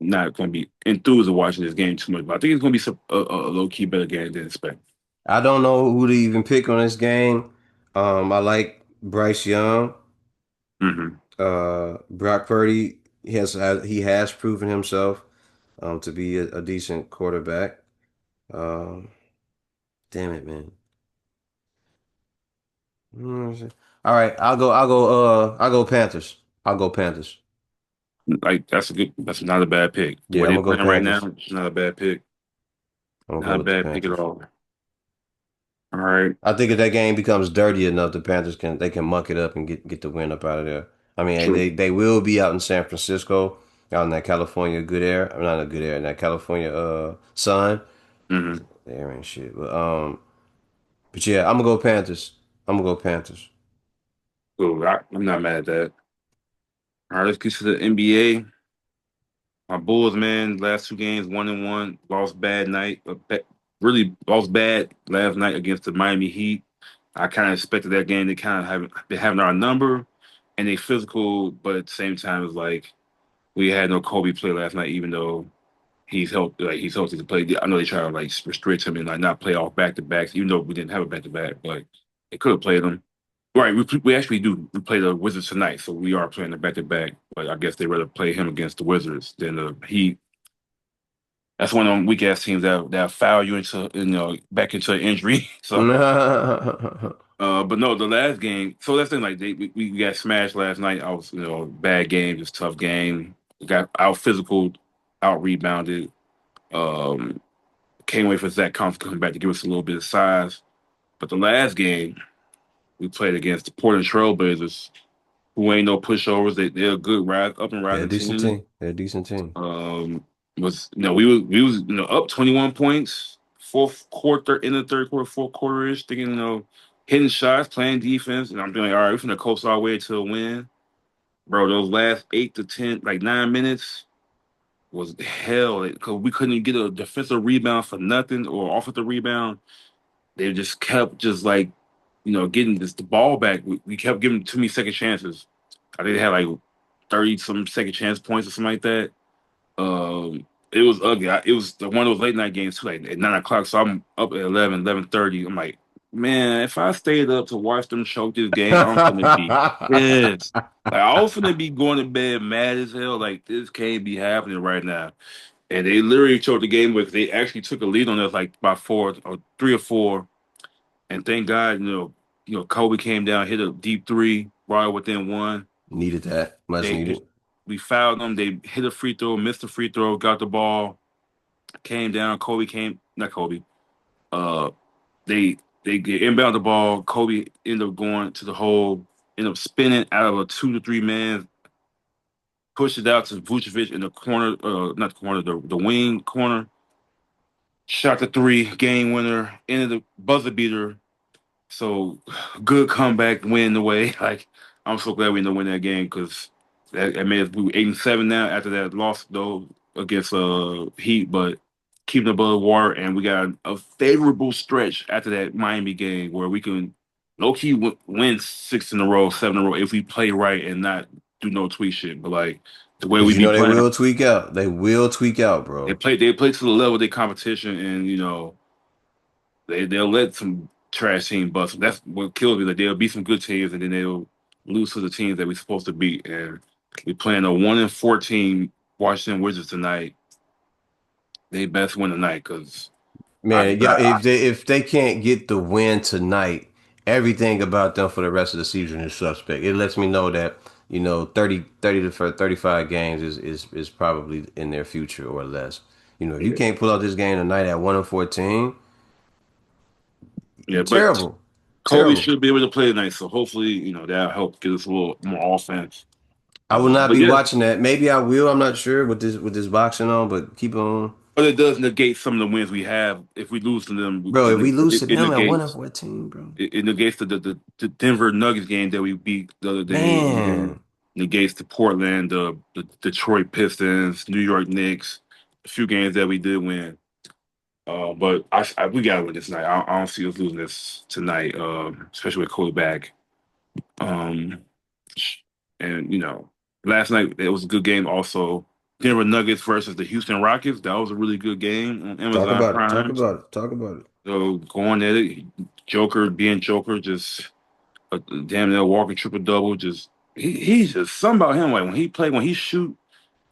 not gonna be enthused of watching this game too much, but I think it's gonna be a low key better game than expected. I don't know who to even pick on this game. I like Bryce Young. Hmm. Brock Purdy he has proven himself to be a decent quarterback. Um, damn it, man. All right, I'll go Panthers. I'll go Panthers. Like that's not a bad pick. The Yeah, way I'm they're gonna go playing right now, Panthers. it's not a bad pick. I'm gonna go Not a with the bad pick at Panthers. all. All right. I think if that game becomes dirty enough, the Panthers can muck it up and get the win up out of there. I mean, True. they will be out in San Francisco, out in that California good air. I'm not a good air in that California sun. Hmm. There ain't shit. But yeah, I'm gonna go Panthers. I'm gonna go Panthers. Cool. I'm not mad at that. All right, let's get to the NBA. My Bulls, man, last two games, 1-1, lost bad night, really lost bad last night against the Miami Heat. I kind of expected that game to kind of have been having our number, and they physical, but at the same time, it's like we had no Kobe play last night, even though he's healthy to play. I know they try to like restrict him and like not play off back to backs, even though we didn't have a back to back, but they could have played him. Right, we actually do. We play the Wizards tonight, so we are playing the back to back. But I guess they rather play him against the Wizards than the Heat. That's one of them weak ass teams that foul you into back into an injury. So, but no, the last game. So that's the thing. Like we got smashed last night. I was bad game, just tough game. We got out physical, out rebounded. Um, can't wait for Zach Collins to come back to give us a little bit of size. But the last game we played against the Portland Trailblazers, who ain't no pushovers. They're a good up and They're a rising decent team. team. They're a decent team. Was we was up 21 points, fourth quarter in the third quarter, fourth quarter ish, thinking hitting shots, playing defense, and I'm doing all right. We're gonna coast our way to a win, bro. Those last 8 to 10, like 9 minutes was hell because we couldn't get a defensive rebound for nothing or offensive rebound. They just kept just like getting the ball back. We kept giving too many second chances. I think they had like 30 some second chance points or something like that. It was ugly. It was one of those late night games too, like at 9 o'clock. So I'm up at 11:30. I'm like, man, if I stayed up to watch them choke this game, I'm gonna be pissed. Like I was gonna be going to bed mad as hell. Like this can't be happening right now. And they literally choked the game with. They actually took a lead on us like by 4 or 3 or 4. And thank God, Kobe came down, hit a deep three, right within one. Needed that. Much They needed. we fouled them. They hit a free throw, missed a free throw, got the ball, came down. Kobe came, not Kobe. Uh, they get inbound the ball. Kobe ended up going to the hole, ended up spinning out of a 2 to 3 man, pushed it out to Vucevic in the corner, not the corner, the wing corner. Shot the three, game winner, ended the buzzer beater. So good comeback win the way. Like I'm so glad we ended up winning that game because that made us we were 8-7 now after that loss though against Heat, but keeping above water and we got a favorable stretch after that Miami game where we can low key win 6 in a row, 7 in a row if we play right and not do no tweak shit. But like the way Because we you be know they playing, will tweak out. They will tweak out, they bro. play to the level of their competition and they'll let some trash team bust. That's what kills me. Like there'll be some good teams, and then they'll lose to the teams that we're supposed to beat. And we playing a 1-14 Washington Wizards tonight. They best win tonight because I, Man, yeah, if they can't get the win tonight, everything about them for the rest of the season is suspect. It lets me know that, 30 to 35 games is probably in their future or less. If you yeah, can't pull out this game tonight at 1-14, Yeah, but Terrible, Kobe terrible. should be able to play tonight, so hopefully, that'll help get us a little more offense. I will not But be yeah, watching that. Maybe I will. I'm not sure with this boxing on, but keep on, but it does negate some of the wins we have. If we lose to them, bro. it, If we lose to it them at one and negates 14, bro, it negates the Denver Nuggets game that we beat the other day, and then man. negates the Portland, the Detroit Pistons, New York Knicks, a few games that we did win. But we gotta win this night. I don't see us losing this tonight, especially with Kobe back. Um, and last night it was a good game. Also, Denver Nuggets versus the Houston Rockets. That was a really good game on Talk Amazon about it. Talk Prime. about it. Talk about it. So going at it, Joker being Joker, just a damn near walking triple double. Just he's just something about him. Like when he shoot,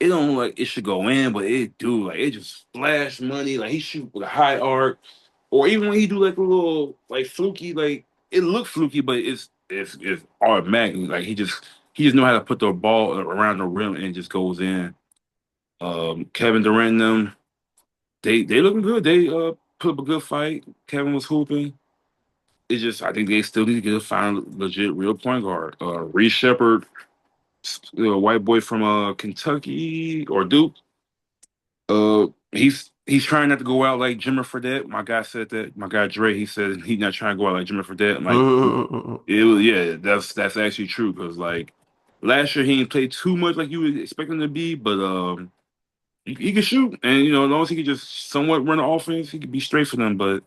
it don't look like it should go in, but it do. Like it just splash money. Like he shoot with a high arc, or even when he do like a little like fluky, like it look fluky, but it's automatic. Like he just know how to put the ball around the rim and it just goes in. Kevin Durant and them, they looking good. They put up a good fight. Kevin was hooping. It's just I think they still need to get a final legit real point guard. Reed Shepard, white boy from Kentucky or Duke. He's trying not to go out like Jimmer Fredette. My guy said that. My guy Dre, he said he's not trying to go out like Jimmer Fredette. I'm like, it was yeah, that's actually true because like last year he didn't play too much like you would expect him to be, but he can shoot and as long as he can just somewhat run the offense, he could be straight for them. But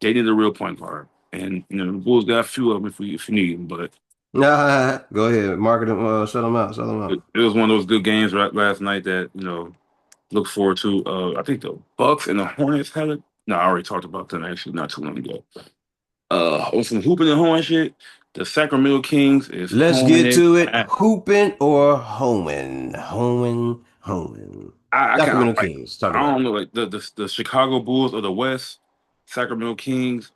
they need a real point guard, and the Bulls got a few of them if you need them. But Nah, go ahead. Market them. Shut them out. Shut them out. it was one of those good games right last night that look forward to. I think the Bucks and the Hornets had it. No, I already talked about that actually not too long ago. On some hooping and horn shit, the Sacramento Kings is Let's get horny. to it. Hooping or homing? Homing, homing. I kind Sacramento of like. Kings. Talk I about don't it. know, like the Chicago Bulls of the West, Sacramento Kings.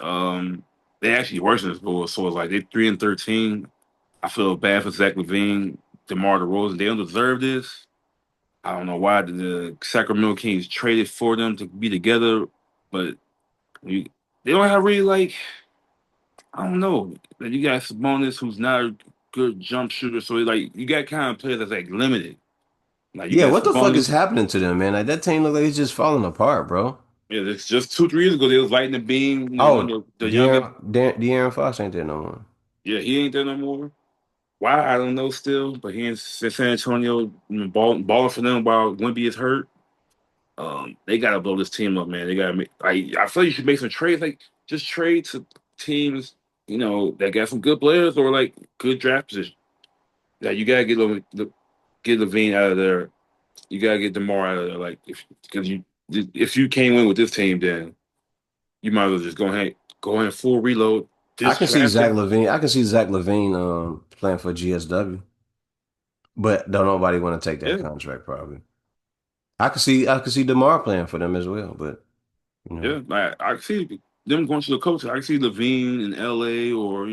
They actually worse than this Bulls, so it's like they 3-13. I feel bad for Zach LaVine, DeMar DeRozan. They don't deserve this. I don't know why the Sacramento Kings traded for them to be together, but we, they don't have really like I don't know. Like, you got Sabonis, who's not a good jump shooter, so like you got kind of players that's like limited. Like you Yeah, got what the fuck is Sabonis. happening to them, man? Like that team look like it's just falling apart, bro. Yeah, it's just 2 3 years ago they was lighting the beam. One Oh, of the youngest. De'Aaron Fox ain't there no more. Yeah, he ain't there no more. Why I don't know still, but he in San Antonio balling for them while Wemby is hurt. They gotta blow this team up, man. They gotta make. I feel like you should make some trades. Like just trade to teams, that got some good players or like good draft position. Like you gotta get Levine out of there. You gotta get DeMar out of there. Like if you can't win with this team, then you might as well just go ahead full reload. I This can see draft Zach that. Levine. I can see Zach Levine playing for GSW, but don't nobody want to take that Yeah, contract probably. I could see DeMar playing for them as well, but you know. yeah. I can see them going to the coach. I can see Levine in LA or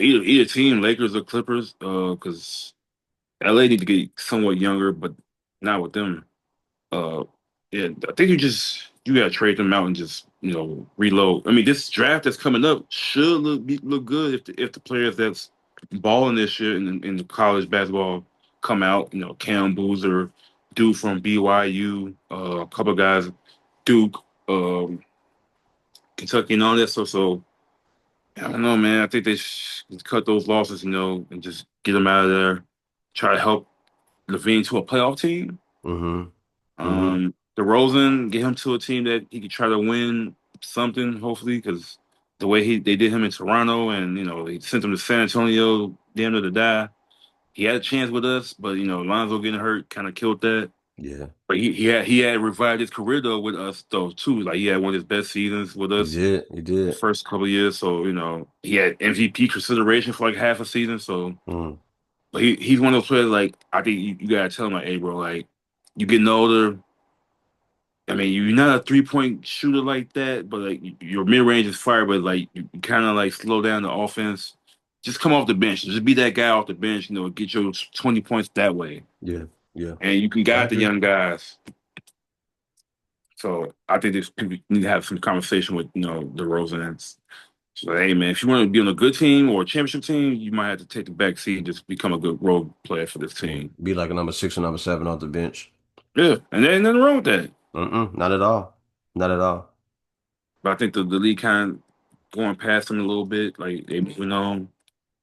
either team, Lakers or Clippers. Because LA need to get somewhat younger, but not with them. Uh, yeah, I think you gotta trade them out and just reload. I mean, this draft that's coming up should look good if the players that's balling this year in the college basketball come out. Cam Boozer, dude from BYU, a couple of guys, Duke, Kentucky, and all that. So I don't know, man. I think they should cut those losses, and just get them out of there. Try to help Levine to a playoff team. Mm-hmm. Mm-hmm. DeRozan, get him to a team that he could try to win something, hopefully, because the way they did him in Toronto and they sent him to San Antonio, damn near to die. He had a chance with us, but Lonzo getting hurt kind of killed that. Yeah, But he had revived his career though with us though too. Like he had one of his best seasons with he us did. He the did. first couple of years. So he had MVP consideration for like half a season. So, Mm. but he's one of those players like I think you gotta tell him like, hey bro, like you getting older. I mean, you're not a 3-point shooter like that, but like your mid range is fire, but like you kind of like slow down the offense. Just come off the bench. Just be that guy off the bench. Get your 20 points that way, Yeah, yeah. and you can I guide the agree. young guys. So I think these people need to have some conversation with DeRozan. So hey man, if you want to be on a good team or a championship team, you might have to take the back seat and just become a good role player for this Yeah. team. Be like a number six or number seven off the bench. Yeah, and there ain't nothing wrong with that. Not at all. Not at all. But I think the league kind of going past them a little bit, like they moving on,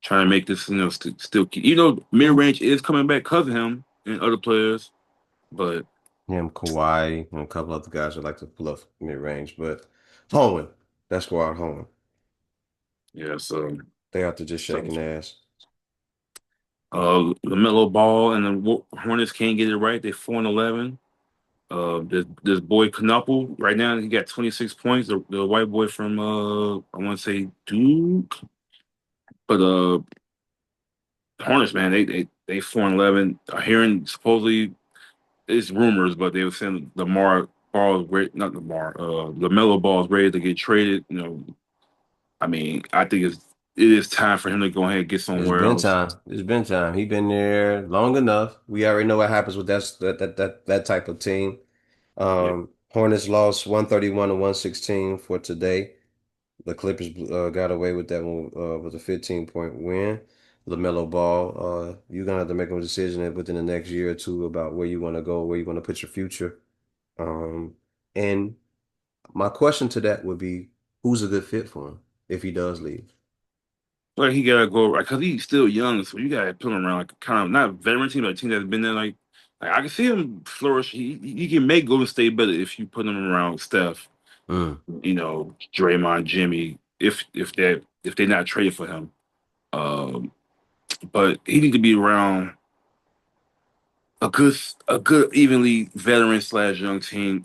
trying to make this still keep. Mid range is coming back because of him and other players, but Him, Kawhi, and a couple other guys that like to pull up mid range, but Hoeing, that's squad Hoeing. yeah. So They out there just so shaking ass. LaMelo Ball and the Hornets can't get it right. They 4-11. This boy Knuckle right now he got 26 points. The white boy from I want to say Duke, but Hornets man they 4-11. Hearing supposedly it's rumors, but they were saying Lamar Ball is ready, not Lamar, LaMelo Ball is ready to get traded. I mean, I think it is time for him to go ahead and get It's somewhere been else. time. It's been time. He been there long enough. We already know what happens with that type of team. Yeah. Hornets lost 131 to 116 for today. The Clippers got away with that one with a 15-point win. LaMelo Ball, you're gonna have to make a decision within the next year or two about where you want to go, where you want to put your future. And my question to that would be, who's a good fit for him if he does leave? Like he gotta go because he's still young, so you gotta put him around like kind of not a veteran team, but a team that's been there. Like I can see him flourish. He can make Golden State better if you put him around Steph, Mm. Draymond, Jimmy. If they're not traded for him, um, but he need to be around a good evenly veteran slash young team.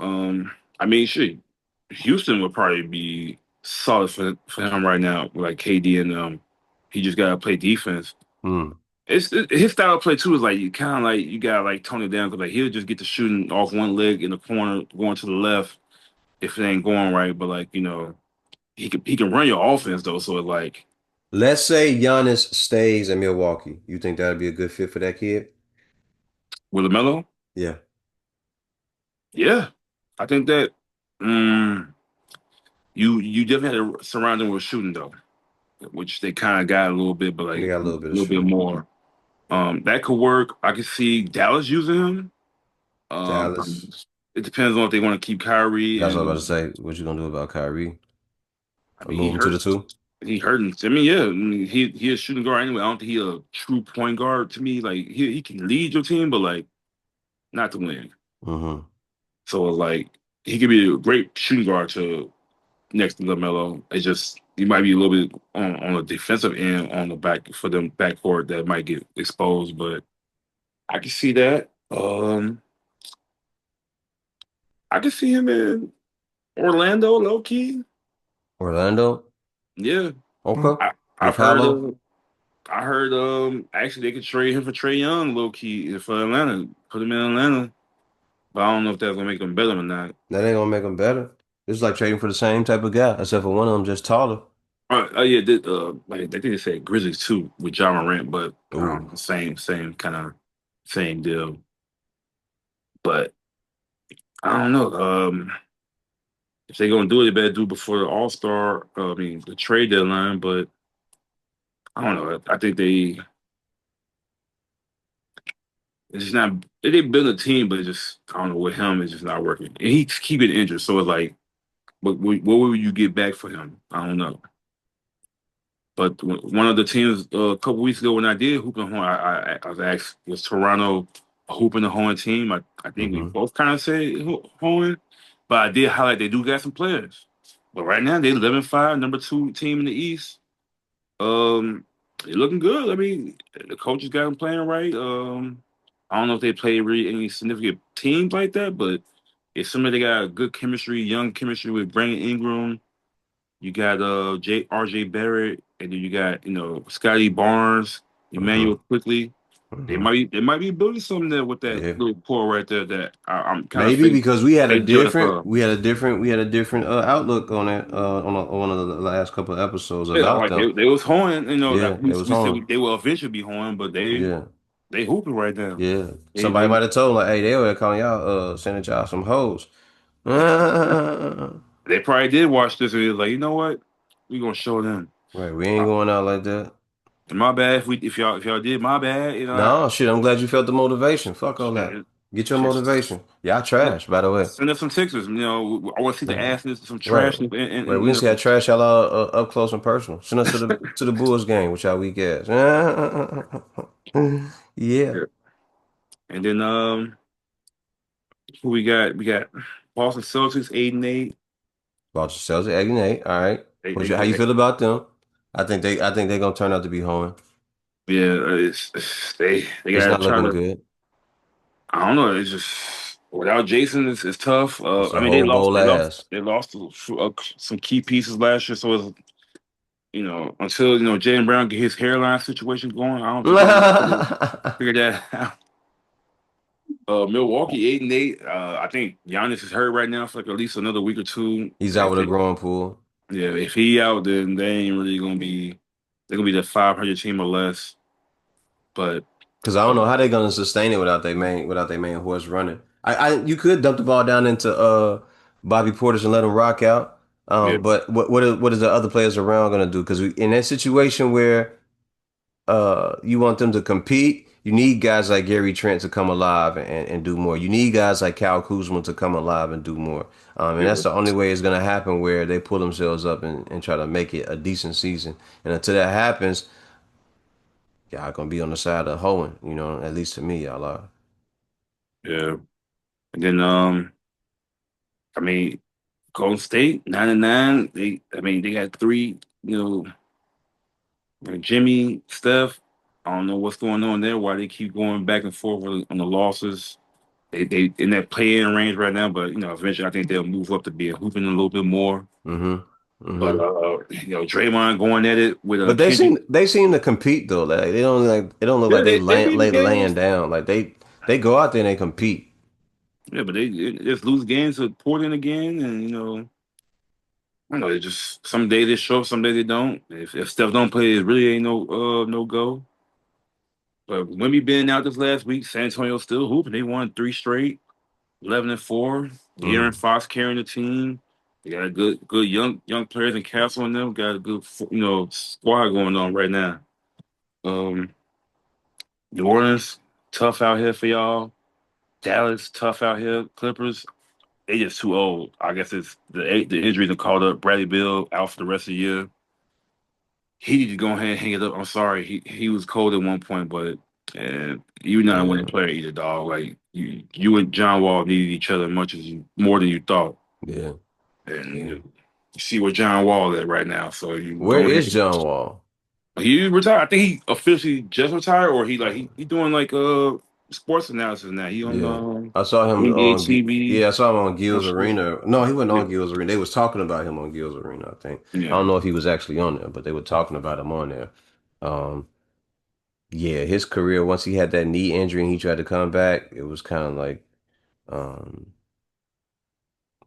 I mean, shit, Houston would probably be solid for him right now, with like KD and he just gotta play defense. Mm. His style of play too is like you kind of like you gotta like tone it down because like he'll just get to shooting off one leg in the corner, going to the left if it ain't going right. But like he can run your offense though, so it's like Let's say Giannis stays in Milwaukee. You think that'd be a good fit for that kid? with LaMelo, Yeah. yeah, I think that um, you definitely had to surround him with shooting though, which they kind of got a little bit, but They like got a a little bit of little bit shooting. more. That could work. I could see Dallas using him. Dallas. It depends on if they want to keep Kyrie That's what I and was about to say. What you gonna do about Kyrie? I mean he Move him to the hurt. two? He hurting. I mean, yeah. I mean, he a shooting guard anyway. I don't think he a true point guard to me. Like he can lead your team, but like not to win. Mm-hmm. So like he could be a great shooting guard to next to LaMelo. It's just he might be a little bit on the defensive end on the back for them backcourt that might get exposed. But I can see that. I can see him in Orlando, low key. Orlando? Yeah, Okay. I, I've With heard Paolo? of. I heard actually they could trade him for Trey Young, low key, for Atlanta. Put him in Atlanta. But I don't know if that's gonna make them better or not. That ain't gonna make him better. It's like trading for the same type of guy, except for one of them just taller. Yeah, like I think they said Grizzlies too with John Morant, but Ooh. same kind of same deal. But I don't know. If they're gonna do it, they better do it before the All Star. I mean, the trade deadline. But I don't know. I think it's just not. They build a team, but it's just I don't know with him, it's just not working. And he's keeping injured, so it's like. What will you get back for him? I don't know. But one of the teams a couple weeks ago when I did hoop and horn, I was asked was Toronto a hoop and horn team. I think we Mm-hmm. both kind of said horn, but I did highlight they do got some players. But right now they 11-5, number two team in the East. Um, they're looking good. I mean, the coaches got them playing right. I don't know if they play really any significant teams like that, but it's somebody they got good chemistry, young chemistry with Brandon Ingram. You got RJ Barrett, and then you got Scotty Barnes, Mm-hmm. Emmanuel Quickly. They Mm-hmm. might be building something there with that Yeah. little core right there that I'm kind of Maybe because we had a different outlook on it on one of the last couple of episodes yeah, about like them. they was hoeing, Yeah, that it was we said on. they will eventually be hoeing, but Yeah. they hooping right now. Yeah. They Somebody they might have told him like, hey, they were calling y'all sending y'all some hoes. They probably did watch this and they was like, you know what? We gonna show them. Right, we ain't Uh, going out like that. My bad if y'all did, my bad. You know, No, shit, I'm glad you felt the motivation. Fuck all that. shit, Get your just motivation. Y'all trash, by the way. send us some Sixers. You know, I want to see the Yeah. asses, some Right. trash, and, Right. We you can see how know, trash y'all are up close and personal. Send us to the Bulls game with y'all weak ass. Yeah. yeah. And then who we got? We got Boston Celtics 8-8. Boston Celtics, 8-8. All right. How you They feel about them? I think they're gonna turn out to be home. yeah, they It's gotta not try looking to. good. I don't know. It's just without Jason, it's tough. It's I a mean, whole bowl ass. they lost some key pieces last year. So it's, you know, until you know Jaylen Brown get his hairline situation going, I don't think they're gonna figure that out. Milwaukee 8-8. I think Giannis is hurt right now for like at least another week or two. He's out with a growing pool. Yeah, if he out, then they ain't really gonna be. They're gonna be the 500 team or less. But Because I don't know how they're gonna sustain it without their main horse running. You could dump the ball down into Bobby Portis and let him rock out. yeah, But what is the other players around gonna do? Because in that situation where you want them to compete, you need guys like Gary Trent to come alive and do more. You need guys like Cal Kuzma to come alive and do more. And that's yeah, the only way it's gonna happen where they pull themselves up and try to make it a decent season. And until that happens, y'all gonna be on the side of hoeing, at least to me, y'all are. yeah. And then I mean, Golden State 9-9. I mean, they got three. You know, like Jimmy, Steph. I don't know what's going on there. Why they keep going back and forth on the losses. They in that play-in range right now, but you know, eventually I think they'll move up to be a hooping a little bit more. Mm-hmm. But Mm-hmm. you know, Draymond going at it with But Kendrick. they seem to compete though. Like they don't look Yeah, like they be in the laying games. down. Like they go out there and they compete. Yeah, but they just lose games to Portland again, and you know, I don't know. They just some days they show up, some days they don't. If Steph don't play, it really ain't no go. But when we been out this last week, San Antonio still hooping. They won three straight, 11-4. De'Aaron Mm. Fox carrying the team. They got a good young players and Castle in them. Got a good you know squad going on right now. Um, New Orleans tough out here for y'all. Dallas tough out here. Clippers they just too old. I guess it's the injuries that called up Bradley Beal out for the rest of the year. He need to go ahead and hang it up. I'm sorry. He was cold at one point, but you're not a winning Yeah. player either, dog. Like you and John Wall needed each other more than you thought. Yeah. And Yeah. you see where John Wall at right now. So you Where go is ahead. John Wall? He retired. I think he officially just retired, or he doing like sports analysis now. He on Yeah. I saw him NBA on TV. yeah, I saw him on Oh Gil's shit. Arena. No, he wasn't Yeah. on Gil's Arena. They was talking about him on Gil's Arena, I think. I Yeah. don't know if he was actually on there, but they were talking about him on there. Um, yeah, his career, once he had that knee injury and he tried to come back, it was kind of like um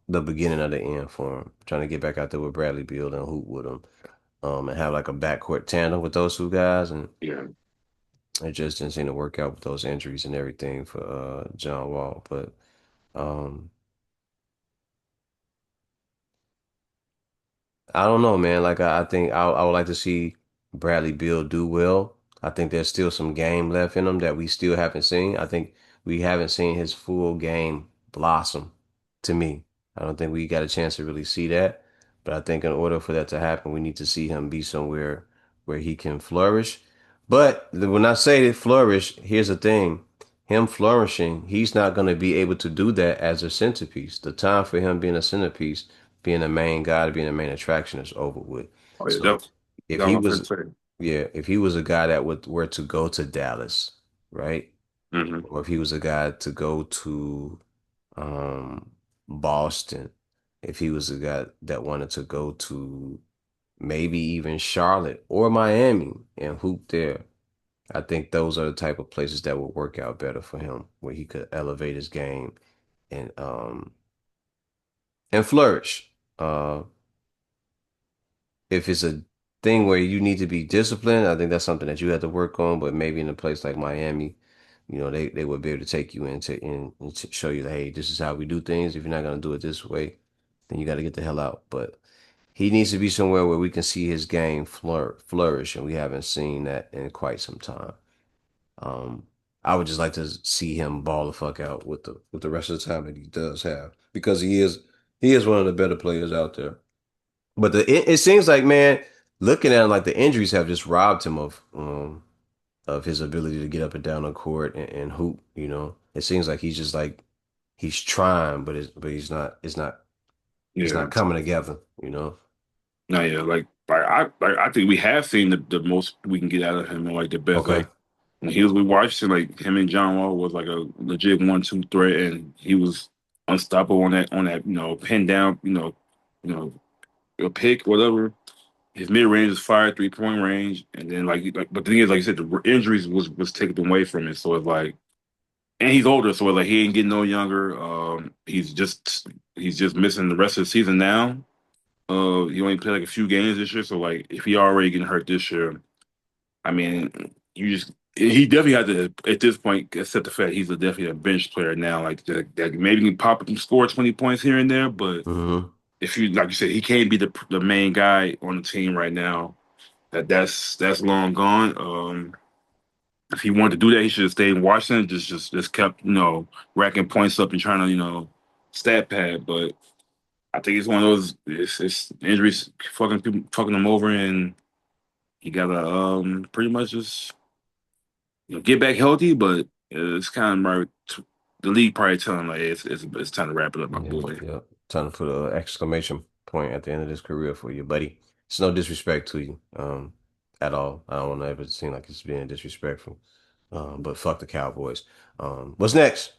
the beginning of the end for him. Trying to get back out there with Bradley Beal and hoop with him. And have like a backcourt tandem with those two guys. And Yeah. it just didn't seem to work out with those injuries and everything for John Wall. But um I don't know, man. Like I think I would like to see Bradley Beal do well. I think there's still some game left in him that we still haven't seen. I think we haven't seen his full game blossom to me. I don't think we got a chance to really see that. But I think in order for that to happen, we need to see him be somewhere where he can flourish. But when I say flourish, here's the thing. Him flourishing, he's not going to be able to do that as a centerpiece. The time for him being a centerpiece being a main guy, being a main attraction is over with. Oh yeah. So if That he was my first was, say. yeah, if he was a guy that would were to go to Dallas, right? Hmm. Or if he was a guy to go to um Boston, if he was a guy that wanted to go to maybe even Charlotte or Miami and hoop there, I think those are the type of places that would work out better for him, where he could elevate his game and um and flourish. If it's a thing where you need to be disciplined, I think that's something that you have to work on. But maybe in a place like Miami, they would be able to take you and to show you that, hey, this is how we do things. If you're not gonna do it this way, then you got to get the hell out. But he needs to be somewhere where we can see his game flourish, and we haven't seen that in quite some time. Um, I would just like to see him ball the fuck out with the rest of the time that he does have, because he is one of the better players out there. But it seems like, man, looking at him, like the injuries have just robbed him of his ability to get up and down the court and hoop. It seems like he's just like he's trying, but he's not. It's not Yeah. coming together. No, yeah, I think we have seen the most we can get out of him and like the best. Okay. Like when he was with Washington, like him and John Wall was like a legit 1-2 threat, and he was unstoppable on that pin down a pick whatever. His mid range is fire, 3-point range, and then but the thing is, like you said, the injuries was taken away from it. So it's like, and he's older, so it's like he ain't getting no younger. He's just missing the rest of the season now. He only played like a few games this year, so like if he already getting hurt this year, I mean, he definitely had to at this point accept the fact he's definitely a bench player now. Like that maybe can pop up and score 20 points here and there, but Hmm. if you like you said, he can't be the main guy on the team right now. That's long gone. If he wanted to do that, he should have stayed in Washington. Just kept racking points up and trying to stat pad. But I think it's one of those. It's injuries fucking him over, and he gotta pretty much just get back healthy. But it's kind of the league probably telling him like it's time to wrap it up, my Yeah, boy. yeah. Time to put an exclamation point at the end of this career for you, buddy. It's no disrespect to you, at all. I don't want to ever seem like it's being disrespectful. But fuck the Cowboys. What's next?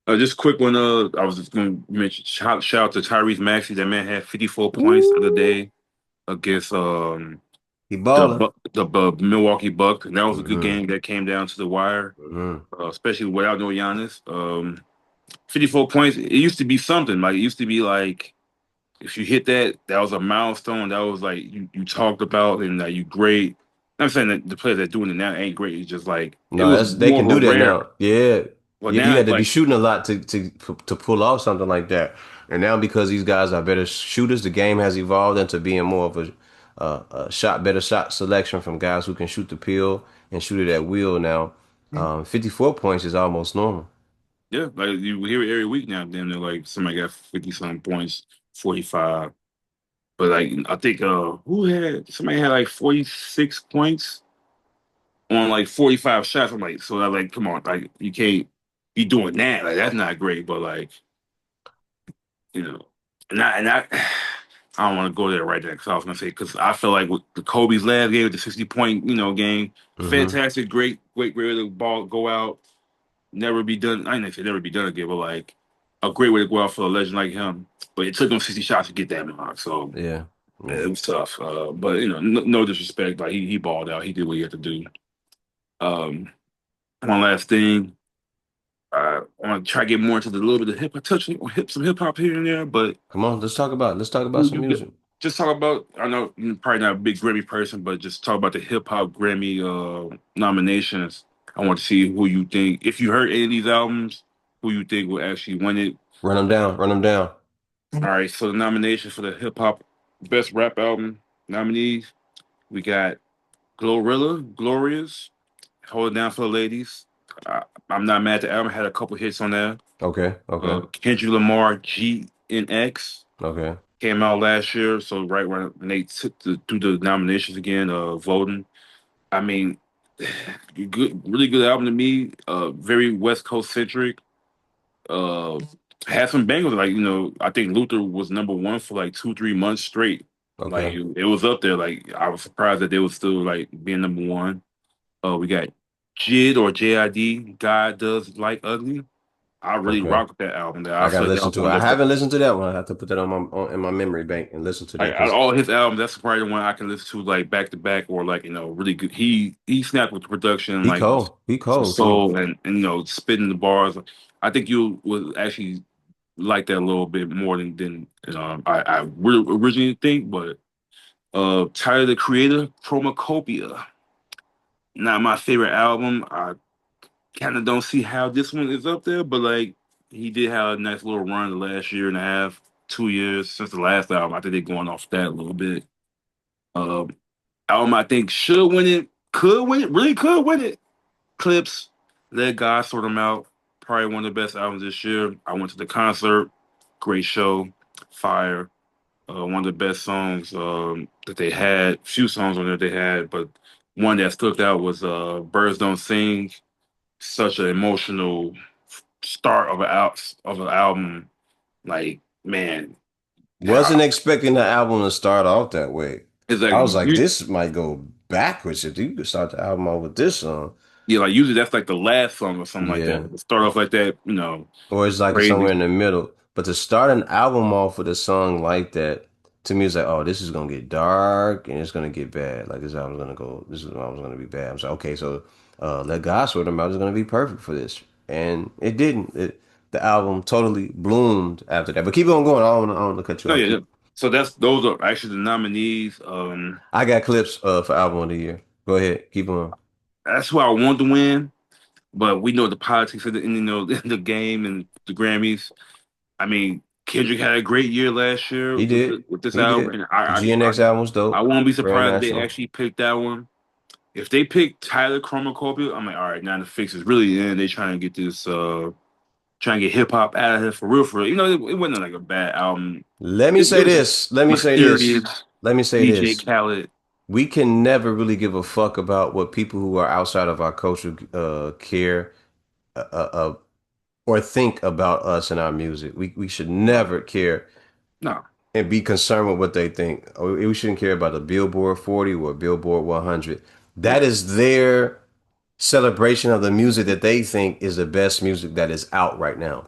Just a quick one. I was just gonna mention shout out to Tyrese Maxey. That man had 54 points the other Ooh, day against he the balling. Milwaukee Bucks, and that was a good Mm-hmm. game that came down to the wire, Mm-hmm. especially without no Giannis. 54 points. It used to be something. Like it used to be like if you hit that, that was a milestone. That was like you talked about and that you great. I'm saying that the players that doing it now ain't great. It's just like it No, was they more can of a do that rare. now. Yeah, But you now had it's to be like, shooting a lot to pull off something like that. And now because these guys are better shooters, the game has evolved into being more of a better shot selection from guys who can shoot the pill and shoot it at will. Now, 54 points is almost normal. yeah, like you hear it every week now. Then they're like somebody got 50 something points, 45. But like I think who had somebody had like 46 points on like 45 shots. I'm like, so I'm like, come on, like you can't be doing that. Like that's not great. But like, you know, and I I don't want to go there right there because I was gonna say because I feel like with the Kobe's last game, with the 60 point, game, Hmm. fantastic, great way to ball go out, never be done. I didn't say never be done again, but like a great way to go out for a legend like him. But it took him 60 shots to get that mark, so Yeah, yeah. it was tough. But no disrespect, like he balled out. He did what he had to do. Um, one last thing. I want to try to get more into the little bit of hip hop, touch on some hip hop here and there, but Come on, let's talk about who some you get? music. Just talk about. I know you're probably not a big Grammy person, but just talk about the hip hop Grammy nominations. I want to see who you think. If you heard any of these albums, who you think will actually win it. Run them down, run them down. All right, so the nomination for the hip hop best rap album nominees, we got Glorilla, Glorious, Hold It Down for the Ladies. I'm not mad at the album. Had a couple hits on there. Okay, okay, Kendrick Lamar, G and X. okay, Came out last year, so right when they took through the nominations again, voting. I mean, good, really good album to me. Very West Coast centric. Uh, had some bangers like I think Luther was number one for like 2-3 months straight. Like okay, it was up there. Like I was surprised that they was still like being number one. We got JID or JID. God Does Like Ugly. I really okay. rock with that album. That I I gotta feel like that listen was to it. one I of the haven't listened to that one. I have to put that in my memory bank and listen to that like out of because all his albums, that's probably the one I can listen to like back to back or like really good. He snapped with the production, he like cold. He some cold too. soul and spitting the bars. I think you would actually like that a little bit more than I really originally think. But Tyler the Creator, Chromacopia, not my favorite album. I kind of don't see how this one is up there, but like he did have a nice little run the last year and a half, 2 years since the last album. I think they're going off that a little bit. Um, album I think should win it, could win it, really could win it. Clips, Let God Sort Them Out. Probably one of the best albums this year. I went to the concert, great show, fire. One of the best songs that they had. Few songs on there they had, but one that stuck out was "Birds Don't Sing." Such an emotional start of an album. Like man, Wasn't expecting the album to start off that way. it's like I was like, you, this might go backwards if you could start the album off with this song. yeah, like usually that's like the last song or something like Yeah. that. Start off like that, Or it's like somewhere crazy. in the middle. But to start an album off with a song like that, to me, it's like, oh, this is gonna get dark and it's gonna get bad. Like this album's gonna be bad. I'm like, okay, so Let God Sort Them Out is gonna be perfect for this. And it didn't. The album totally bloomed after that. But keep on going. I don't want to cut you No, off. yeah, yeah. So those are actually the nominees. I got clips for album of the year. Go ahead, keep on. That's who I want to win, but we know the politics of the game and the Grammys. I mean, Kendrick had a great year last year He with did. this He album, did. and The GNX album was I dope. won't be Grand surprised if they National. actually picked that one. If they pick Tyler Chromacopia, I'm like, all right, now the fix is really in. They trying to get this, trying to get hip hop out of here for real, for real. It wasn't like a bad album. Let me say It was this. Let me say this. mysterious. Let me say DJ this. Khaled, We can never really give a fuck about what people who are outside of our culture care uh, or think about us and our music. We should never care no, and be concerned with what they think. We shouldn't care about the Billboard 40 or Billboard 100. yeah, That is their celebration of the music that they think is the best music that is out right now.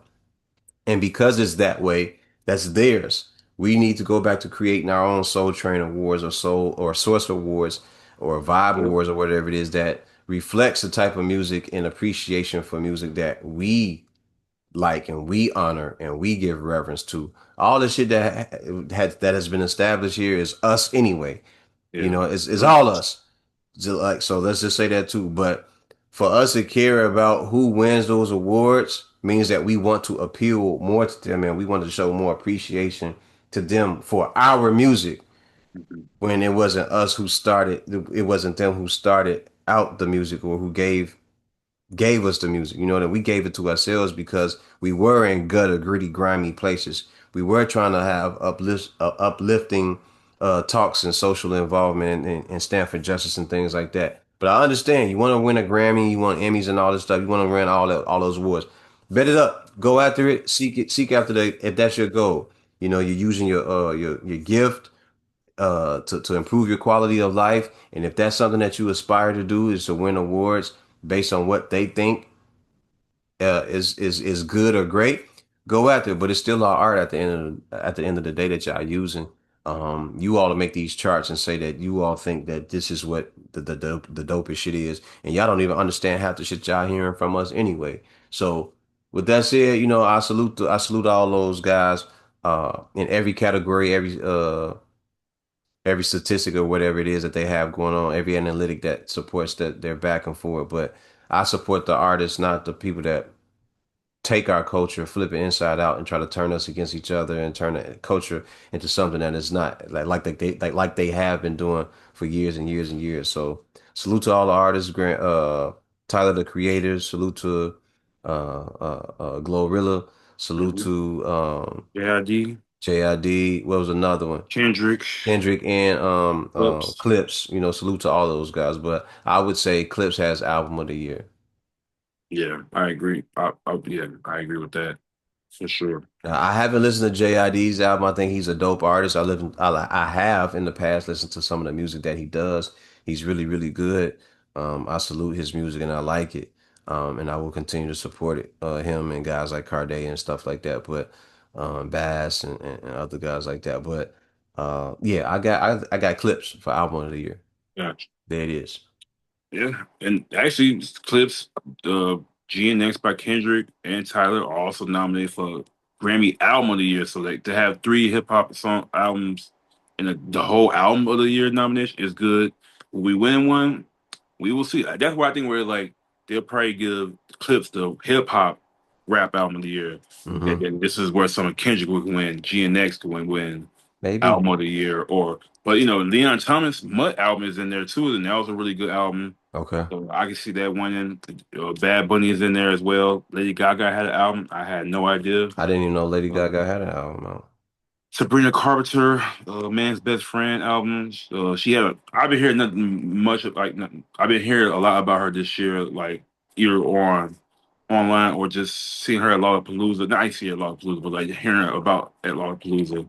And because it's that way, that's theirs. We need to go back to creating our own Soul Train Awards or Soul or Source Awards or Vibe yeah, Awards or whatever it is that reflects the type of music and appreciation for music that we like and we honor and we give reverence to. All the shit that has been established here is us anyway. You yeah. know, it's all us. So let's just say that too. But for us to care about who wins those awards means that we want to appeal more to them and we want to show more appreciation to them for our music Mhm. when it wasn't us who started, it wasn't them who started out the music or who gave us the music. You know that we gave it to ourselves because we were in gutter, gritty, grimy places. We were trying to have uplifting talks and social involvement and stand for justice and things like that. But I understand you want to win a Grammy, you want Emmys and all this stuff. You want to win all those awards. Bet it up. Go after it. Seek after the if that's your goal. You know, you're using your gift to improve your quality of life. And if that's something that you aspire to do is to win awards based on what they think is good or great, go after it. But it's still our art at the end of the day that y'all using. You all to make these charts and say that you all think that this is what the dopest shit is, and y'all don't even understand half the shit y'all hearing from us anyway. So with that said, you know, I salute all those guys in every category, every statistic or whatever it is that they have going on, every analytic that supports that they're back and forth. But I support the artists, not the people that take our culture, flip it inside out, and try to turn us against each other and turn the culture into something that is not like they have been doing for years and years and years. So salute to all the artists, Grant, Tyler the Creator, salute to Glorilla, salute Mhm. to JID, JID. What was another one? Kendrick, Kendrick and Clips. Clips. You know, salute to all those guys. But I would say Clips has album of the year. Yeah, I agree. Yeah, I agree with that for sure. I haven't listened to JID's album. I think he's a dope artist. I have in the past listened to some of the music that he does. He's really, really good. I salute his music and I like it. And I will continue to support it. Him and guys like Carday and stuff like that. But Bass and other guys like that. But yeah, I got clips for album of the year. Yeah. There it is. Yeah, and actually, Clips, GNX by Kendrick and Tyler are also nominated for Grammy Album of the Year. So, like, to have three hip hop song albums and the whole album of the year nomination is good. Will we win one? We will see. That's why I think we're like they'll probably give Clips the hip hop rap album of the year, and Hmm. then this is where some of Kendrick would win, GNX could win album Maybe. of the year, or but Leon Thomas Mutt album is in there too, and that was a really good album. Okay. So I can see that winning. Bad Bunny is in there as well. Lady Gaga had an album. I had no idea. I didn't even know Lady Gaga Um, had an album out. Sabrina Carpenter, Man's Best Friend album. She had. I've been hearing nothing much nothing. I've been hearing a lot about her this year, like either on online or just seeing her at Lollapalooza. Not I see her at Lollapalooza, but like hearing about at Lollapalooza.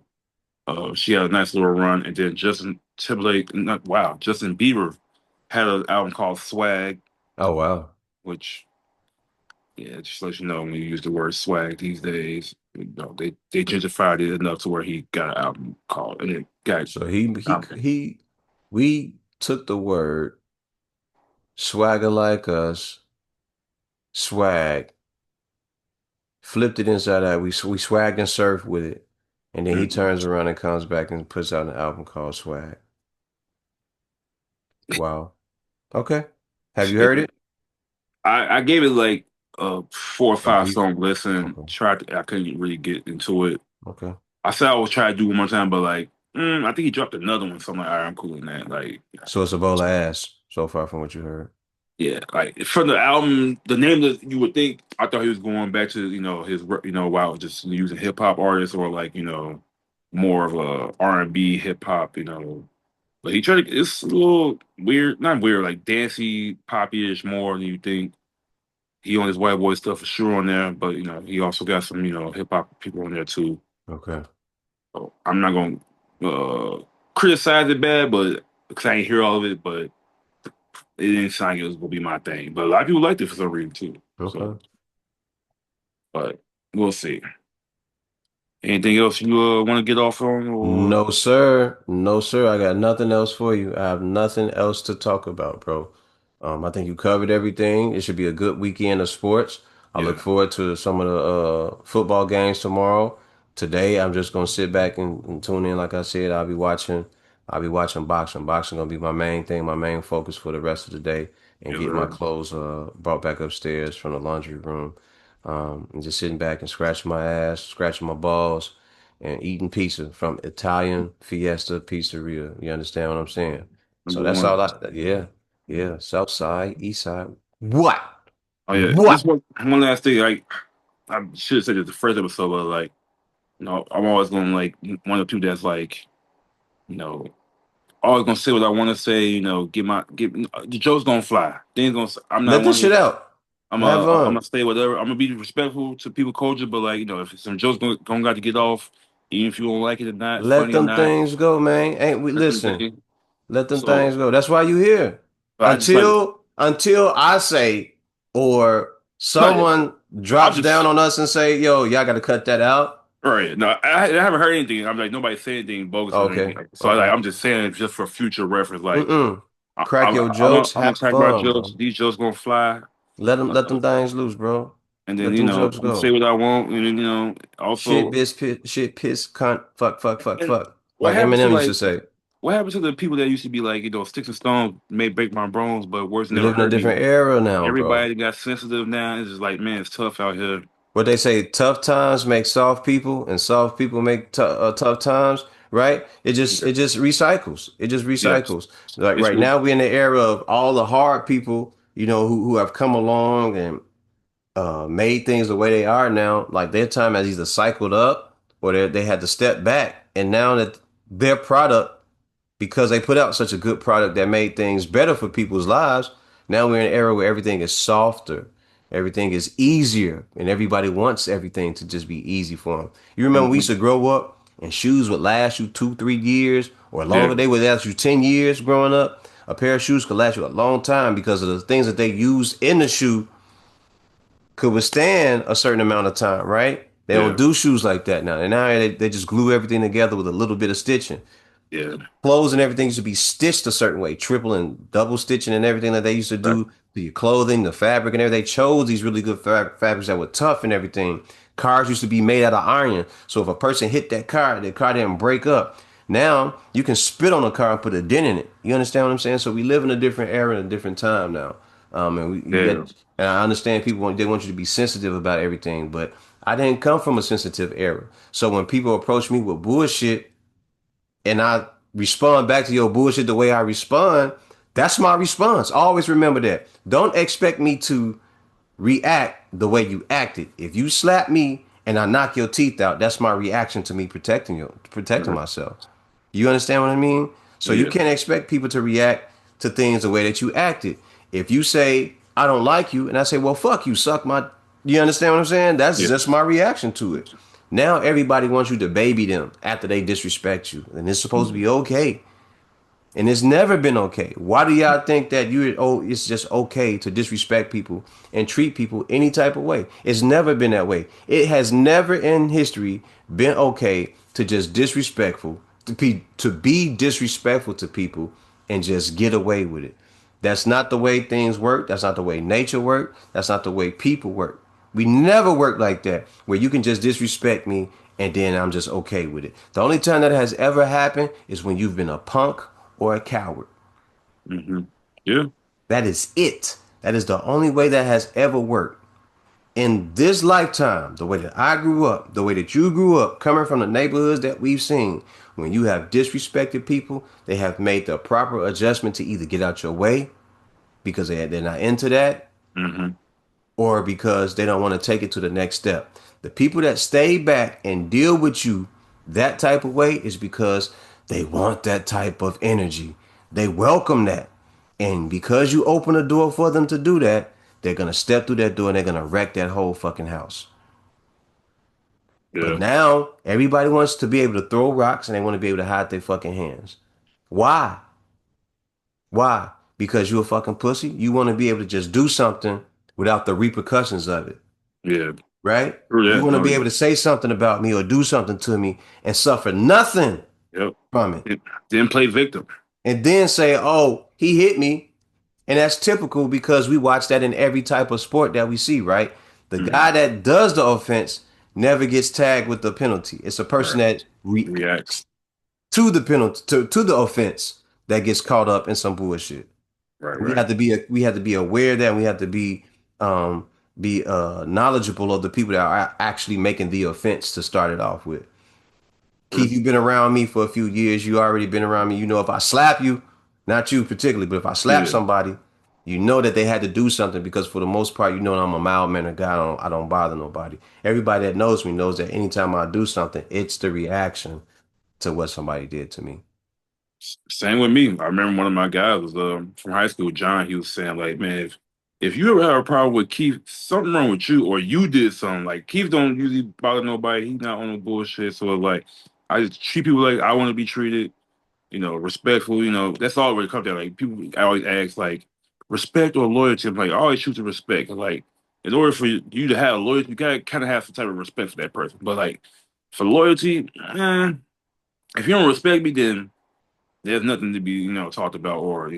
She had a nice little run, and then Justin Timberlake. Wow, Justin Bieber had an album called Swag, Oh wow. which yeah, just let you know when you use the word swag these days, they gentrified it enough to where he got an album called and it got So he he um, he we took the word swagger like us, swag, flipped it inside out. We swagged and surfed with it. And then he mhm. turns around and comes back and puts out an album called Swag. Wow. Okay. Have you heard Yeah. it? I gave it like 4 or 5 Brief. song listen. Okay. I couldn't really get into it. Okay. I said I would try to do one more time, but like I think he dropped another one. So I'm like, all right, I'm cool in that. Like So it's a bowl of ass so far from what you heard. yeah, like from the album, the name that you would think, I thought he was going back to his wow, just using hip hop artists or like more of a R&B hip hop, but he tried to. It's a little weird, not weird, like dancey, poppy-ish more than you think. He on his white boy stuff for sure on there, but he also got some hip hop people on there too. Okay. So I'm not gonna criticize it bad, but because I ain't hear all of it, but it didn't sound like it was gonna be my thing. But a lot of people liked it for some reason too. So, Okay. but we'll see. Anything else you want to get off on, or No, sir. No, sir. I got nothing else for you. I have nothing else to talk about, bro. I think you covered everything. It should be a good weekend of sports. I look yeah, forward to some of the football games tomorrow. Today, I'm just gonna sit back and tune in. Like I said, I'll be watching boxing. Boxing gonna be my main thing, my main focus for the rest of the day, and yeah, get my clothes brought back upstairs from the laundry room. And just sitting back and scratching my ass, scratching my balls and eating pizza from Italian Fiesta Pizzeria. You understand what I'm saying? So number that's all one. yeah, yeah. South side, east side. What? Oh yeah, What? just one last thing. Like I should have said it the first episode, but like I'm always gonna like one of the people that's like you know always gonna say what I want to say. Get the joke's gonna fly. Things gonna. I'm not Let this one of shit those. out. Have I'm fun. gonna say whatever. I'm gonna be respectful to people culture, but like if some jokes gonna got to get off, even if you don't like it or not, Let funny or them not, things go, man. Ain't we that's the listen. thing. Let them So things go. That's why you here. but I just like Until I say or no, yeah, someone I'm drops down just on us and say, yo, y'all gotta cut that out. all right. No, I haven't heard anything. I'm like nobody said anything bogus or Okay. anything. So Okay. I'm just saying it just for future reference. Like Mm-mm. Crack your jokes. I'm gonna Have crack my fun, jokes. bro. These jokes gonna fly. Let them things loose, bro. And then Let them I'm jokes gonna say go. what I want, and then Shit, also, shit, piss, cunt, fuck, fuck, fuck, and fuck. what Like happens to Eminem used to like say. what happens to the people that used to be like sticks and stones may break my bones, but words We never live in a hurt me. different era now, bro. Everybody got sensitive now. It's just like man, it's tough out here. What they say, tough times make soft people, and soft people make tough times, right? It just recycles. It just Yes, recycles. Like it's right now, we're in the era of all the hard people, who have come along and made things the way they are now. Like their time has either cycled up or they had to step back, and now that their product because they put out such a good product that made things better for people's lives. Now we're in an era where everything is softer, everything is easier, and everybody wants everything to just be easy for them. You remember we used mhm. to grow up and shoes would last you 2, 3 years or Yeah, longer. They would last you 10 years growing up. A pair of shoes could last you a long time because of the things that they use in the shoe could withstand a certain amount of time, right? They don't yeah, do shoes like that now. And now they just glue everything together with a little bit of stitching. yeah. Clothes and everything used to be stitched a certain way, triple and double stitching and everything that they used to Right. do to your clothing, the fabric and everything. They chose these really good fabrics that were tough and everything. Cars used to be made out of iron. So if a person hit that car, the car didn't break up. Now you can spit on a car and put a dent in it. You understand what I'm saying? So we live in a different era and a different time now. And you Yeah. get, and I understand people want, they want you to be sensitive about everything, but I didn't come from a sensitive era. So when people approach me with bullshit and I respond back to your bullshit the way I respond, that's my response. Always remember that. Don't expect me to react the way you acted. If you slap me and I knock your teeth out, that's my reaction to me protecting Mhm. myself. You understand what I mean? So you Yeah. can't expect people to react to things the way that you acted. If you say, I don't like you, and I say, well, fuck you, suck my. You understand what I'm saying? That's Yeah. just my reaction to it. Now everybody wants you to baby them after they disrespect you. And it's supposed to be Mhm. okay. And it's never been okay. Why do y'all think that it's just okay to disrespect people and treat people any type of way? It's never been that way. It has never in history been okay to just to be disrespectful to people and just get away with it. That's not the way things work. That's not the way nature work. That's not the way people work. We never work like that, where you can just disrespect me and then I'm just okay with it. The only time that has ever happened is when you've been a punk or a coward. Mhm. Yeah. That is it. That is the only way that has ever worked. In this lifetime, the way that I grew up, the way that you grew up, coming from the neighborhoods that we've seen, when you have disrespected people, they have made the proper adjustment to either get out your way because they're not into that, Mhm. or because they don't want to take it to the next step. The people that stay back and deal with you that type of way is because they want that type of energy. They welcome that. And because you open a door for them to do that, they're going to step through that door and they're going to wreck that whole fucking house. But Yeah. now everybody wants to be able to throw rocks and they want to be able to hide their fucking hands. Why? Why? Because you a fucking pussy? You want to be able to just do something without the repercussions of it. Yeah. Right? True You that. want to No. be able to say something about me or do something to me and suffer nothing Yep. from it. It, didn't play victim. And then say, oh, he hit me. And that's typical because we watch that in every type of sport that we see, right? The guy Mhm. that does the offense never gets tagged with the penalty. It's a person Right. that Reacts. reacts to the penalty, to the offense, that gets caught up in some bullshit. Right. We Right. have to be aware of that, and we have to um be knowledgeable of the people that are actually making the offense to start it off with. Keith, True. you've been around me for a few years. You already been around me. You know if I slap you, not you particularly, but if I slap Yeah. somebody, you know that they had to do something because for the most part, you know I'm a mild mannered guy. I don't bother nobody. Everybody that knows me knows that anytime I do something, it's the reaction to what somebody did to me. Same with me. I remember one of my guys was from high school, John. He was saying like, man, if you ever have a problem with Keith, something wrong with you, or you did something. Like Keith don't usually bother nobody. He's not on the bullshit. So like, I just treat people like I want to be treated. Respectful. That's all it comes down. Like people always ask like respect or loyalty. I'm like, I always choose to respect. Like in order for you to have loyalty, you gotta kind of have some type of respect for that person. But like for loyalty, if you don't respect me, then there's nothing to be, talked about or,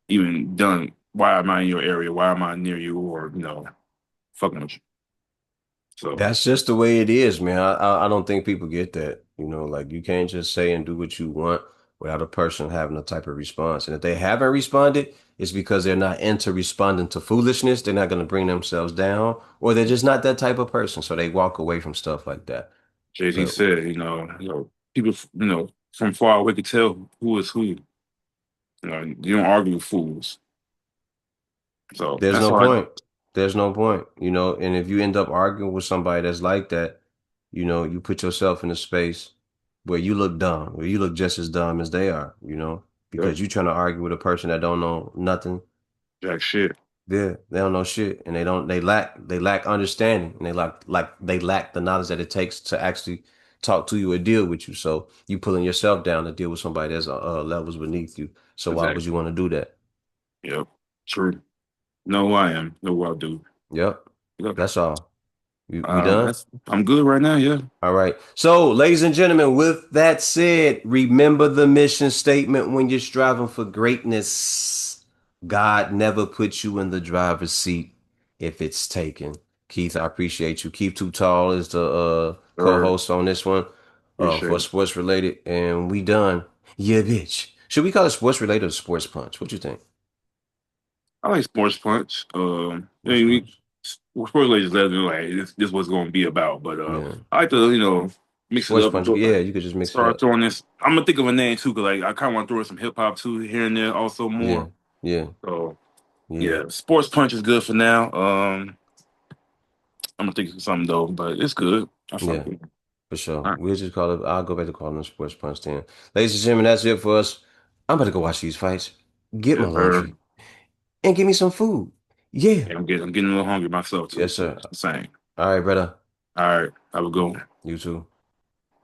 even done. Why am I in your area? Why am I near you? Or, fucking with you. So, That's just the way it is, man. I don't think people get that. Like you can't just say and do what you want without a person having a type of response. And if they haven't responded, it's because they're not into responding to foolishness. They're not going to bring themselves down, or they're just not that type of person. So they walk away from stuff like that. Jay-Z But said, people, from far away could tell who is who. You don't argue with fools. So there's that's no all I, point. There's no point, and if you end up arguing with somebody that's like that, you put yourself in a space where you look dumb, where you look just as dumb as they are, yep, because you're trying to argue with a person that don't know nothing. jack shit. They don't know shit, and they lack understanding, and they lack the knowledge that it takes to actually talk to you or deal with you. So you pulling yourself down to deal with somebody that's levels beneath you. So why would Exactly. you want to do that? Yep. True. Know who I am. Know what I do. Yep, Yep. that's all. We done? I'm good right now. Yeah. All right. So, ladies and gentlemen, with that said, remember the mission statement when you're striving for greatness. God never puts you in the driver's seat if it's taken. Keith, I appreciate you. Keith Too Tall is the Or co-host on this one for appreciate it. sports related, and we done. Yeah, bitch. Should we call it sports related or sports punch? What you think? I like Sports Punch. I Sports mean, Punch. Sports Legends let me know like this was going to be about, but Yeah. I like to mix it Sports up and Punch. throw, Yeah, you could just mix it start up. throwing this. I'm gonna think of a name too, cause like I kind of want to throw in some hip hop too here and there also Yeah. more. Yeah. So Yeah. yeah, Sports Punch is good for now. I'm gonna think of something though, but it's good. I fuck Yeah. with it. For sure. All right. We'll just call it. I'll go back to calling them Sports Punch then. Ladies and gentlemen, that's it for us. I'm about to go watch these fights, get my Yes, sir. laundry, and get me some food. Yeah. Yeah, I'm getting a little hungry myself too, Yes, so sir. it's the same. All right, brother. All right, have a good one. You too.